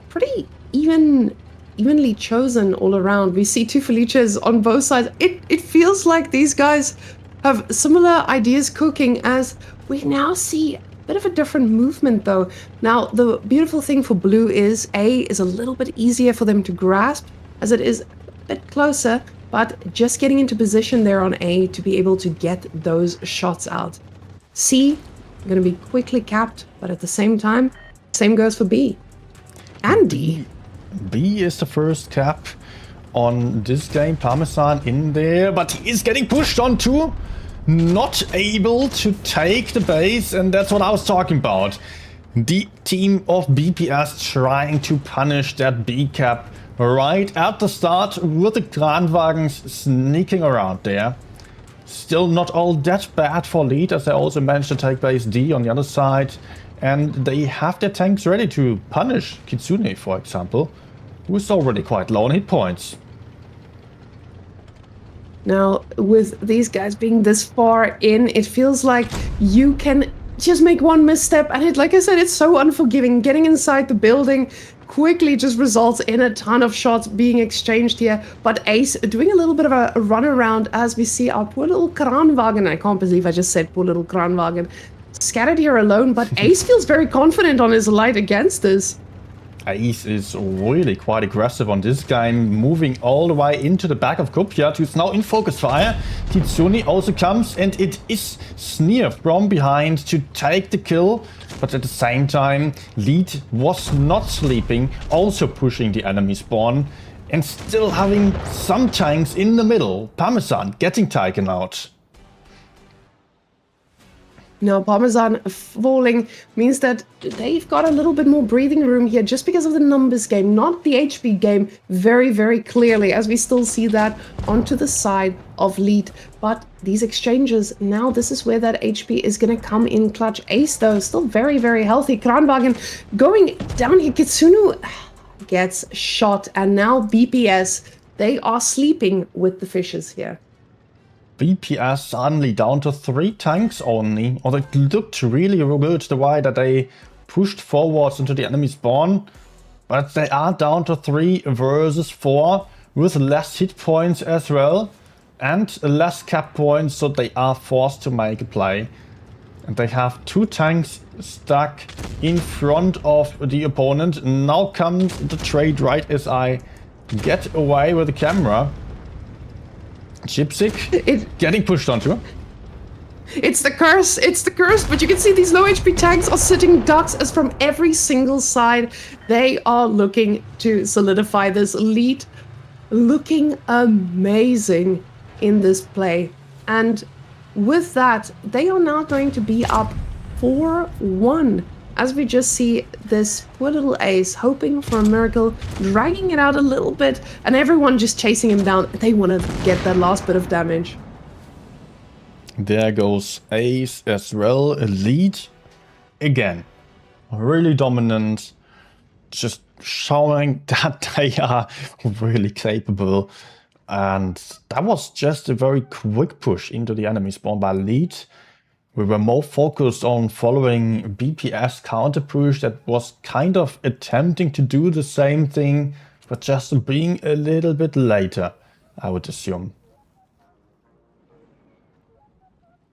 pretty evenly chosen all around. We see two Felicias on both sides. It feels like these guys have similar ideas cooking, as we now see a bit of a different movement though. Now, the beautiful thing for blue is A is a little bit easier for them to grasp, as it is a bit closer. But just getting into position there on A to be able to get those shots out. C, going to be quickly capped, but at the same time, same goes for B. And D. B is the first cap on this game. Parmesan in there, but he is getting pushed on too. Not able to take the base, and that's what I was talking about. The team of BPS trying to punish that B cap right at the start with the Kranwagens sneaking around there. Still not all that bad for lead, as they also managed to take base D on the other side. And they have their tanks ready to punish Kitsune, for example, who is already quite low on hit points. Now, with these guys being this far in, it feels like you can just make one misstep, and like I said, it's so unforgiving. Getting inside the building quickly just results in a ton of shots being exchanged here. But Ace doing a little bit of a runaround as we see our poor little Kranwagen. I can't believe I just said poor little Kranwagen. Scattered here alone, but Ace feels very confident on his light against this. Ace is really quite aggressive on this guy, moving all the way into the back of Kupiat, who's now in focus fire. Titsuni also comes, and it is Sneer from behind to take the kill. But at the same time, Lead was not sleeping, also pushing the enemy spawn, and still having some tanks in the middle. Parmesan getting taken out. Now, Parmesan falling means that they've got a little bit more breathing room here just because of the numbers game, not the HP game, very, very clearly, as we still see that onto the side of Lead. But these exchanges, now this is where that HP is going to come in clutch. Ace, though, still very, very healthy. Kranwagen going down here. Kitsunu gets shot, and now BPS, they are sleeping with the fishes here. BPS suddenly down to 3 tanks only. Or it looked really good the way that they pushed forwards into the enemy spawn. But they are down to 3 versus 4 with less hit points as well. And less cap points, so they are forced to make a play. And they have 2 tanks stuck in front of the opponent. Now comes the trade right as I get away with the camera. Chipsick getting pushed onto. It's the curse, but you can see these low HP tanks are sitting ducks as from every single side. They are looking to solidify this lead, looking amazing in this play. And with that, they are now going to be up 4-1. As we just see this poor little Ace hoping for a miracle, dragging it out a little bit, and everyone just chasing him down. They want to get that last bit of damage. There goes Ace as well. A Lead again. Really dominant. Just showing that they are really capable. And that was just a very quick push into the enemy spawn by Lead. We were more focused on following BPS counter push that was kind of attempting to do the same thing, but just being a little bit later, I would assume.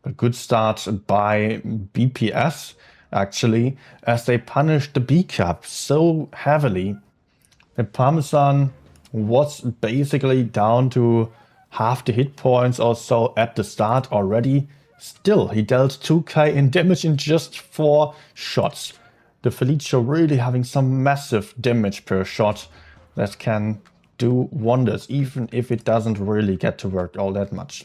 A good start by BPS, actually, as they punished the B-Cap so heavily that Parmesan was basically down to half the hit points or so at the start already. Still, he dealt 2k in damage in just 4 shots. The Felicio really having some massive damage per shot that can do wonders, even if it doesn't really get to work all that much.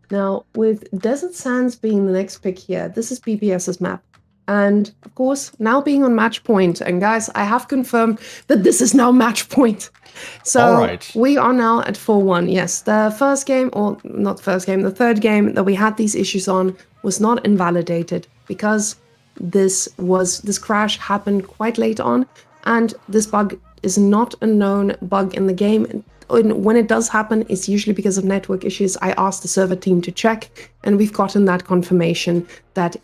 Now, with Desert Sands being the next pick here, this is BPS's map. And, of course, now being on match point, and guys, I have confirmed that this is now match point. So we are now at 4-1. Yes, the first game, or not first game, the third game that we had these issues on was not invalidated because this crash happened quite late on, and this bug is not a known bug in the game. When it does happen, it's usually because of network issues. I asked the server team to check, and we've gotten that confirmation that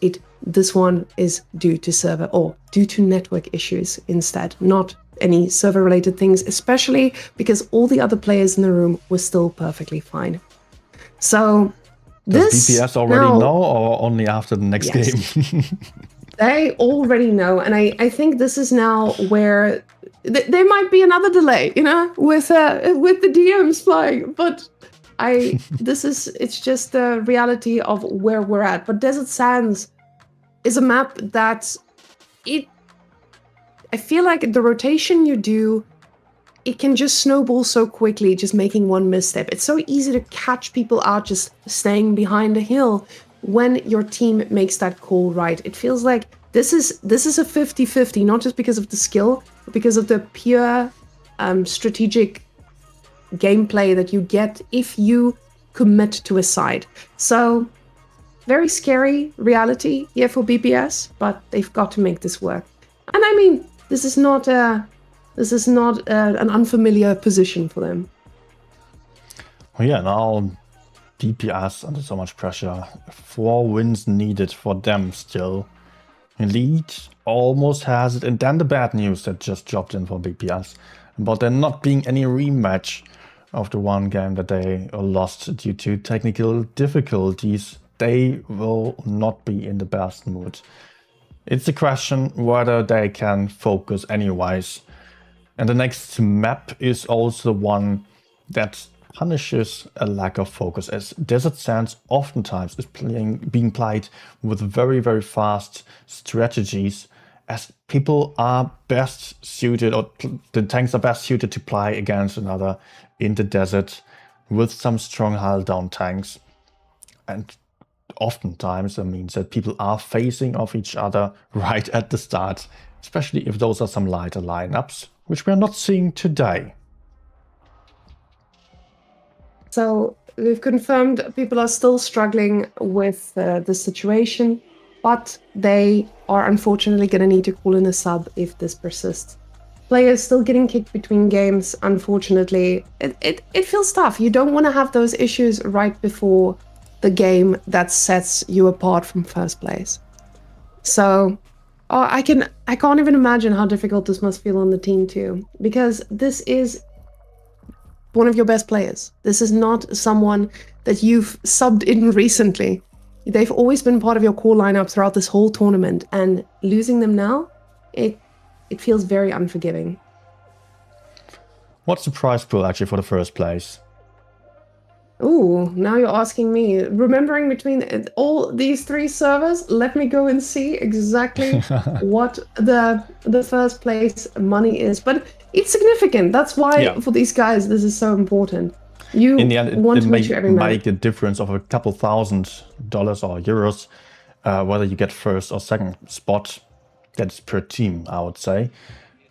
this one is due to server or due to network issues instead, not any server related things, especially because all the other players in the room were still perfectly fine. So does BPS already know, or only after the next game? They already know, and I think this is now where there might be another delay, you know, with the DMs flying, but it's just the reality of where we're at. But Desert Sands is a map that I feel like the rotation you do, it can just snowball so quickly, just making one misstep. It's so easy to catch people out just staying behind a hill when your team makes that call right. It feels like this is a 50-50, not just because of the skill, but because of the pure strategic gameplay that you get if you commit to a side. So very scary reality here for BPS, but they've got to make this work. And I mean, this is not an unfamiliar position for them. Well, yeah, now DPS under so much pressure. 4 wins needed for them still. Lead almost has it, and then the bad news that just dropped in for BPS about there not being any rematch of the one game that they lost due to technical difficulties. They will not be in the best mood. It's a question whether they can focus anyways. And the next map is also one that punishes a lack of focus, as Desert Sands oftentimes is being played with very, very fast strategies, as people are best suited, or the tanks are best suited to play against another in the desert with some strong hull down tanks. And oftentimes that means that people are facing off each other right at the start, especially if those are some lighter lineups, which we're not seeing today. So we've confirmed people are still struggling with the situation, but they are unfortunately going to need to call in a sub if this persists. Players still getting kicked between games, unfortunately. It feels tough. You don't want to have those issues right before the game that sets you apart from first place. So I can't even imagine how difficult this must feel on the team too, because this is one of your best players. This is not someone that you've subbed in recently. They've always been part of your core lineup throughout this whole tournament, and losing them now, it feels very unforgiving. What's the prize pool actually for the first place? Ooh, now you're asking me. Remembering between all these 3 servers, let me go and see exactly what the first place money is. But it's significant. That's why for these guys this is so important. You in the end, want it to make sure every make a difference of a couple $1,000s or euros, whether you get first or second spot. That's per team, I would say.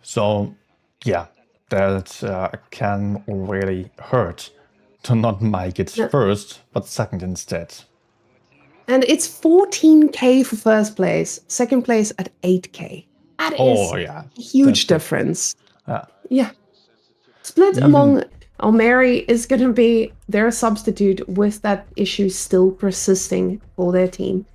So yeah, that can really hurt to not make it first, but second instead. And it's 14k for first place, second place at 8k. That is a huge difference. Yeah. Split among Mary is going to be their substitute with that issue still persisting for their team.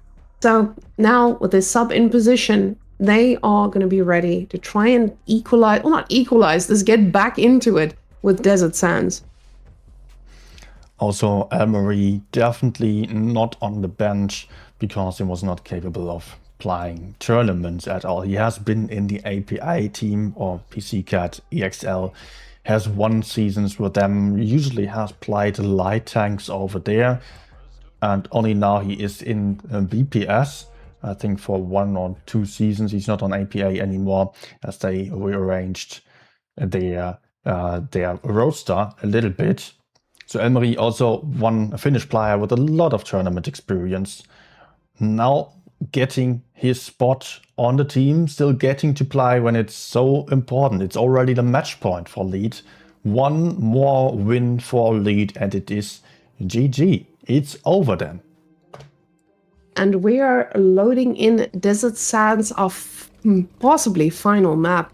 So now with this sub in position, they are going to be ready to try and equalize, well, not equalize, let's get back into it with Desert Sands. Also, Elmarie definitely not on the bench because he was not capable of playing tournaments at all. He has been in the APA team or PCCAT EXL, has won seasons with them, usually has played light tanks over there, and only now he is in BPS. I think for 1 or 2 seasons he's not on APA anymore, as they rearranged their roster a little bit. So Elmarie also a Finnish player with a lot of tournament experience. Now getting his spot on the team, still getting to play when it's so important. It's already the match point for Lead. 1 more win for Lead and it is GG. It's over then. And we are loading in Desert Sands of possibly final map.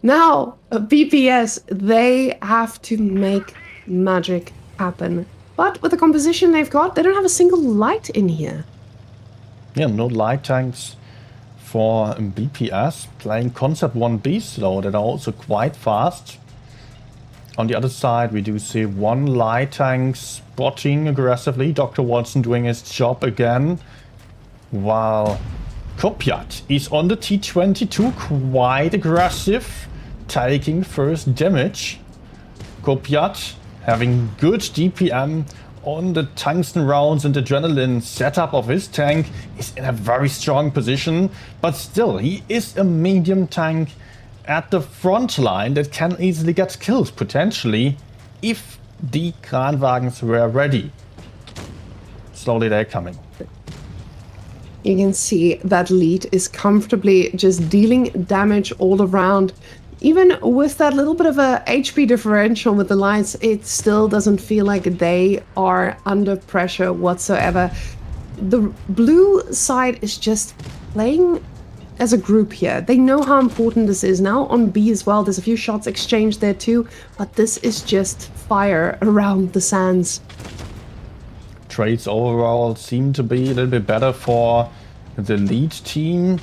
Now, BPS, they have to make magic happen. But with the composition they've got, they don't have a single light in here. Yeah, no light tanks for BPS. Playing Concept 1Bs though, that are also quite fast. On the other side, we do see 1 light tank spotting aggressively. Dr. Watson doing his job again. While Kopyat is on the T-22, quite aggressive, taking first damage. Kopyat having good DPM on the tungsten rounds and adrenaline setup of his tank, is in a very strong position, but still he is a medium tank at the front line that can easily get killed potentially if the Kranwagens were ready. Slowly they're coming. You can see that Lead is comfortably just dealing damage all around. Even with that little bit of a HP differential with the lights, it still doesn't feel like they are under pressure whatsoever. The blue side is just playing as a group here. They know how important this is. Now on B as well, there's a few shots exchanged there too, but this is just fire around the sands. Trades overall seem to be a little bit better for the lead team.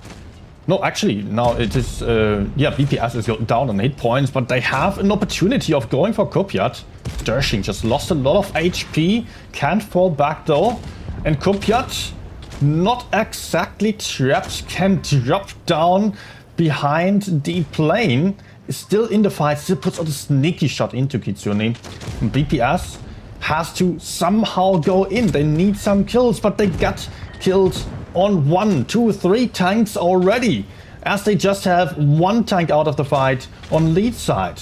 No, actually, now it is, yeah, BPS is down on 8 points, but they have an opportunity of going for Kopyat. Dershing just lost a lot of HP, can't fall back though. And Kopyat, not exactly trapped, can drop down behind the plane. Is still in the fight, still puts out a sneaky shot into Kitsune. And BPS has to somehow go in. They need some kills, but they got killed on 1, 2, 3 tanks already, as they just have 1 tank out of the fight on lead side.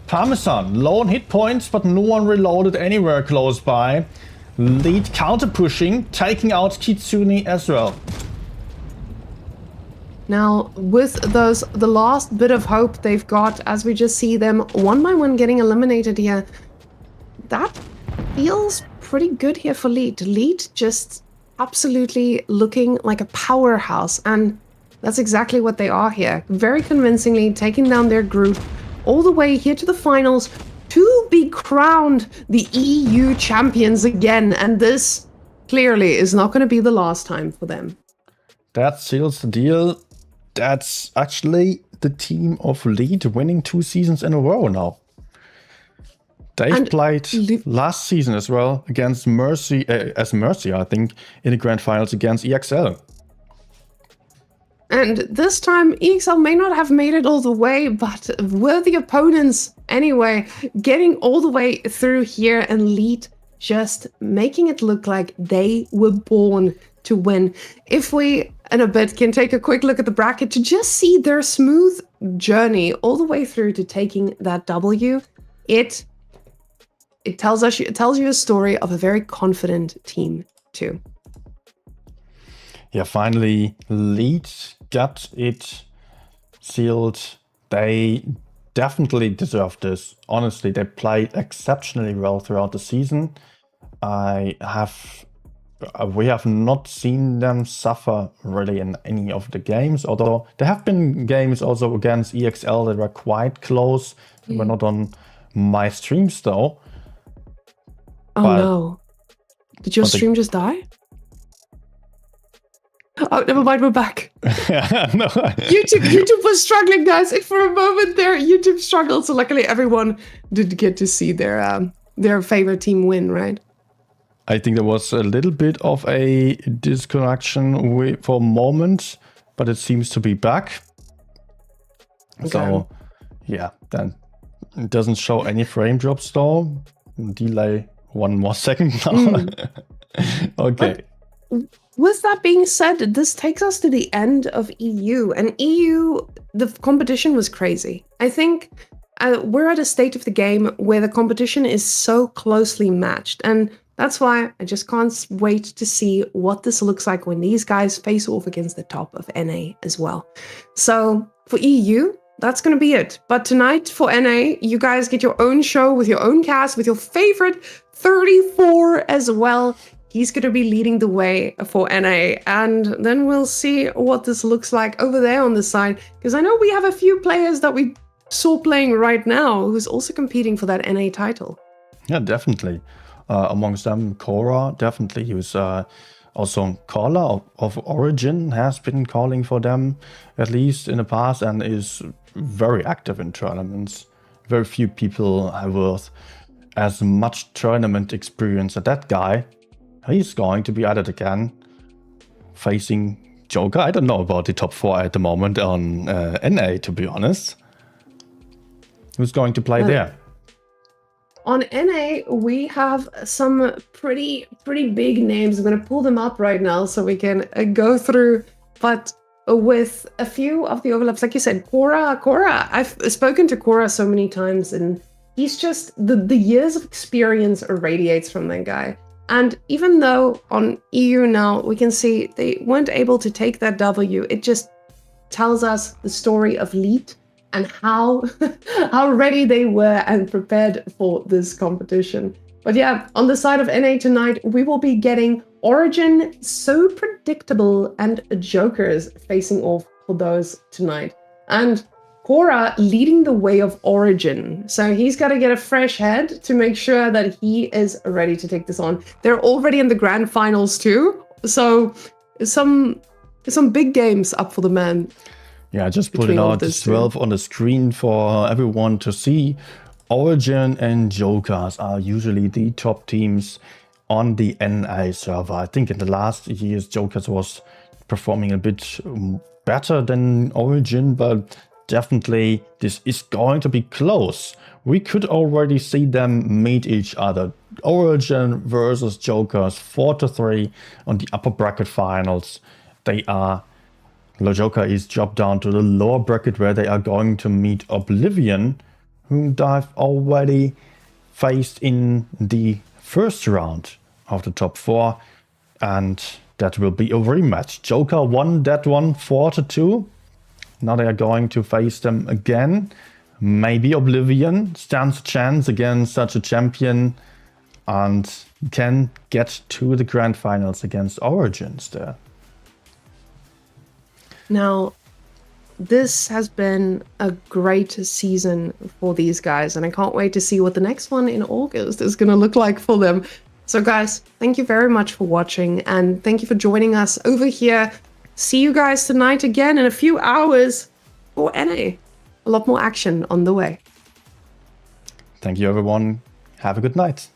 Parmesan, low on hit points, but no one reloaded anywhere close by. Lead counter pushing, taking out Kitsune as well. Now, with the last bit of hope they've got, as we just see them one by one getting eliminated here, that feels pretty good here for Lead. Lead just absolutely looking like a powerhouse, and that's exactly what they are here. Very convincingly taking down their group all the way here to the finals to be crowned the EU champions again, and this clearly is not going to be the last time for them. That seals the deal. That's actually the team of Lead winning 2 seasons in a row now. They played last season as well against Mercy, I think, in the grand finals against EXL. And this time, EXL may not have made it all the way, but were the opponents anyway, getting all the way through here, and Lead just making it look like they were born to win. If we, in a bit, can take a quick look at the bracket to just see their smooth journey all the way through to taking that W, it tells you a story of a very confident team too. Yeah, finally, Lead got it sealed. They definitely deserve this. Honestly, they played exceptionally well throughout the season. We have not seen them suffer really in any of the games, although there have been games also against EXL that were quite close. They were not on my streams though. Oh no. Did your stream just die? Oh, never mind, we're back. No. YouTube was struggling, guys. And for a moment there, YouTube struggled. So luckily everyone did get to see their favorite team win, right? I think there was a little bit of a disconnection for a moment, but it seems to be back. Okay. So, yeah, then it doesn't show any frame drops though. Delay 1 more second now. Okay. But with that being said, this takes us to the end of EU. And EU, the competition was crazy. I think we're at a state of the game where the competition is so closely matched. And that's why I just can't wait to see what this looks like when these guys face off against the top of NA as well. So for EU, that's going to be it. But tonight for NA, you guys get your own show with your own cast, with your favorite 34 as well. He's going to be leading the way for NA. And then we'll see what this looks like over there on the side. Because I know we have a few players that we saw playing right now who's also competing for that NA title. Yeah, definitely. Amongst them, Cora, definitely. He was also caller of Origin, has been calling for them at least in the past, and is very active in tournaments. Very few people have worth as much tournament experience as that guy. He's going to be at it again, facing Joker. I don't know about the top 4 at the moment on NA, to be honest. Who's going to play there? On NA, we have some pretty big names. I'm going to pull them up right now so we can go through. But with a few of the overlaps, like you said, Cora, I've spoken to Cora so many times, and he's just, the years of experience irradiates from that guy. And even though on EU now, we can see they weren't able to take that W, it just tells us the story of Lead and how ready they were and prepared for this competition. But yeah, on the side of NA tonight, we will be getting Origin, So Predictable, and Jokers facing off for those tonight. And Cora leading the way of Origin. So he's got to get a fresh head to make sure that he is ready to take this on. They're already in the grand finals too. So some big games up for the man. Yeah, just putting out the 12 on the screen for everyone to see. Origin and Jokers are usually the top teams on the NA server. I think in the last years, Jokers was performing a bit better than Origin, but definitely this is going to be close. We could already see them meet each other. Origin versus Jokers, 4-3 on the upper bracket finals. Joker is dropped down to the lower bracket where they are going to meet Oblivion, whom they've already faced in the first round of the top 4, and that will be a rematch. Joker won that one 4-2. Now they are going to face them again. Maybe Oblivion stands a chance against such a champion and can get to the grand finals against Origins there. Now, this has been a great season for these guys, and I can't wait to see what the next one in August is going to look like for them. So guys, thank you very much for watching, and thank you for joining us over here. See you guys tonight again in a few hours for NA. A lot more action on the way. Thank you, everyone. Have a good night.